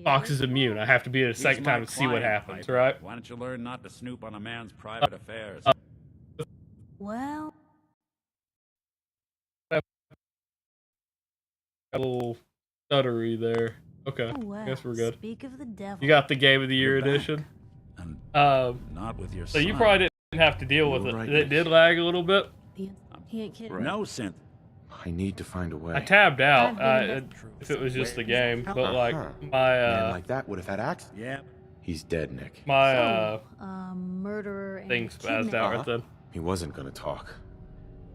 [SPEAKER 1] Fox is immune. I have to beat it a second time to see what happens, right?
[SPEAKER 6] Why don't you learn not to snoop on a man's private affairs?
[SPEAKER 5] Well,
[SPEAKER 1] A little stuttery there. Okay, I guess we're good.
[SPEAKER 5] Speak of the devil.
[SPEAKER 1] You got the Game of the Year edition.
[SPEAKER 6] Not with your
[SPEAKER 1] so you probably didn't have to deal with it. It did lag a little bit.
[SPEAKER 5] He ain't kidding.
[SPEAKER 6] No synth.
[SPEAKER 2] I need to find a way.
[SPEAKER 1] I tabbed out if it was just the game, but like my
[SPEAKER 2] man like that would have had access.
[SPEAKER 6] Yeah.
[SPEAKER 2] He's dead, Nick.
[SPEAKER 1] My
[SPEAKER 5] murderer and
[SPEAKER 1] thing spazzed out right then.
[SPEAKER 2] He wasn't gonna talk.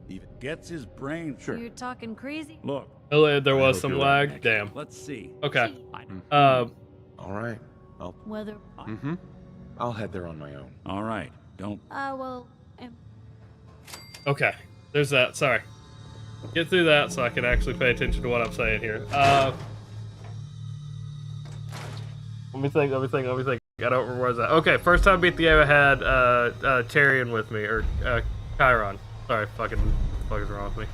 [SPEAKER 6] Even gets his brain.
[SPEAKER 5] You're talking crazy.
[SPEAKER 6] Look.
[SPEAKER 1] There was some lag. Damn.
[SPEAKER 6] Let's see.
[SPEAKER 1] Okay.
[SPEAKER 2] All right.
[SPEAKER 5] Whether.
[SPEAKER 2] I'll head there on my own.
[SPEAKER 6] All right. Don't.
[SPEAKER 5] Well.
[SPEAKER 1] Okay. There's that. Sorry. Get through that so I can actually pay attention to what I'm saying here. Let me think. I don't remember where I was at. Okay, first time I beat the game I had Charian with me, or Chiron. Sorry, what is wrong with me?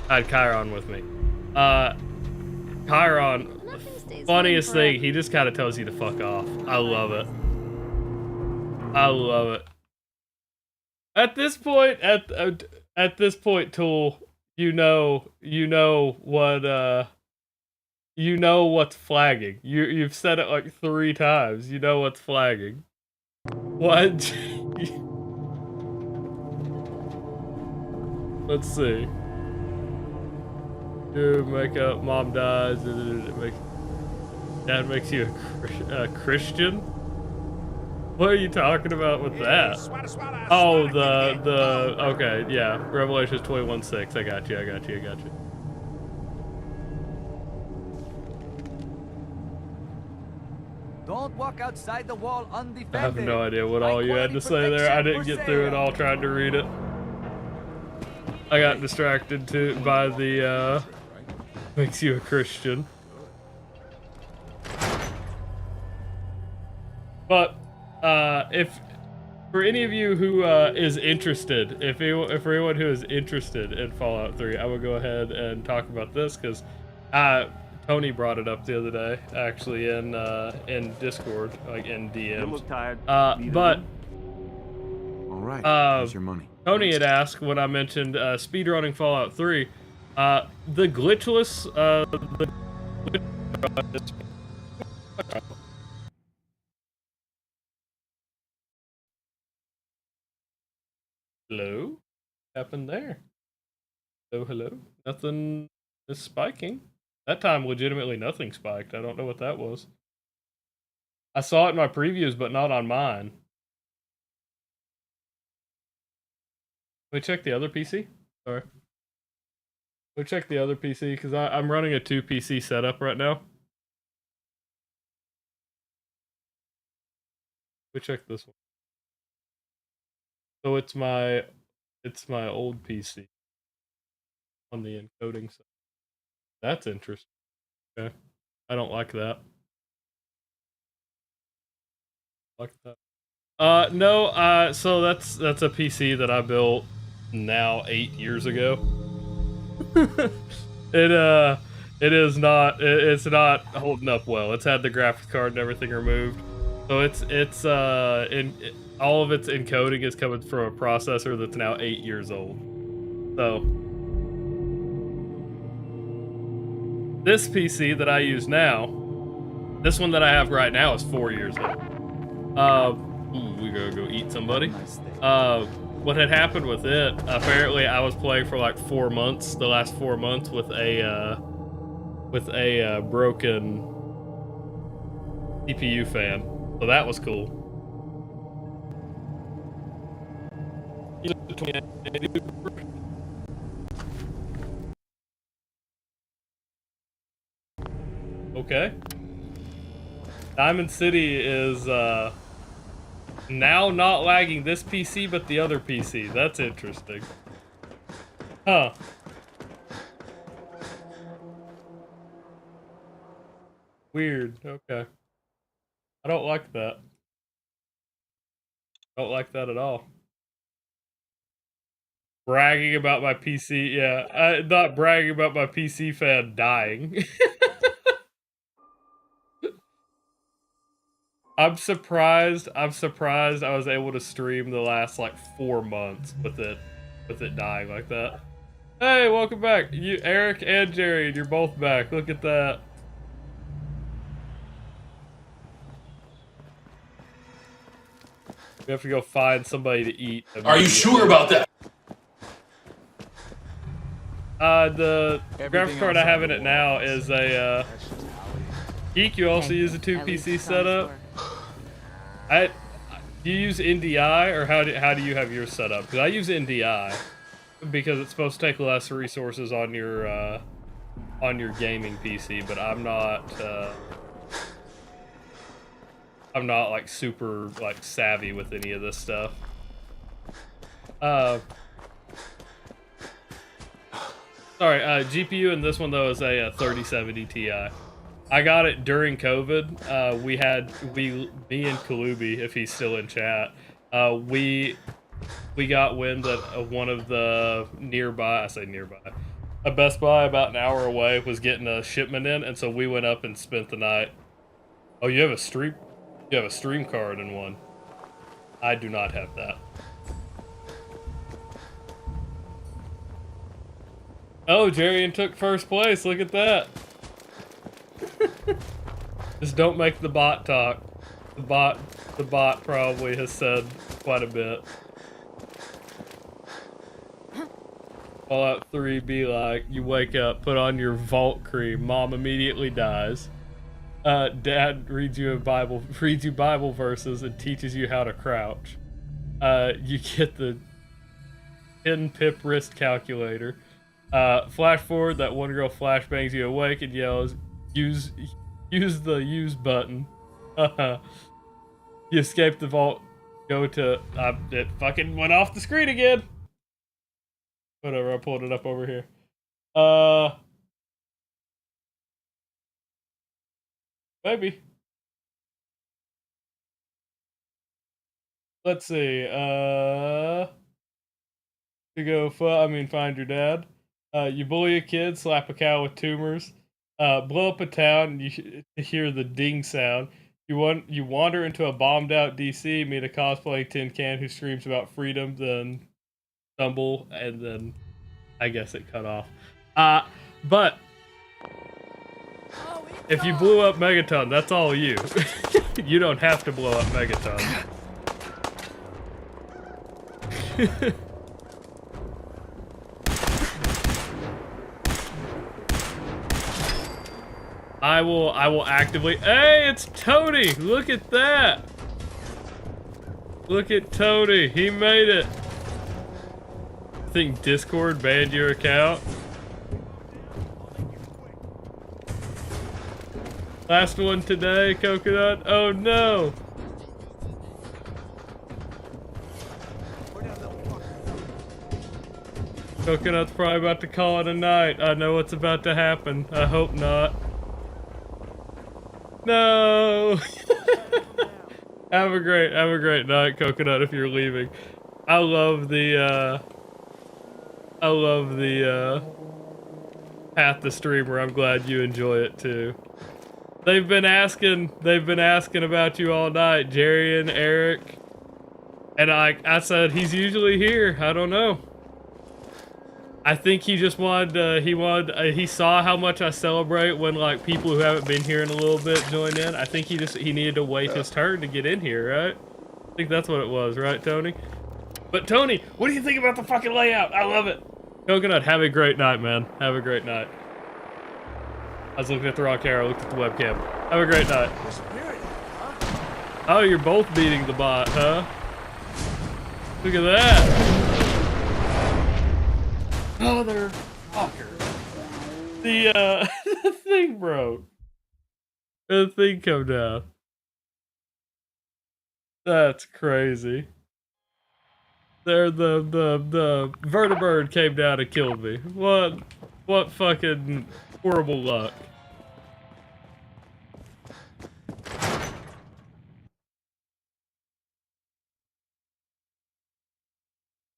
[SPEAKER 1] I had Chiron with me. Chiron, the funniest thing, he just kind of tells you to fuck off. I love it. I love it. At this point, Tool, you know what's flagging. You've said it like 3 times. You know what's flagging. What? Let's see. Do makeup, mom dies, dad makes you a Christian? What are you talking about with that? Oh, okay, yeah. Revelations 21:6. I got you.
[SPEAKER 10] Don't walk outside the wall undefended.
[SPEAKER 1] I have no idea what all you had to say there. I didn't get through it all trying to read it. I got distracted by the makes you a Christian. But if for any of you who is interested, if for anyone who is interested in Fallout 3, I will go ahead and talk about this because Tony brought it up the other day, actually in Discord, like in DMs.
[SPEAKER 10] You look tired.
[SPEAKER 1] But
[SPEAKER 2] all right, here's your money.
[SPEAKER 1] Tony had asked when I mentioned speedrunning Fallout 3, the glitchless, Hello? What happened there? Hello? Nothing is spiking. That time, legitimately nothing spiked. I don't know what that was. I saw it in my previews, but not on mine. Let me check the other PC. Sorry. Let me check the other PC, because I'm running a 2 PC setup right now. Let me check this one. So it's my old PC on the encoding side. That's interesting. Okay. I don't like that. No, so that's a PC that I built now 8 years ago. It's not holding up well. It's had the graphics card and everything removed. So all of its encoding is coming from a processor that's now 8 years old. So this PC that I use now, this one that I have right now is 4 years old. We gotta go eat somebody. What had happened with it, apparently I was playing for like 4 months, the last 4 months with a broken CPU fan. So that was cool. Okay. Diamond City is now not lagging this PC, but the other PC. That's interesting. Huh. Weird. Okay. I don't like that. Don't like that at all. Bragging about my PC, yeah. Not bragging about my PC fan dying. I'm surprised I was able to stream the last like 4 months with it dying like that. Hey, welcome back. You, Eric and Jerry, you're both back. Look at that. We have to go find somebody to eat.
[SPEAKER 15] Are you sure about that?
[SPEAKER 1] The graphics card I have in it now is a Geek. You also use a 2 PC setup. Do you use NDI or how do you have yours set up? Because I use NDI because it's supposed to take less resources on your gaming PC, but I'm not like super like savvy with any of this stuff. Sorry, GPU in this one though is a 3070 Ti. I got it during COVID. Me and Kalubi, if he's still in chat, we got wind that one of the nearby, a Best Buy about an hour away was getting a shipment in, and so we went up and spent the night. Oh, you have a stream card in one. I do not have that. Oh, Jarian took first place. Look at that. Just don't make the bot talk. The bot The bot probably has said quite a bit. Fallout 3 be like, you wake up, put on your vault cream, mom immediately dies. Dad reads you Bible verses and teaches you how to crouch. You get the 10 pip wrist calculator. Flash forward, that one girl flashbangs you awake and yells, use the use button. You escape the vault, go to, it fucking went off the screen again. Whatever, I pulled it up over here. Maybe. Let's see, to go, find your dad. You bully a kid, slap a cow with tumors, blow up a town, you hear the ding sound. You wander into a bombed out DC, meet a cosplaying tin can who screams about freedom, then stumble, and then I guess it cut off. But if you blew up Megaton, that's all you. You don't have to blow up Megaton. I will actively. Hey, it's Tony! Look at that! Look at Tony, he made it! I think Discord banned your account. Last one today, Coconut. Oh no! Coconut's probably about to call it a night. I know what's about to happen. I hope not. No! Have a great night, Coconut, if you're leaving. I love the Path the Streamer. I'm glad you enjoy it too. They've been asking about you all night, Jerry and Eric. And I said he's usually here. I don't know. I think he just wanted, he saw how much I celebrate when like people who haven't been here in a little bit join in. I think he needed to wait his turn to get in here, right? I think that's what it was, right, Tony? But Tony, what do you think about the fucking layout? I love it. Coconut, have a great night, man. Have a great night. I was looking at the wrong camera, I looked at the webcam. Have a great night. Oh, you're both beating the bot, huh? Look at that. Motherfucker. The the thing broke. The thing come down. That's crazy. There, the vertibird came down and killed me. What fucking horrible luck.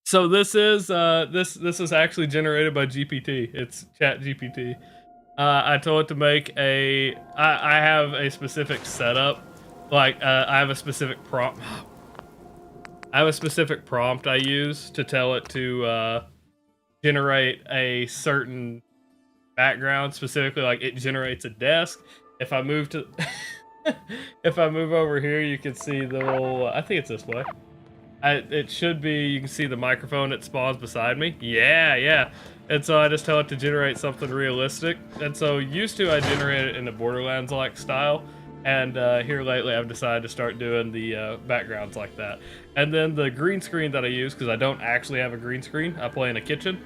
[SPEAKER 1] So this is this is actually generated by GPT. It's Chat GPT. I told it to make a. I have a specific setup. Like I have a specific prompt. I have a specific prompt I use to tell it to generate a certain background. Specifically, like it generates a desk. If I move to, if I move over here, you can see the little. I think it's this way. It should be, you can see the microphone that spawns beside me. Yeah. And so I just tell it to generate something realistic. And so used to I generate it in a Borderlands-like style. And here lately I've decided to start doing the backgrounds like that. And then the green screen that I use, because I don't actually have a green screen, I play in a kitchen.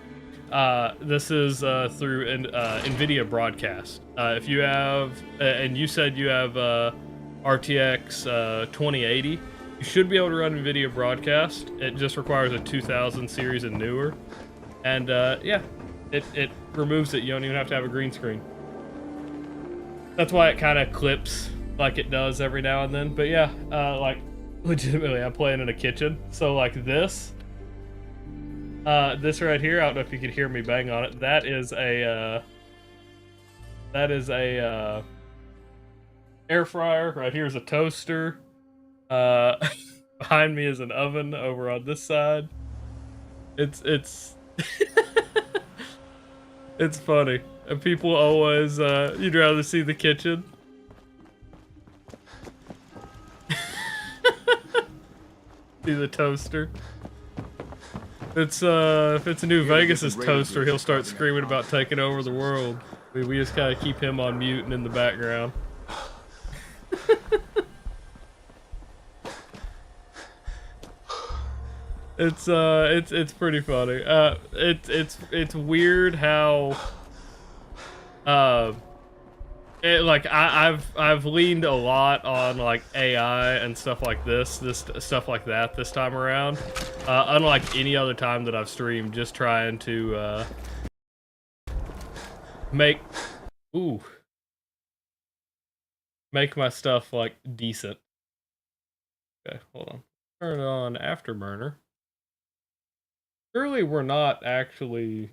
[SPEAKER 1] This is through NVIDIA Broadcast. If you have, and you said you have RTX 2080, you should be able to run NVIDIA Broadcast. It just requires a 2000 series and newer. And yeah, it removes it. You don't even have to have a green screen. That's why it kind of clips like it does every now and then. But yeah, like legitimately, I'm playing in a kitchen. So like this right here, I don't know if you could hear me bang on it. That is a air fryer. Right here is a toaster. Behind me is an oven over on this side. It's it's funny. And people always you'd rather see the kitchen. See the toaster. It's if it's New Vegas's toaster, he'll start screaming about taking over the world. We just gotta keep him on mute and in the background. It's pretty funny. It's weird how I've leaned a lot on like AI and stuff like this stuff like that this time around. Unlike any other time that I've streamed, just trying to make my stuff like decent. Okay, hold on. Turn it on Afterburner. Surely we're not actually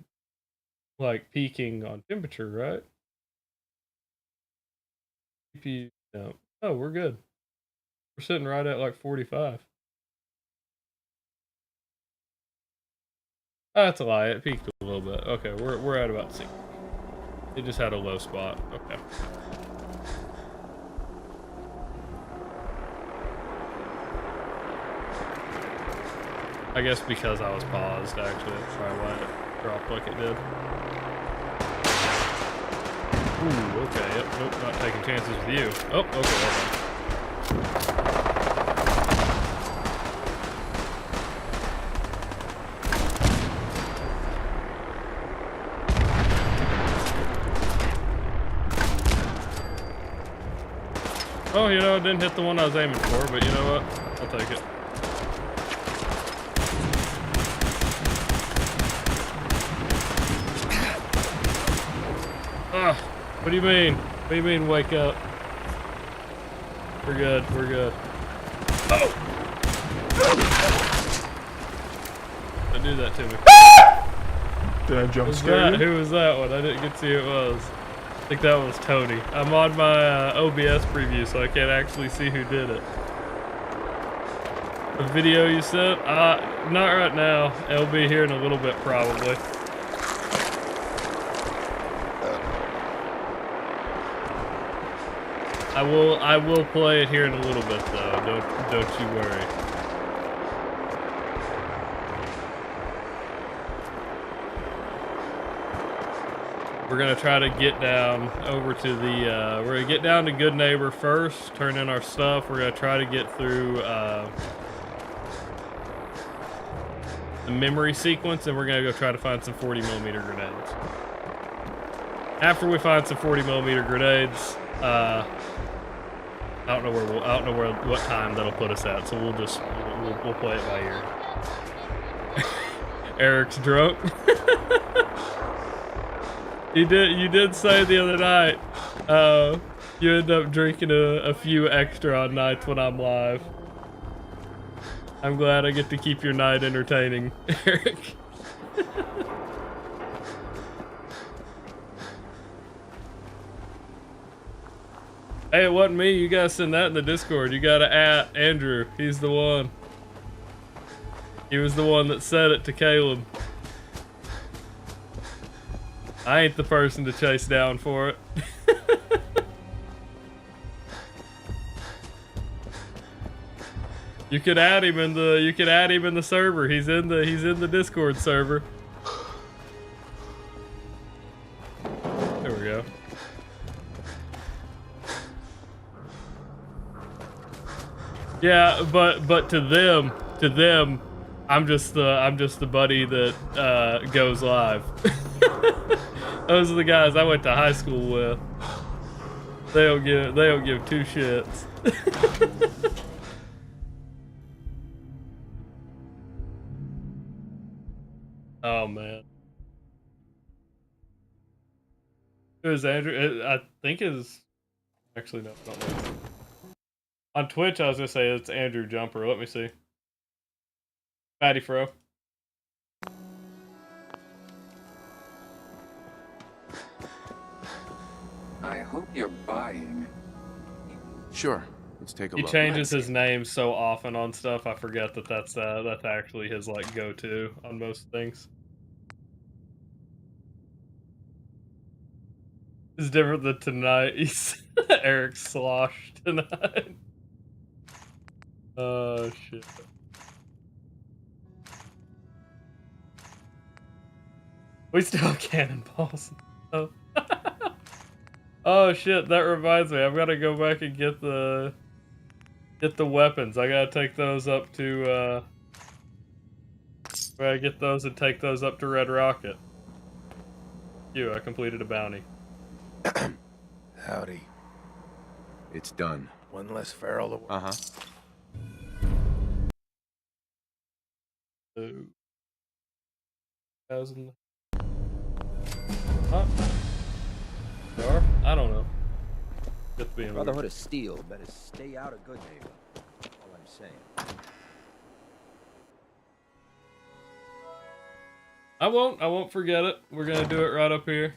[SPEAKER 1] like peaking on temperature, right? CPU, no. Oh, we're good. We're sitting right at like 45. Oh, that's a lie. It peaked a little bit. Okay, we're at about 60. It just had a low spot. Okay. I guess because I was paused, actually, that's probably why it dropped like it did. Ooh, okay, yep, nope, not taking chances with you. Oh, okay, hold on. Oh, you know, it didn't hit the one I was aiming for, but you know what? I'll take it. Ah, what do you mean? What do you mean, wake up? We're good, we're good. Oh! Don't do that to me.
[SPEAKER 2] Did I jump scare you?
[SPEAKER 1] Who was that one? I didn't get to see who it was. I think that was Tony. I'm on my OBS preview, so I can't actually see who did it. The video you sent? Not right now. It'll be here in a little bit, probably. I will play it here in a little bit, though. Don't you worry. We're gonna try to get down over to the, we're gonna get down to Good Neighbor first, turn in our stuff. We're gonna try to get through, the memory sequence, and we're gonna go try to find some 40mm grenades. After we find some 40mm grenades, I don't know what time that'll put us at, so we'll play it by ear. Eric's drunk. You did say the other night, you end up drinking a few extra on nights when I'm live. I'm glad I get to keep your night entertaining, Eric. Hey, it wasn't me. You guys send that in the Discord. You gotta at Andrew. He's the one. He was the one that said it to Caleb. I ain't the person to chase down for it. You could add him in the server. He's in the Discord server. There we go. Yeah, but to them, I'm just the buddy that goes live. Those are the guys I went to high school with. They don't give two shits. Oh man. It was Andrew. I think is actually no. On Twitch, I was gonna say it's Andrew Jumper. Let me see. Fatty Fro.
[SPEAKER 3] I hope you're buying.
[SPEAKER 2] Sure. Let's take a look.
[SPEAKER 1] He changes his name so often on stuff. I forget that that's actually his like go-to on most things. It's different than tonight. He's Eric Slosh tonight. Oh shit. We still have cannonballs. Oh. Oh shit, that reminds me. I've got to go back and get the weapons. I gotta take those up to I get those and take those up to Red Rocket. I completed a bounty.
[SPEAKER 9] Howdy.
[SPEAKER 2] It's done.
[SPEAKER 9] One less feral to work.
[SPEAKER 2] Uh-huh.
[SPEAKER 1] 2,000. Huh? Or? I don't know. Just being
[SPEAKER 9] Brotherhood of Steel better stay out of good neighbor. All I'm saying.
[SPEAKER 1] I won't forget it. We're gonna do it right up here.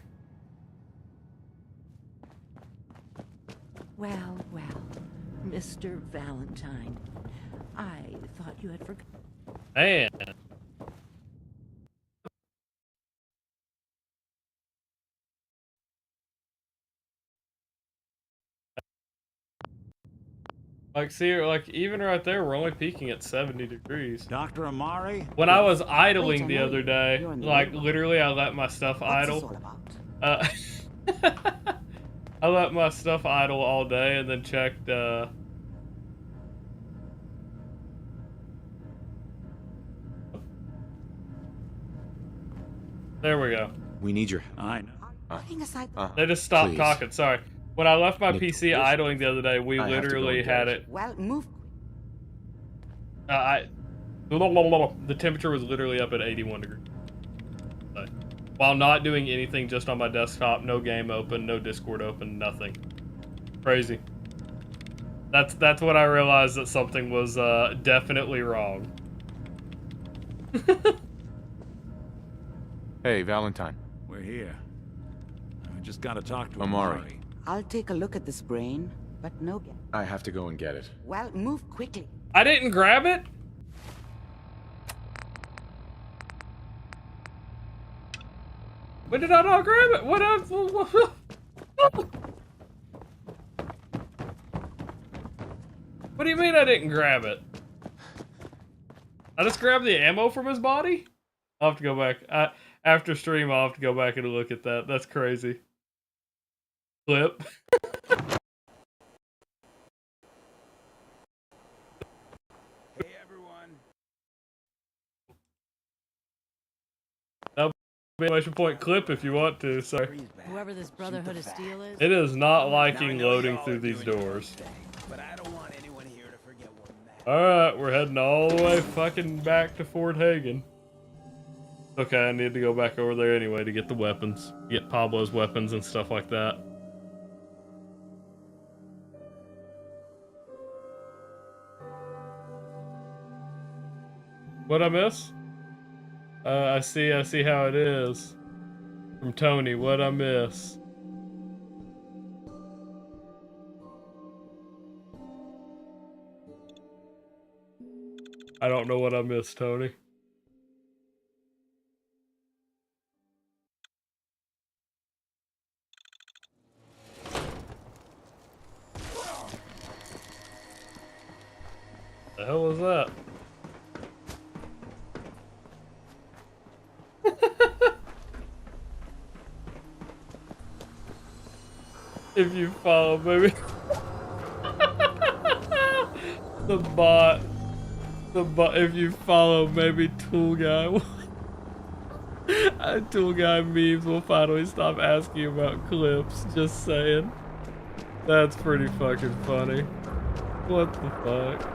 [SPEAKER 5] Well, well, Mr. Valentine. I thought you had forgotten.
[SPEAKER 1] Man. Like, see, like, even right there, we're only peaking at 70 degrees.
[SPEAKER 6] Dr. Amari?
[SPEAKER 1] When I was idling the other day, like, literally, I let my stuff idle. I let my stuff idle all day and then checked, there we go.
[SPEAKER 2] We need your...
[SPEAKER 6] I know.
[SPEAKER 1] They just stopped
[SPEAKER 2] Please.
[SPEAKER 1] talking, sorry. When I left my
[SPEAKER 2] Nick,
[SPEAKER 1] PC idling the other day, we
[SPEAKER 2] I have to go
[SPEAKER 1] literally
[SPEAKER 2] and get
[SPEAKER 1] had
[SPEAKER 2] it.
[SPEAKER 1] it.
[SPEAKER 5] Well, move.
[SPEAKER 1] The temperature was literally up at 81 degrees. But while not doing anything, just on my desktop, no game open, no Discord open, nothing. Crazy. That's when I realized that something was definitely wrong.
[SPEAKER 2] Hey, Valentine.
[SPEAKER 6] We're here. I just gotta talk to
[SPEAKER 2] Amari.
[SPEAKER 5] I'll take a look at this brain, but no get.
[SPEAKER 2] I have to go and get it.
[SPEAKER 5] Well, move quickly.
[SPEAKER 1] I didn't grab it? When did I not grab it? What do you mean I didn't grab it? I just grabbed the ammo from his body? I'll have to go back. After stream, I'll have to go back and look at that. That's crazy. Clip.
[SPEAKER 6] Hey, everyone.
[SPEAKER 1] That'll be an exclamation point clip if you want to, sorry.
[SPEAKER 4] Whoever this Brotherhood of Steel is.
[SPEAKER 1] It is not liking loading through these doors.
[SPEAKER 10] But I don't want anyone here to forget what matters.
[SPEAKER 1] Alright, we're heading all the way fucking back to Fort Hagen. Okay, I need to go back over there anyway to get the weapons. Get Pablo's weapons and stuff like that. What'd I miss? I see how it is. From Tony, what'd I miss? I don't know what I missed, Tony. The hell was that? If you follow, baby. The bot, if you follow, maybe Tool Guy. Tool Guy memes will finally stop asking about clips. Just saying. That's pretty fucking funny. What the fuck?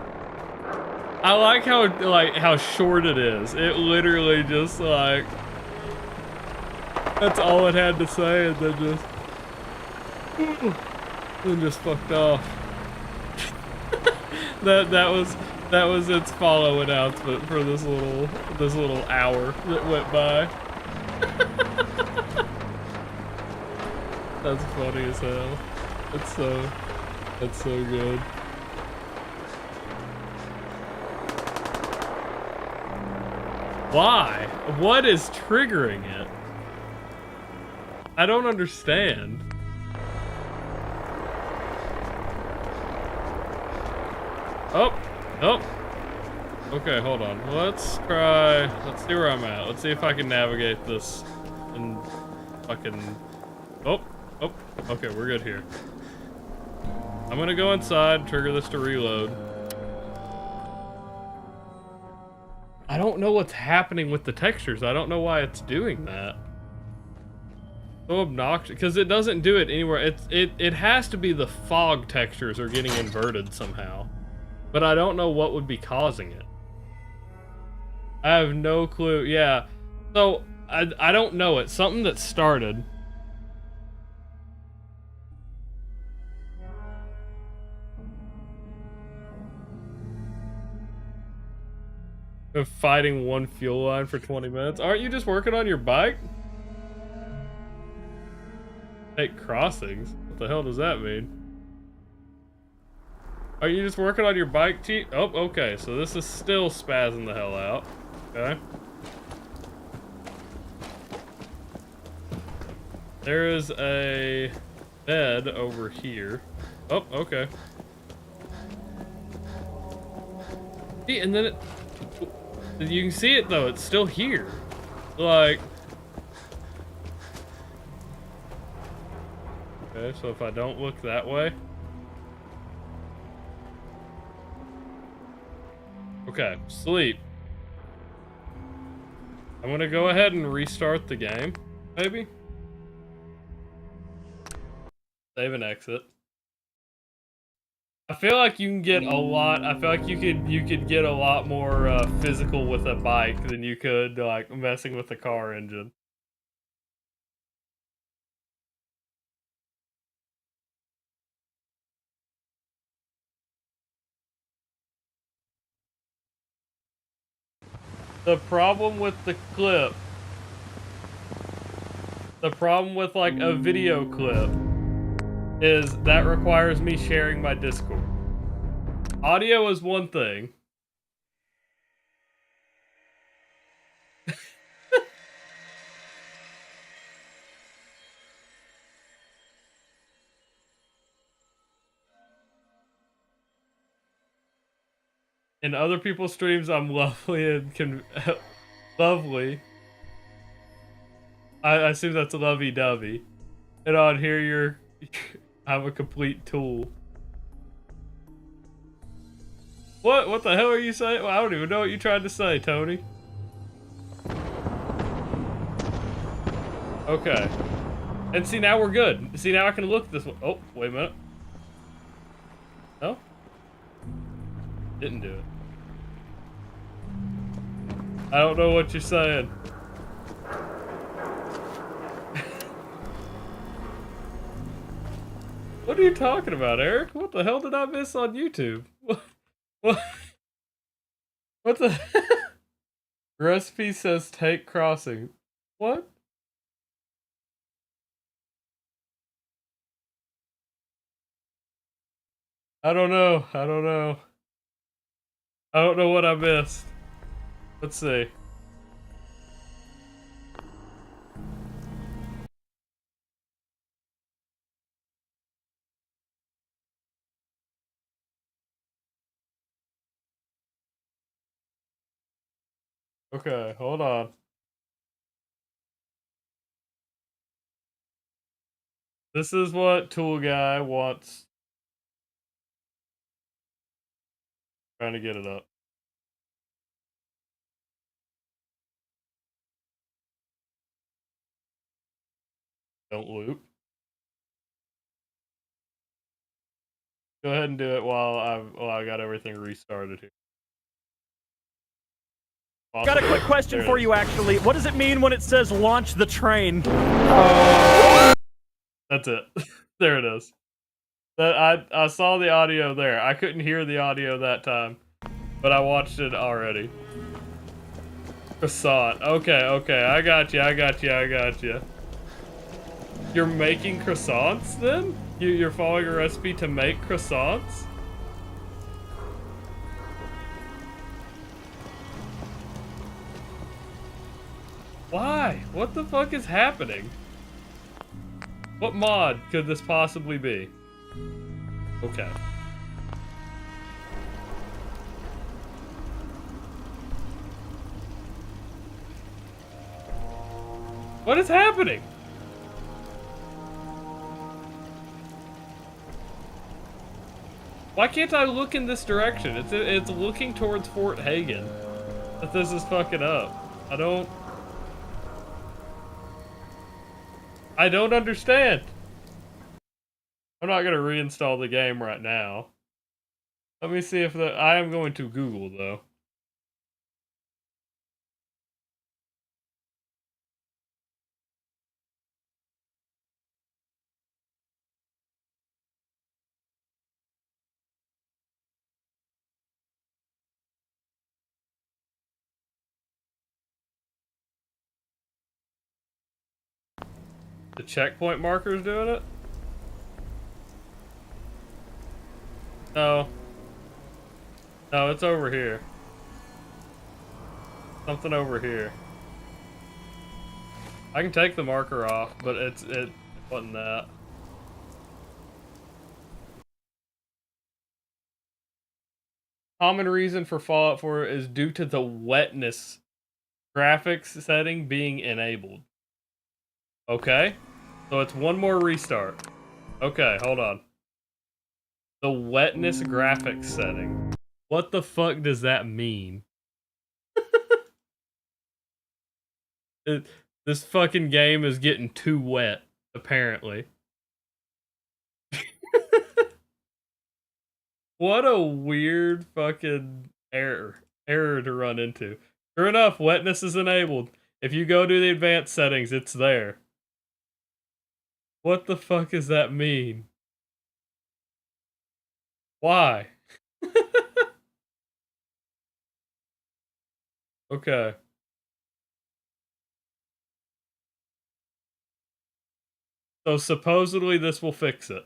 [SPEAKER 1] I like how short it is. It literally just like that's all it had to say, and then just fucked off. that was its follow announcement for this little hour that went by. That's funny as hell. It's so good. Why? What is triggering it? I don't understand. Oh, oh. Okay, hold on. Let's see where I'm at. Let's see if I can navigate this and fucking... Oh, okay, we're good here. I'm gonna go inside, trigger this to reload. I don't know what's happening with the textures. I don't know why it's doing that. So obnoxious, because it doesn't do it anywhere. It has to be the fog textures are getting inverted somehow. But I don't know what would be causing it. I have no clue. Yeah. So I don't know. It's something that started. Of fighting one fuel line for 20 minutes. Aren't you just working on your bike? Take crossings? What the hell does that mean? Are you just working on your bike, Chief? Oh, okay. So this is still spazzing the hell out. Okay. There is a bed over here. Oh, okay. See, and then it... You can see it though, it's still here. Like... Okay, so if I don't look that way... Okay, sleep. I'm gonna go ahead and restart the game, maybe? Save and exit. I feel like you can get a lot. I feel like you could get a lot more physical with a bike than you could like messing with the car engine. The problem with the clip, the problem with like a video clip, is that requires me sharing my Discord. Audio is one thing. In other people's streams, I'm lovely and lovely. I assume that's lovey-dovey. And on here, I'm a complete tool. What the hell are you saying? Well, I don't even know what you tried to say, Tony. Okay. And see, now we're good. See, now I can look this way. Oh, wait a minute. No? Didn't do it. I don't know what you're saying. What are you talking about, Eric? What the hell did I miss on YouTube? What the recipe says take crossing. What? I don't know. I don't know. I don't know what I missed. Let's see. Okay, hold on. This is what Tool Guy wants. Trying to get it up. Don't loop. Go ahead and do it while I got everything restarted here.
[SPEAKER 15] Awesome. Got a quick question for you, actually. What does it mean when it says launch the train?
[SPEAKER 1] That's it. There it is. I saw the audio there. I couldn't hear the audio that time, but I watched it already. Croissant. Okay, okay. I got you. I got you. I got you. You're making croissants then? You're following a recipe to make croissants? Why? What the fuck is happening? What mod could this possibly be? Okay. What is happening? Why can't I look in this direction? It's looking towards Fort Hagen. That this is fucking up. I don't understand. I'm not gonna reinstall the game right now. Let me see if I am going to Google though. The checkpoint marker is doing it? No. No, it's over here. Something over here. I can take the marker off, but it wasn't that. Common reason for Fallout 4 is due to the wetness graphics setting being enabled. Okay. So it's one more restart. Okay, hold on. The wetness graphics setting. What the fuck does that mean? This fucking game is getting too wet, apparently. What a weird fucking error to run into. Sure enough, wetness is enabled. If you go to the advanced settings, it's there. What the fuck does that mean? Why? Okay. So supposedly this will fix it.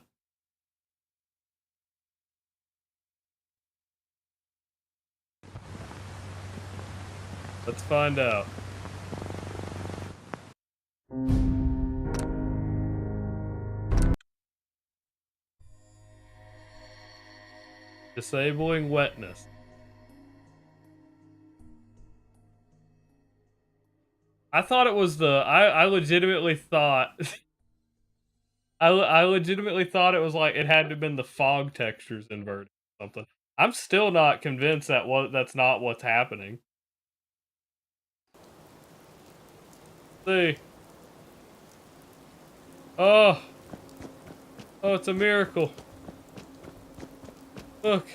[SPEAKER 1] Let's find out. Disabling wetness. I thought it was I legitimately thought I legitimately thought it was like it had to have been the fog textures inverted or something. I'm still not convinced that's not what's happening. See. Oh, it's a miracle. Look.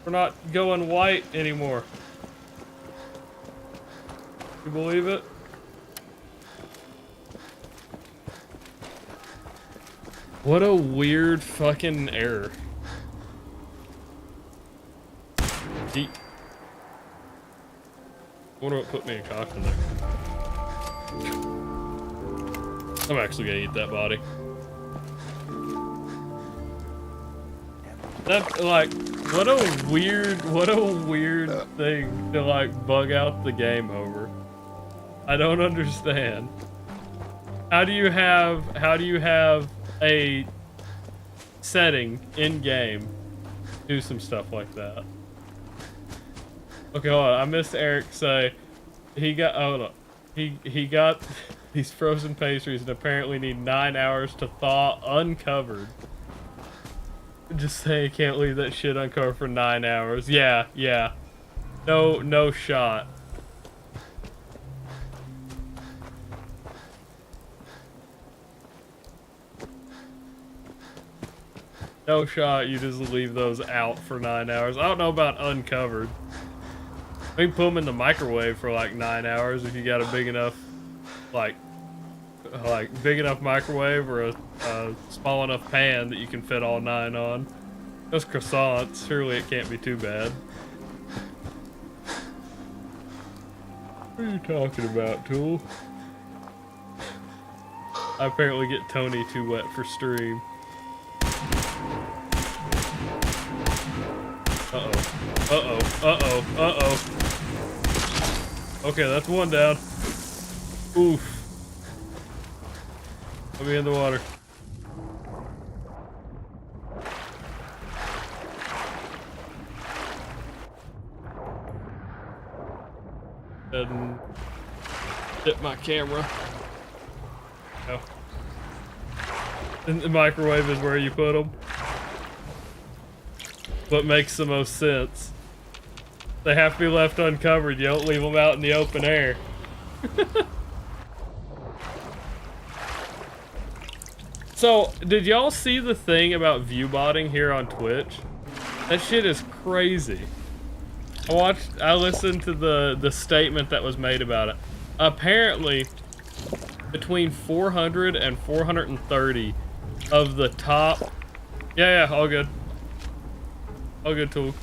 [SPEAKER 1] We're not going white anymore. You believe it? What a weird fucking error. Deep. I wonder what put me in caution there. I'm actually gonna eat that body. That, like, what a weird thing to, like, bug out the game over. I don't understand. How do you have a setting in game do some stuff like that? Okay, hold on. I missed Eric say he got he got these frozen pastries and apparently need 9 hours to thaw uncovered. Just say you can't leave that shit uncovered for 9 hours. Yeah. No shot. No shot, you just leave those out for 9 hours. I don't know about uncovered. We can put them in the microwave for like 9 hours if you got a big enough, like big enough microwave or a small enough pan that you can fit all 9 on. Those croissants, surely it can't be too bad. What are you talking about, Tool? I apparently get Tony too wet for stream. Uh-oh. Okay, that's one down. Oof. Let me in the water. And Hit my camera. Oh. And the microwave is where you put them. What makes the most sense. They have to be left uncovered. You don't leave them out in the open air. So, did y'all see the thing about viewbotting here on Twitch? That shit is crazy. I listened to the statement that was made about it. Apparently, between 400 and 430 of the top... Yeah, all good. All good, tool.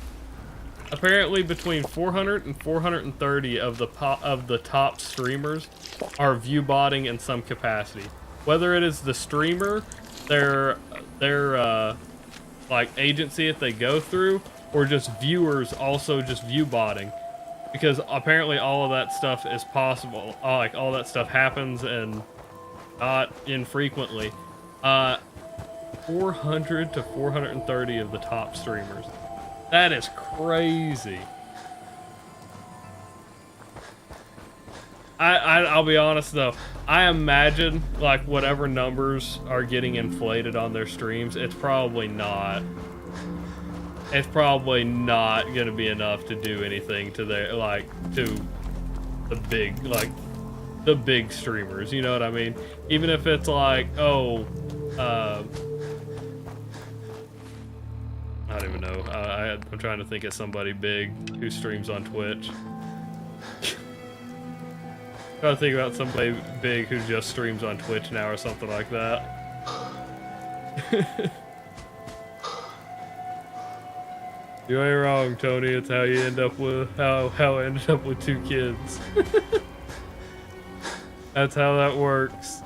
[SPEAKER 1] Apparently, between 400 and 430 of the top streamers are viewbotting in some capacity. Whether it is the streamer, their like agency that they go through, or just viewers also just viewbotting, because apparently all of that stuff is possible. Like all that stuff happens and not infrequently. 400 to 430 of the top streamers. That is crazy. I'll be honest though, I imagine like whatever numbers are getting inflated on their streams, it's probably not gonna be enough to do anything to their to the big streamers, you know what I mean? Even if it's like, oh, I don't even know. I'm trying to think of somebody big who streams on Twitch. Trying to think about somebody big who just streams on Twitch now or something like that. You ain't wrong, Tony. It's how you end up with how I ended up with 2 kids. That's how that works.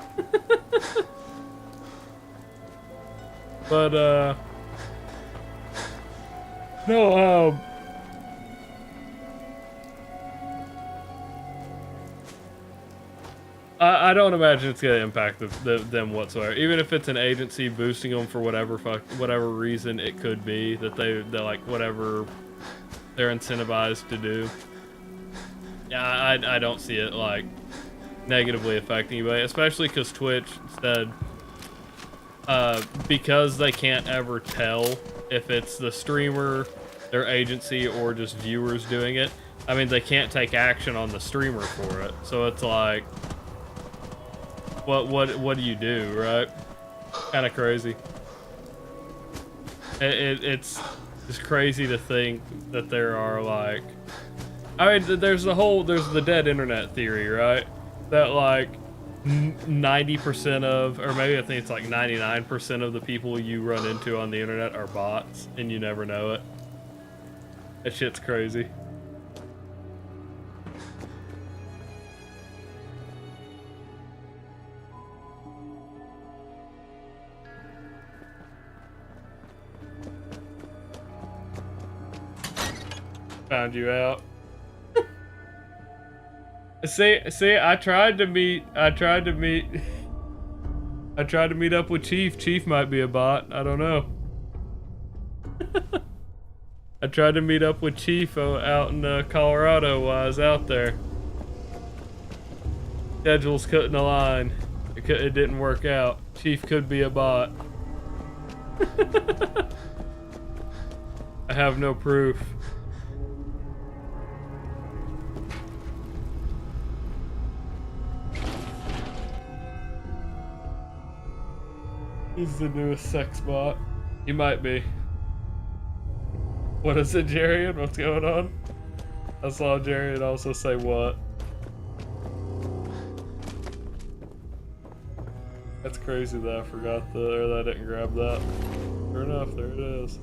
[SPEAKER 1] But no, I don't imagine it's gonna impact them whatsoever. Even if it's an agency boosting them for whatever reason it could be that they're like whatever they're incentivized to do. Yeah, I don't see it like negatively affecting anybody, especially because Twitch said because they can't ever tell if it's the streamer, their agency, or just viewers doing it. I mean, they can't take action on the streamer for it, so it's like, what do you do, right? Kind of crazy. It's just crazy to think that there are like, I mean, there's the dead internet theory, right? That like 90% of, or maybe I think it's like 99% of the people you run into on the internet are bots, and you never know it. That shit's crazy. Found you out. See, I tried to meet up with Chief. Chief might be a bot. I don't know. I tried to meet up with Chief out in Colorado while I was out there. Schedules couldn't align. It didn't work out. Chief could be a bot. I have no proof. He's the newest sex bot. He might be. What is it, Jarian? What's going on? I saw Jarian also say what. That's crazy that I forgot or that I didn't grab that. Sure enough, there it is.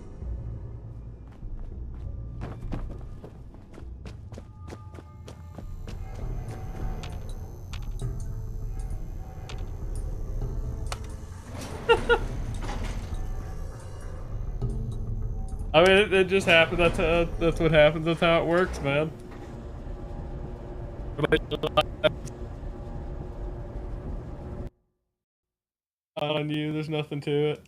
[SPEAKER 1] I mean, it just happened. That's what happens. That's how it works, man. On you, there's nothing to it.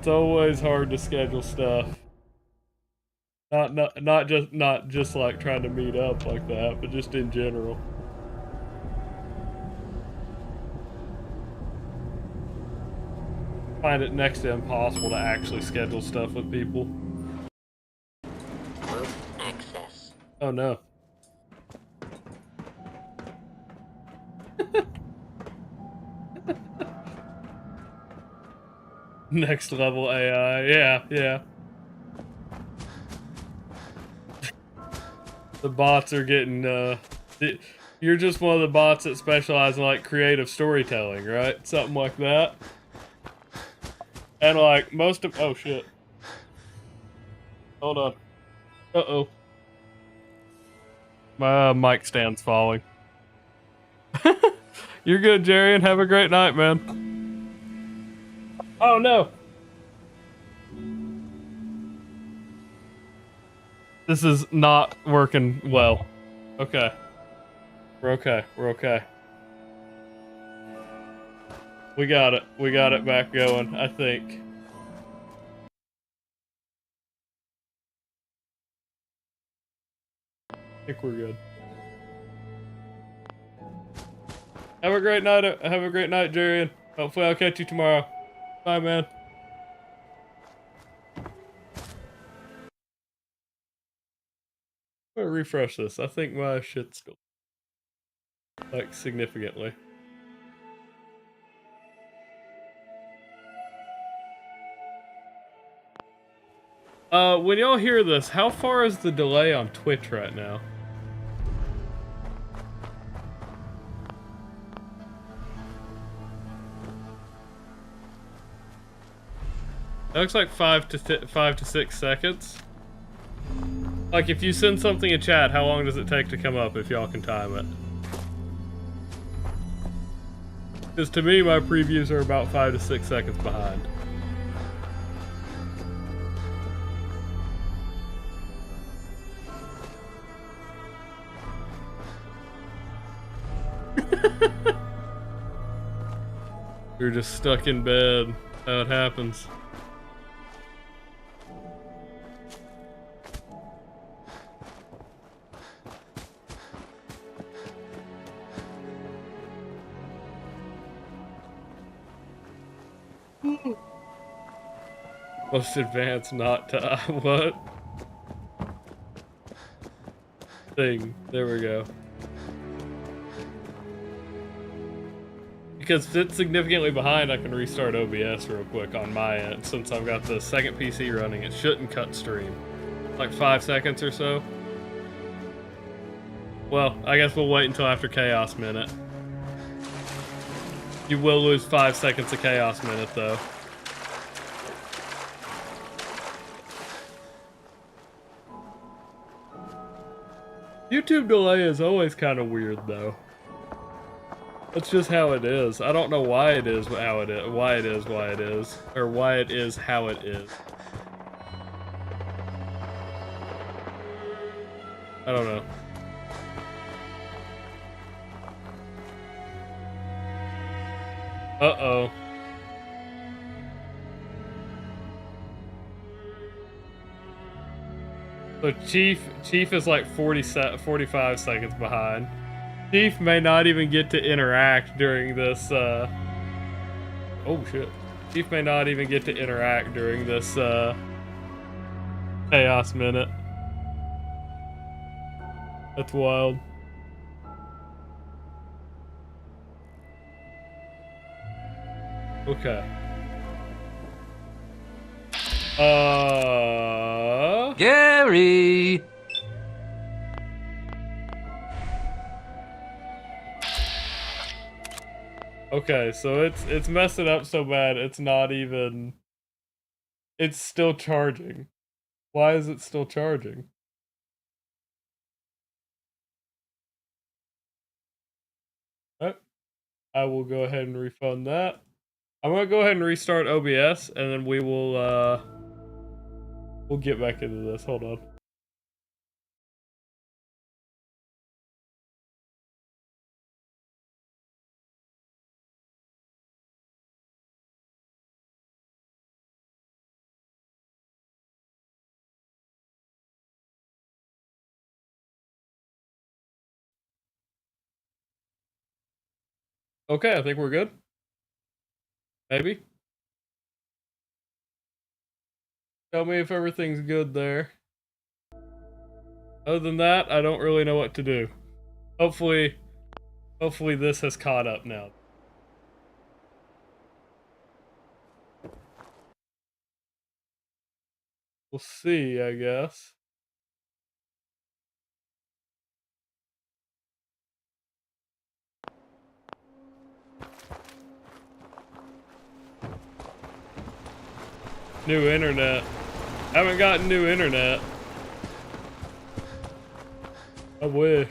[SPEAKER 1] It's always hard to schedule stuff. Not just like trying to meet up like that, but just in general. Find it next to impossible to actually schedule stuff with people.
[SPEAKER 8] Access.
[SPEAKER 1] Oh no. Next level AI, yeah. The bots are getting, you're just one of the bots that specialize in, like, creative storytelling, right? Something like that. And, like, most of, oh shit. Hold on. Uh-oh. My mic stand's falling. You're good, Jerry, and have a great night, man. Oh no! This is not working well. Okay. We're okay. We're okay. We got it. We got it back going, I think. I think we're good. Have a great night. Have a great night, Jerry. Hopefully I'll catch you tomorrow. Bye, man. I'm gonna refresh this. I think my shit's still, like, significantly. When y'all hear this, how far is the delay on Twitch right now? It looks like 5 to 6 seconds. Like, if you send something in chat, how long does it take to come up if y'all can time it? Because to me, my previews are about 5 to 6 seconds behind. You're just stuck in bed. How it happens. Most advanced, not to what? Thing. There we go. Because if it's significantly behind, I can restart OBS real quick on my end. Since I've got the second PC running, it shouldn't cut stream. Like 5 seconds or so. Well, I guess we'll wait until after Chaos Minute. You will lose 5 seconds of Chaos Minute, though. YouTube delay is always kind of weird, though. That's just how it is. I don't know why it is how it is, why it is or why it is how it is. I don't know. Uh-oh. So Chief is like 45 seconds behind. Chief may not even get to interact during this, oh shit. Chief may not even get to interact during this, Chaos Minute. That's wild. Okay.
[SPEAKER 16] Gary!
[SPEAKER 1] Okay, so it's messing up so bad, it's not even... It's still charging. Why is it still charging? Oh, I will go ahead and refund that. I'm gonna go ahead and restart OBS, and then we will, we'll get back into this. Hold on. Okay, I think we're good. Maybe. Tell me if everything's good there. Other than that, I don't really know what to do. Hopefully this has caught up now. We'll see, I guess. New internet. Haven't gotten new internet. I wish.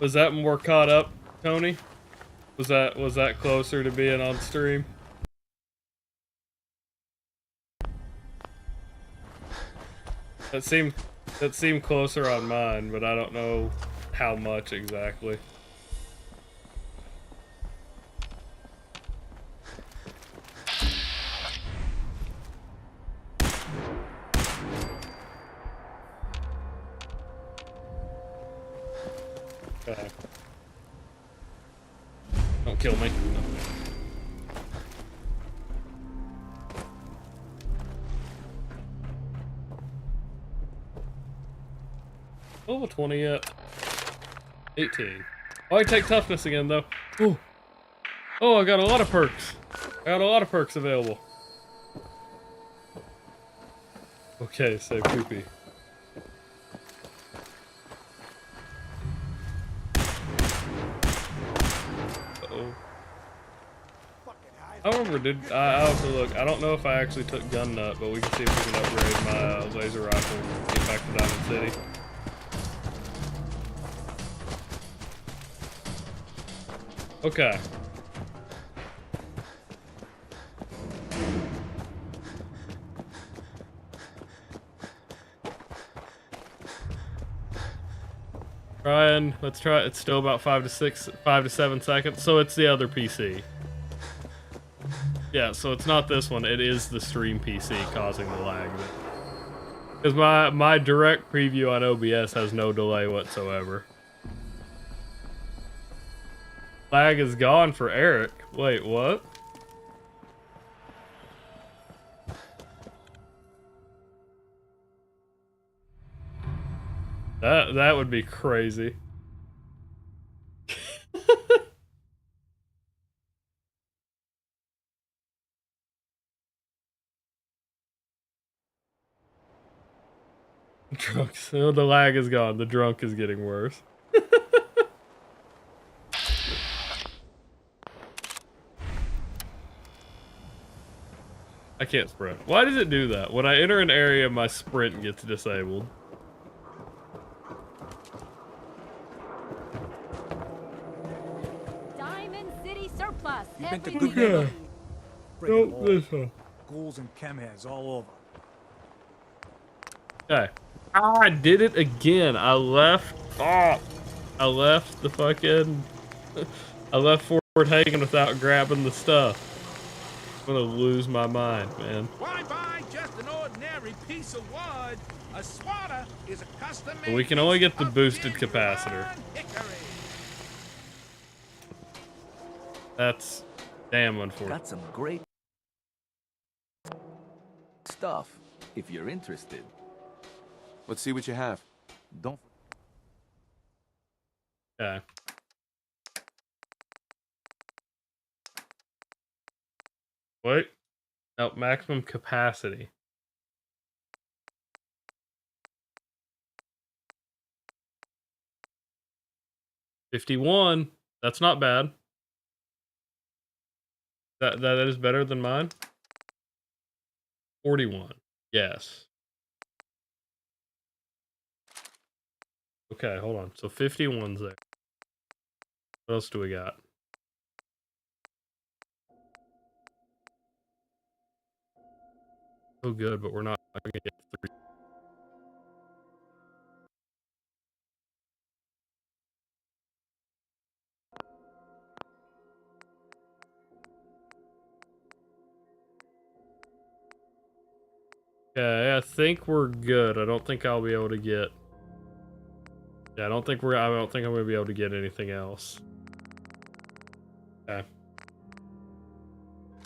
[SPEAKER 1] Was that more caught up, Tony? Was that closer to being on stream? That seemed closer on mine, but I don't know how much exactly. Okay. Don't kill me. Level 20 yet? 18. Oh, I take toughness again though. Ooh. Oh, I got a lot of perks. I got a lot of perks available. Okay, say poopy. Uh-oh. I remember, I'll have to look. I don't know if I actually took gun nut, but we can see if we can upgrade my laser rifle and get back to Diamond City. Okay. Let's try. It's still about 5 to 7 seconds. So it's the other PC. Yeah, so it's not this one. It is the stream PC causing the lag. Because my direct preview on OBS has no delay whatsoever. Lag is gone for Eric. Wait, what? That would be crazy. Drunks. Oh, the lag is gone. The drunk is getting worse. I can't sprint. Why does it do that? When I enter an area, my sprint gets disabled.
[SPEAKER 4] Diamond City surplus.
[SPEAKER 10] You've been to
[SPEAKER 4] Every
[SPEAKER 10] good neighbor.
[SPEAKER 1] Nope, this one.
[SPEAKER 10] Ghouls and chemheads all over.
[SPEAKER 1] Okay. Ah, I did it again. I left. Oh, I left the fucking. I left Fort Hagen without grabbing the stuff. I'm gonna lose my mind, man.
[SPEAKER 16] Why buy just an ordinary piece of wood? A swatter is a custom.
[SPEAKER 1] But we can only get the boosted capacitor. That's damn unfortunate.
[SPEAKER 17] Got some great stuff if you're interested.
[SPEAKER 2] Let's see what you have.
[SPEAKER 17] Don't.
[SPEAKER 1] Okay. Wait. No, maximum capacity. $51. That's not bad. That is better than mine. 41. Yes. Okay, hold on. So 51's there. What else do we got? Oh, good, but we're not going to get 3. Okay, I think we're good. I don't think I'll be able to get. Yeah, I don't think I'm gonna be able to get anything else. Okay.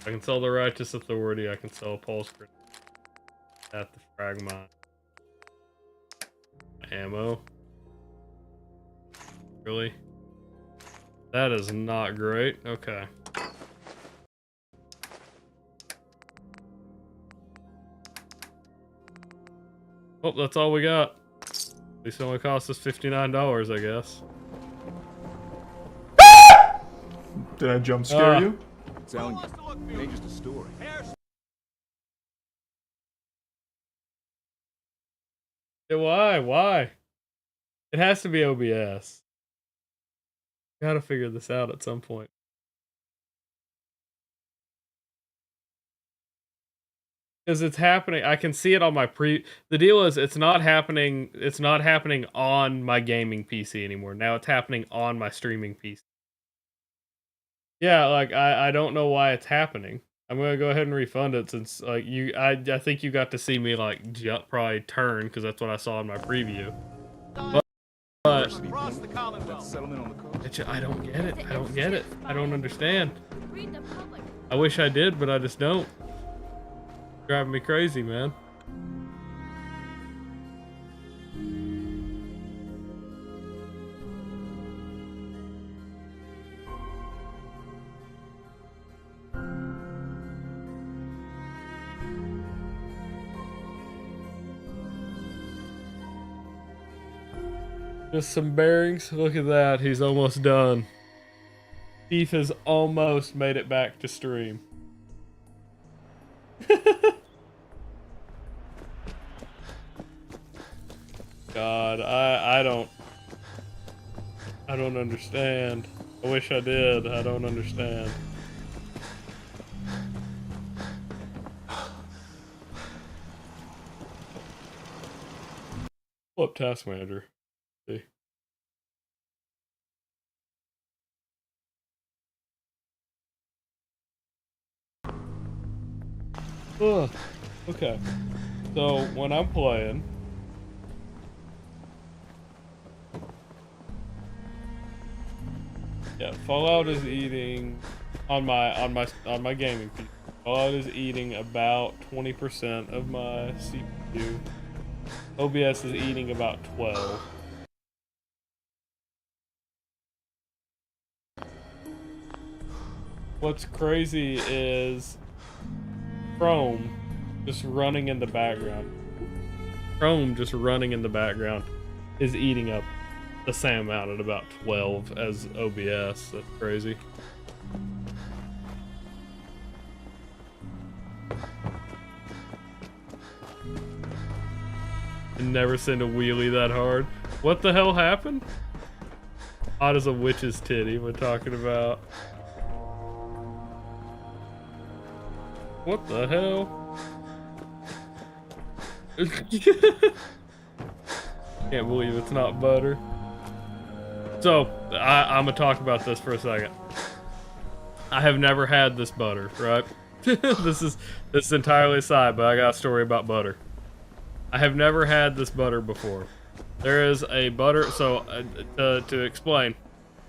[SPEAKER 1] I can sell the Righteous Authority. I can sell a Pulse Grenade at the frag mine. Ammo. Really? That is not great. Okay. Oh, that's all we got. At least it only cost us $59, I guess.
[SPEAKER 18] Did I jump scare you?
[SPEAKER 17] Telling you, it ain't just a story.
[SPEAKER 1] Yeah, why? Why? It has to be OBS. Gotta figure this out at some point. Because it's happening. I can see it on my the deal is it's not happening on my gaming PC anymore. Now it's happening on my streaming PC. Yeah, like I don't know why it's happening. I'm gonna go ahead and refund it since like I think you got to see me like probably turn because that's what I saw in my preview. But
[SPEAKER 10] Across the Commonwealth.
[SPEAKER 1] I don't get it. I don't get it. I don't understand. I wish I did, but I just don't. Driving me crazy, man. Just some bearings. Look at that. He's almost done. Thief has almost made it back to stream. God, I don't understand. I wish I did. I don't understand. Pull up Task Manager. See. Ugh. Okay. So when I'm playing, yeah, Fallout is eating on my gaming PC. Fallout is eating about 20% of my CPU. OBS is eating about 12. What's crazy is Chrome just running in the background. Chrome just running in the background is eating up the same amount at about 12 as OBS. That's crazy. Never send a wheelie that hard. What the hell happened? Hot as a witch's titty we're talking about. What the hell? Can't believe it's not butter. So, I'm gonna talk about this for a second. I have never had this butter, right? This is entirely aside, but I got a story about butter. I have never had this butter before. There is a butter. So to explain,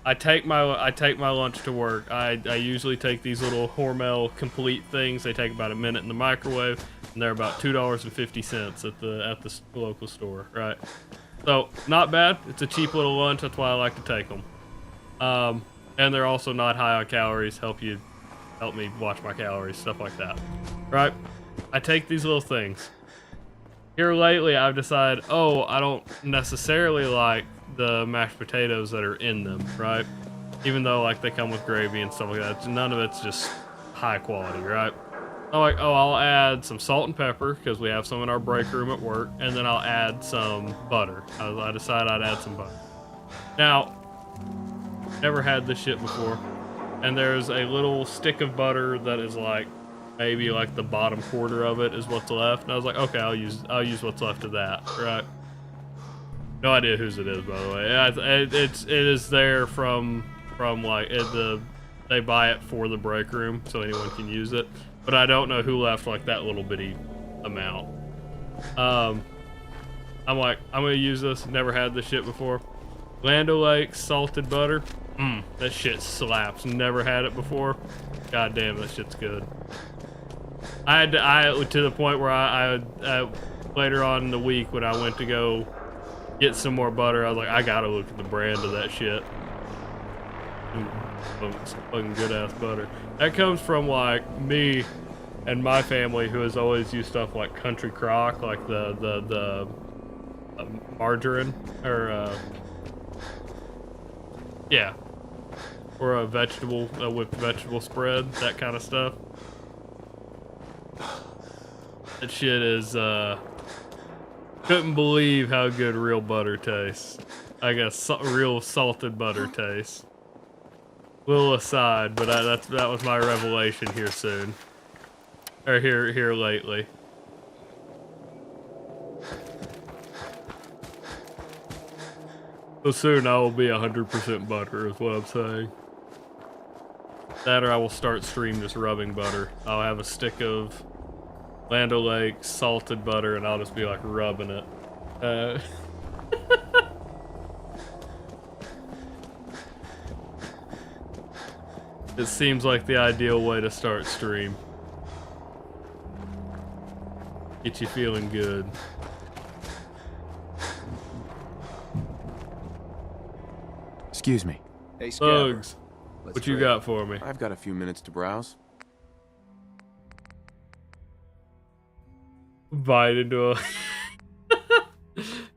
[SPEAKER 1] I take my lunch to work. I usually take these little Hormel complete things. They take about a minute in the microwave, and they're about $2.50 at the local store, right? So not bad. It's a cheap little lunch. That's why I like to take them. And they're also not high on calories. Help me watch my calories, stuff like that, right? I take these little things. Here lately, I've decided, oh, I don't necessarily like the mashed potatoes that are in them, right? Even though like they come with gravy and stuff like that, none of it's just high quality, right? I'm like, oh, I'll add some salt and pepper because we have some in our break room at work, and then I'll add some butter. I decided I'd add some butter. Now, never had this shit before, and there's a little stick of butter that is like maybe like the bottom quarter of it is what's left, and I was like, okay, I'll use what's left of that, right? No idea whose it is, by the way. It is there from like they buy it for the break room, so anyone can use it. But I don't know who left like that little bitty amount. I'm like, I'm gonna use this. Never had this shit before. Land O'Lakes salted butter. That shit slaps. Never had it before. God damn, that shit's good. I to the point where I later on in the week when I went to go get some more butter, I was like, I gotta look at the brand of that shit. Some fucking good ass butter. That comes from like me and my family, who has always used stuff like Country Crock, like the margarine or yeah, or a vegetable whipped vegetable spread, that kind of stuff. That shit is couldn't believe how good real butter tastes. I guess real salted butter tastes. Little aside, but that was my revelation here soon, or here lately. So soon I will be 100% butter, is what I'm saying. That or I will start stream just rubbing butter. I'll have a stick of Land O'Lakes salted butter and I'll just be like rubbing it. It seems like the ideal way to start stream. Get you feeling good.
[SPEAKER 2] Excuse me.
[SPEAKER 17] Hey,
[SPEAKER 1] Bugs, what you got for me?
[SPEAKER 2] I've got a few minutes to browse.
[SPEAKER 1] Bite into a...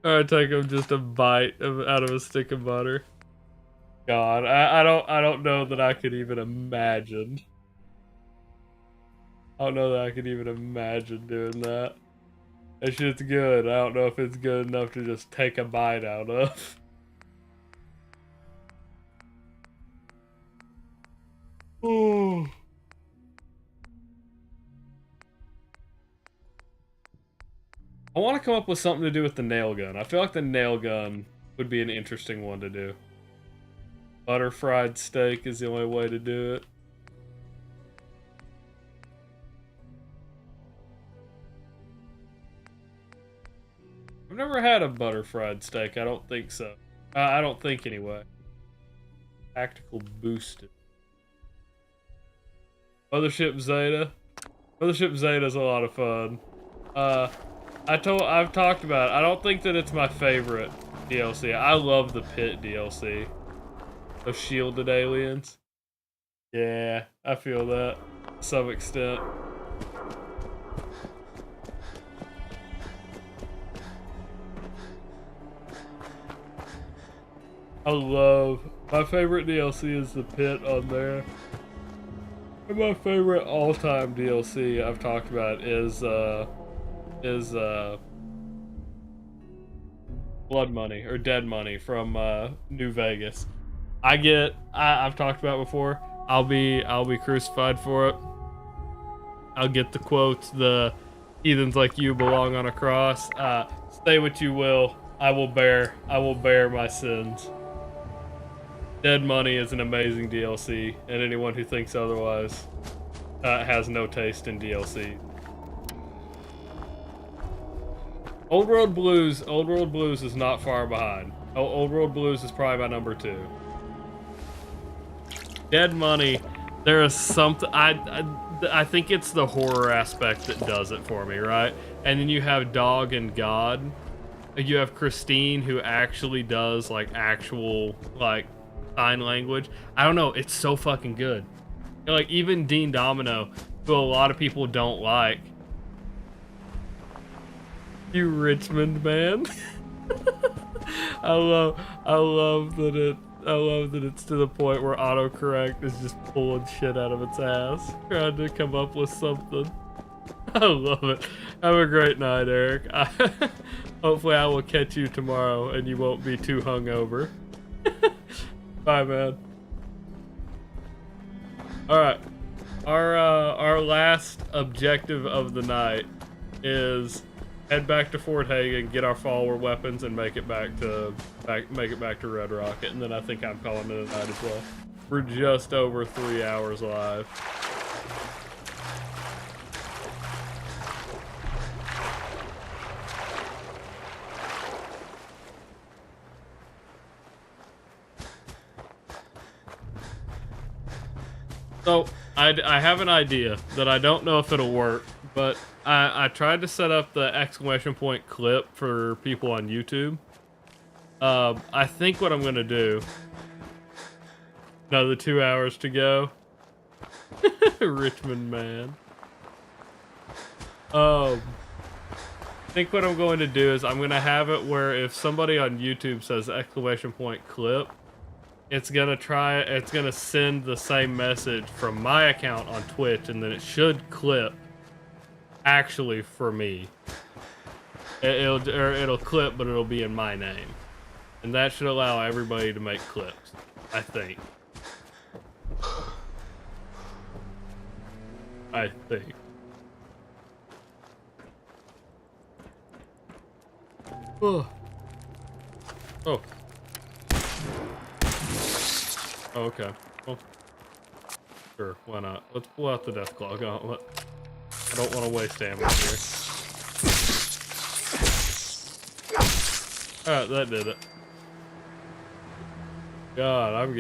[SPEAKER 1] Alright, take him just a bite out of a stick of butter. God, I don't know that I could even imagine. I don't know that I could even imagine doing that. That shit's good. I don't know if it's good enough to just take a bite out of. Ooh. I want to come up with something to do with the nail gun. I feel like the nail gun would be an interesting one to do. Butter fried steak is the only way to do it. I've never had a butter fried steak. I don't think so. I don't think anyway. Tactical boosted. Mothership Zeta. Mothership Zeta is a lot of fun. I've talked about it. I don't think that it's my favorite DLC. I love the Pit DLC. Those shielded aliens. Yeah, I feel that to some extent. My favorite DLC is the Pit on there. And my favorite all-time DLC I've talked about is Blood Money or Dead Money from New Vegas. I've talked about it before. I'll be crucified for it. I'll get the quotes, the heathens like you belong on a cross. Say what you will, I will bear my sins. Dead Money is an amazing DLC, and anyone who thinks otherwise has no taste in DLC. Old World Blues is not far behind. Old World Blues is probably my number 2. Dead Money, there is something, I think it's the horror aspect that does it for me, right? And then you have Dog and God. You have Christine, who actually does like actual like sign language. I don't know, it's so fucking good. Like even Dean Domino, who a lot of people don't like. You Richmond man. I love that it's to the point where autocorrect is just pulling shit out of its ass, trying to come up with something. I love it. Have a great night, Eric. Hopefully I will catch you tomorrow and you won't be too hungover. Bye, man. Alright. Our last objective of the night is head back to Fort Hagen, get our follower weapons, and make it back to Red Rocket, and then I think I'm calling it a night as well. We're just over 3 hours live. So I have an idea that I don't know if it'll work, but I tried to set up the exclamation point clip for people on YouTube. I think what I'm gonna do. Another 2 hours to go. Richmond man. I think what I'm going to do is I'm gonna have it where if somebody on YouTube says exclamation point clip, it's gonna send the same message from my account on Twitch, and then it should clip actually for me. It'll clip, but it'll be in my name, and that should allow everybody to make clips, I think. I think. Oh. Oh. Oh, okay. Well, sure, why not? Let's pull out the Deathclaw Gauntlet. I don't want to waste ammo here. Alright, that did it. God, I am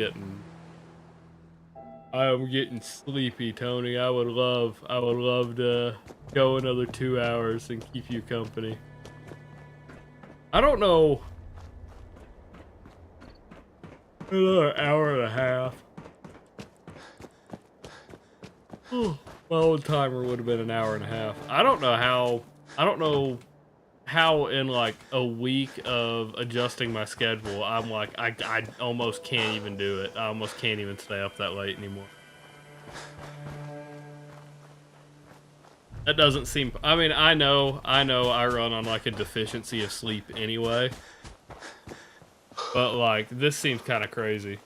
[SPEAKER 1] getting sleepy, Tony. I would love to go another 2 hours and keep you company. I don't know. Another hour and a half. Oh, my old timer would have been an hour and a half. I don't know how in like a week of adjusting my schedule, I'm like, I almost can't even do it. I almost can't even stay up that late anymore. That doesn't seem, I mean, I know I run on like a deficiency of sleep anyway. But like, this seems kind of crazy.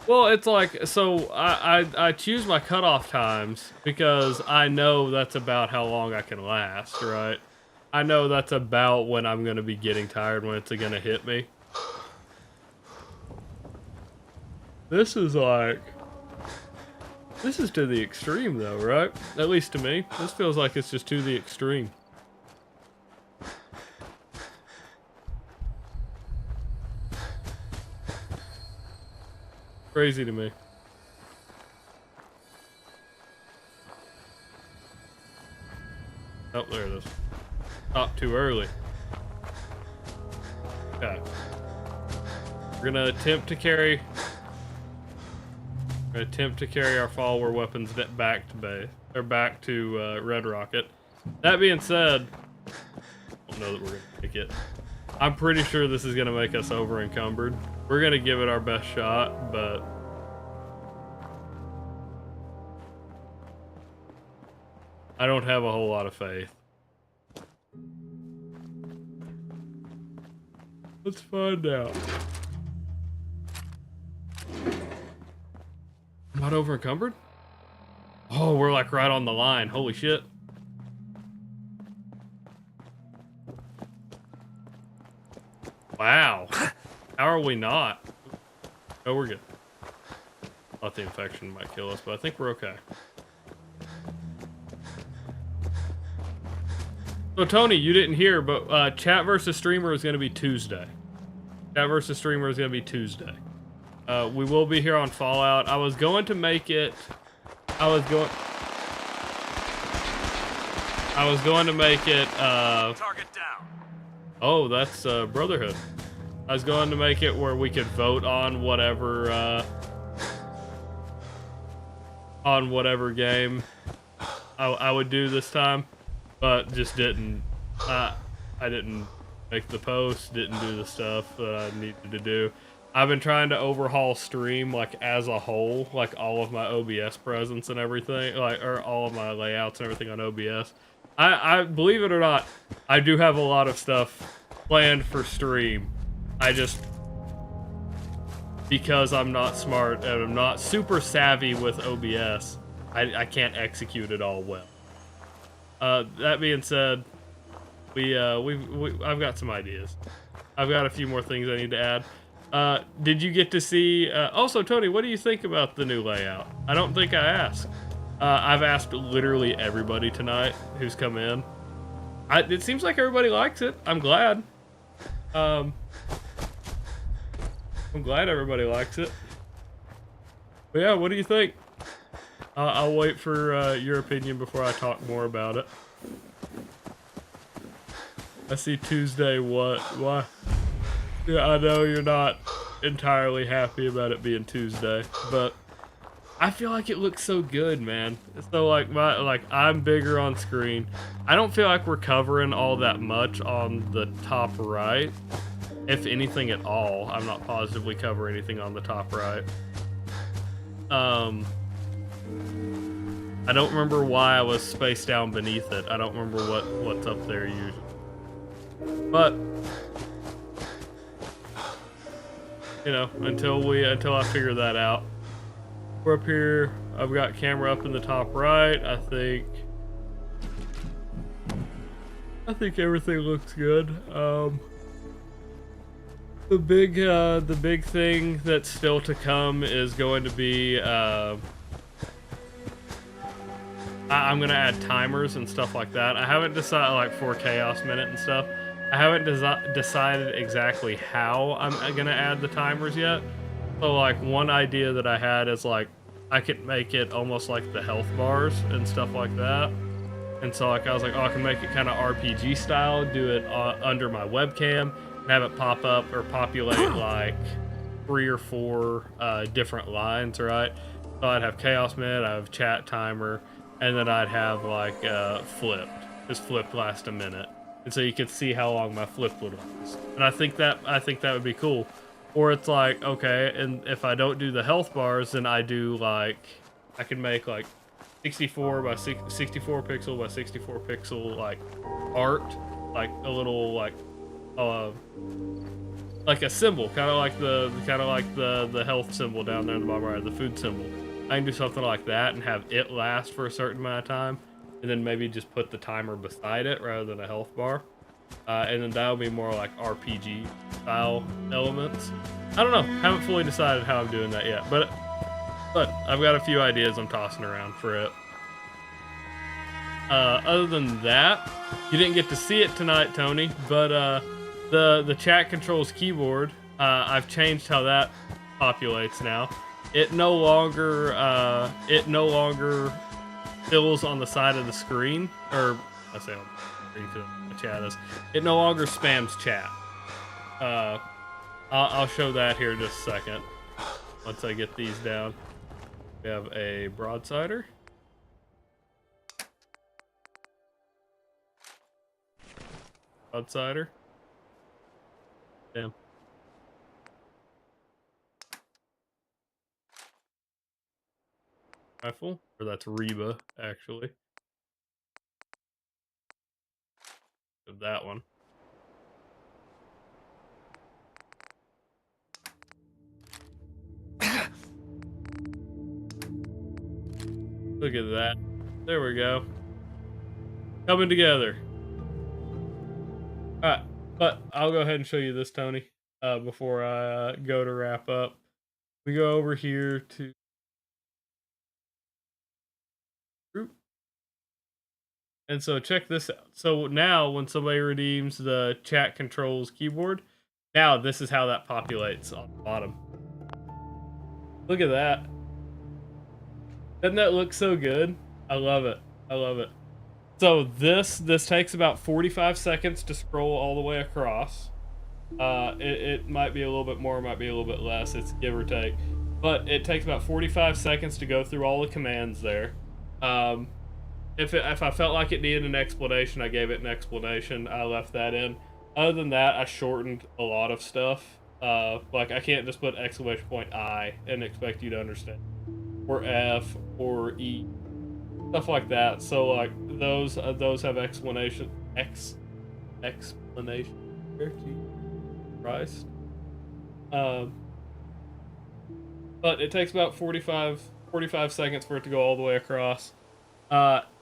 [SPEAKER 1] Well, it's like, so I choose my cutoff times because I know that's about how long I can last, right? I know that's about when I'm going to be getting tired, when it's going to hit me. This is like, this is to the extreme though, right? At least to me. This feels like it's just to the extreme. Crazy to me. Oh, there it is. Stopped too early. Okay. We're gonna attempt to carry our follower weapons back to base, or back to Red Rocket. That being said, I don't know that we're gonna make it. I'm pretty sure this is gonna make us over encumbered. We're gonna give it our best shot, but I don't have a whole lot of faith. Let's find out. Not over encumbered? Oh, we're like right on the line. Holy shit. Wow. How are we not? Oh, we're good. Thought the infection might kill us, but I think we're okay. So Tony, you didn't hear, but chat versus streamer is going to be Tuesday. Chat versus streamer is going to be Tuesday. We will be here on Fallout. I was going to make it. I was going to make it.
[SPEAKER 16] Target down.
[SPEAKER 1] Oh, that's Brotherhood. I was going to make it where we could vote on whatever game I would do this time, but just didn't. I didn't make the post. Didn't do the stuff that I needed to do. I've been trying to overhaul stream like as a whole, like all of my OBS presence and everything, like, or all of my layouts and everything on OBS. I believe it or not, I do have a lot of stuff planned for stream. I just, because I'm not smart and I'm not super savvy with OBS, I can't execute it all well. That being said, I've got some ideas. I've got a few more things I need to add. Did you get to see, also Tony, what do you think about the new layout? I don't think I asked. I've asked literally everybody tonight who's come in. It seems like everybody likes it. I'm glad. I'm glad everybody likes it. But yeah, what do you think? I'll wait for your opinion before I talk more about it. I see Tuesday. What? Why? Yeah, I know you're not entirely happy about it being Tuesday, but I feel like it looks so good, man. So like I'm bigger on screen. I don't feel like we're covering all that much on the top right. If anything at all, I'm not positively covering anything on the top right. I don't remember why I was spaced down beneath it. I don't remember what's up there usually. But you know, until I figure that out. We're up here. I've got camera up in the top right. I think everything looks good. The big thing that's still to come is going to be I'm gonna add timers and stuff like that. I haven't decided, like for Chaos Minute and stuff. I haven't decided exactly how I'm gonna add the timers yet. So like one idea that I had is like I could make it almost like the health bars and stuff like that. And so like I was like, oh, I can make it kind of RPG style, do it under my webcam, and have it pop up or populate like 3 or 4 different lines, right? So I'd have Chaos Minute, I have chat timer, and then I'd have like flipped. Just flipped last a minute. And so you could see how long my flip would last. And I think that would be cool. Or it's like, okay, and if I don't do the health bars, then I do like, I can make like 64 by 64 pixel by 64 pixel like art, like a little like a symbol, kind of like the health symbol down there in the bottom right, the food symbol. I can do something like that and have it last for a certain amount of time, and then maybe just put the timer beside it rather than a health bar. And then that'll be more like RPG style elements. I don't know, haven't fully decided how I'm doing that yet, but I've got a few ideas I'm tossing around for it. Other than that, you didn't get to see it tonight, Tony, but the chat controls keyboard, I've changed how that populates now. It no longer fills on the side of the screen, or I say on the screen because the chat is. It no longer spams chat. I'll show that here in just a second. Once I get these down, we have a broadsider. Broadsider. Damn. Rifle, or that's Reba, actually. That one. Look at that. There we go. Coming together. Alright, but I'll go ahead and show you this, Tony, before I go to wrap up. We go over here to group. And so check this out. So now when somebody redeems the chat controls keyboard, now this is how that populates on the bottom. Look at that. Doesn't that look so good? I love it. I love it. So this takes about 45 seconds to scroll all the way across. It might be a little bit more, might be a little bit less. It's give or take. But it takes about 45 seconds to go through all the commands there. If I felt like it needed an explanation, I gave it an explanation. I left that in. Other than that, I shortened a lot of stuff. Like I can't just put exclamation point I and expect you to understand, or F or E, stuff like that. So like those have explanation. Explanation. Christ. But it takes about 45 seconds for it to go all the way across.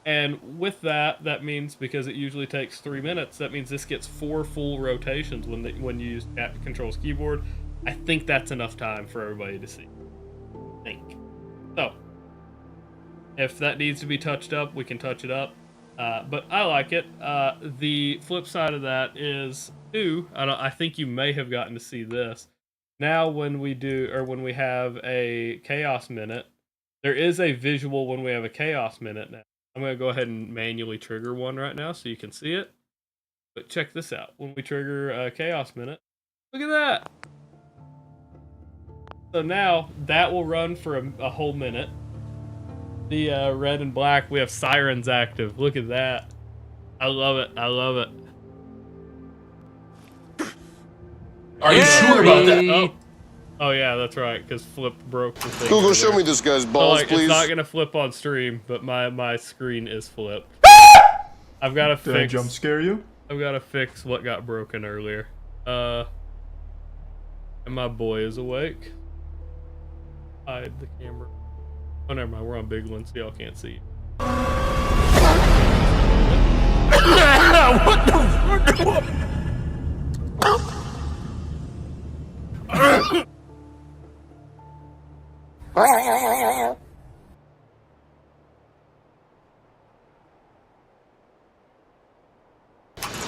[SPEAKER 1] And with that means, because it usually takes 3 minutes, that means this gets 4 full rotations when you use chat controls keyboard. I think that's enough time for everybody to see. I think. So, if that needs to be touched up, we can touch it up. But I like it. The flip side of that is too. I think you may have gotten to see this. Now, when we have a chaos minute, there is a visual when we have a chaos minute. Now, I'm gonna go ahead and manually trigger one right now so you can see it. But check this out. When we trigger a chaos minute, look at that. So now that will run for a whole minute. The red and black, we have sirens active. Look at that. I love it. I love it.
[SPEAKER 19] Are you sure about that?
[SPEAKER 1] Oh yeah, that's right. Because Flip broke the thing.
[SPEAKER 20] Google, show me this guy's balls,
[SPEAKER 1] so, like,
[SPEAKER 20] please.
[SPEAKER 1] It's not gonna flip on stream, but my screen is flipped. I've got to fix.
[SPEAKER 18] Did I jump scare you?
[SPEAKER 1] I've got to fix what got broken earlier. And my boy is awake. Hide the camera. Oh, never mind. We're on big one, so y'all can't see.
[SPEAKER 19] What the?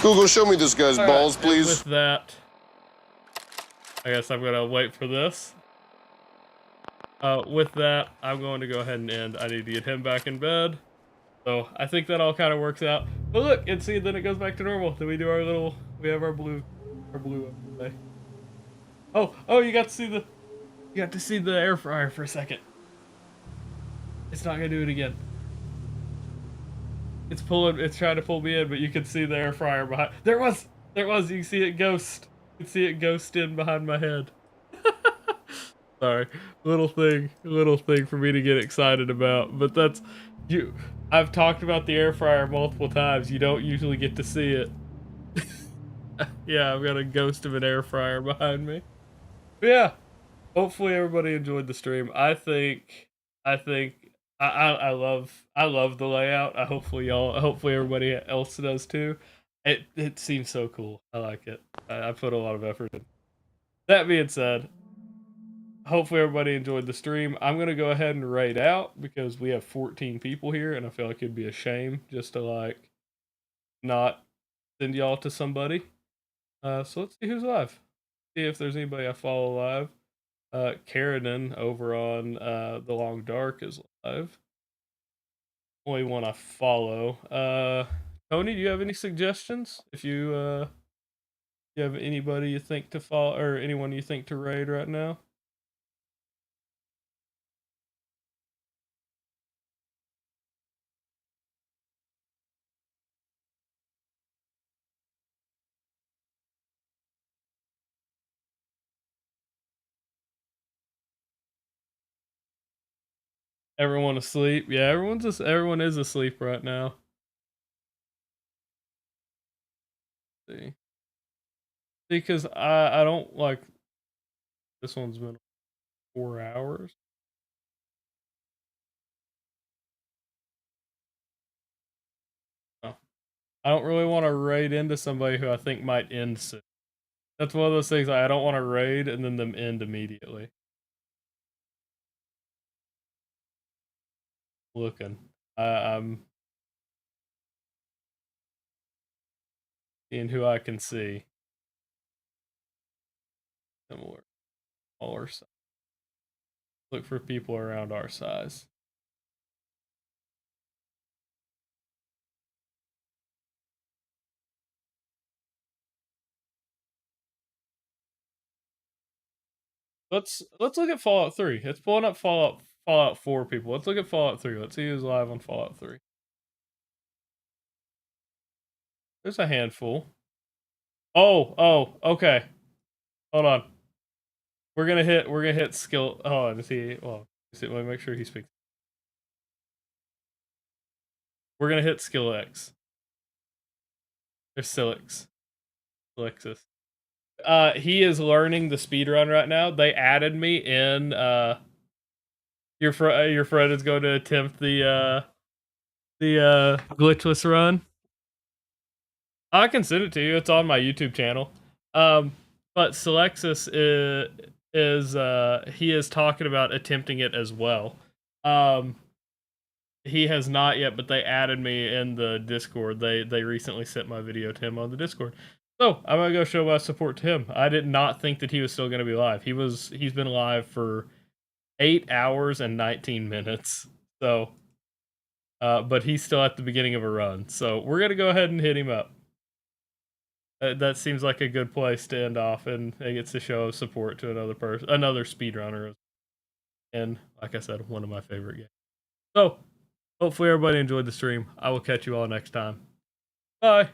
[SPEAKER 20] Google, show me this guy's balls, please.
[SPEAKER 1] With that, I guess I'm gonna wait for this. With that, I'm going to go ahead and end. I need to get him back in bed. So I think that all kind of works out. But look, and see, then it goes back to normal. Then we do our little. We have our blue overlay. Oh, you got to see the air fryer for a second. It's not gonna do it again. It's trying to pull me in, but you can see the air fryer behind. There it was. You can see it ghost. You can see it ghost in behind my head. Sorry, little thing for me to get excited about. But that's you. I've talked about the air fryer multiple times. You don't usually get to see it. Yeah, I've got a ghost of an air fryer behind me. But yeah, hopefully everybody enjoyed the stream. I love the layout. Hopefully everybody else does too. It seems so cool. I like it. I put a lot of effort in. That being said, hopefully everybody enjoyed the stream. I'm gonna go ahead and raid out because we have 14 people here, and I feel like it'd be a shame just to like not send y'all to somebody. So let's see who's live. See if there's anybody I follow live. Karaden over on The Long Dark is live. Only one I follow. Tony, do you have any suggestions? If you have anybody you think to follow or anyone you think to raid right now? Everyone asleep? Yeah, everyone is asleep right now. Let's see, because I don't like this one's been 4 hours. Oh. I don't really want to raid into somebody who I think might end soon. That's one of those things I don't want to raid and then them end immediately. Looking. I'm seeing who I can see. Similar. Smaller size. Look for people around our size. Let's look at Fallout 3. It's pulling up Fallout 4 people. Let's look at Fallout 3. Let's see who's live on Fallout 3. There's a handful. Oh, okay. Hold on. We're gonna hit skill. Oh, let me make sure he speaks. We're gonna hit skill X. There's Silix. Silixus. He is learning the speedrun right now. They added me in. Your friend is going to attempt the glitchless run. I can send it to you. It's on my YouTube channel. But Silexus is he is talking about attempting it as well. He has not yet, but they added me in the Discord. They recently sent my video to him on the Discord. So I'm gonna go show my support to him. I did not think that he was still gonna be live. He's been live for 8 hours and 19 minutes. So, but he's still at the beginning of a run. So we're gonna go ahead and hit him up. That seems like a good place to end off, and it gets to show support to another speedrunner. And like I said, one of my favorite games. So hopefully everybody enjoyed the stream. I will catch you all next time. Bye.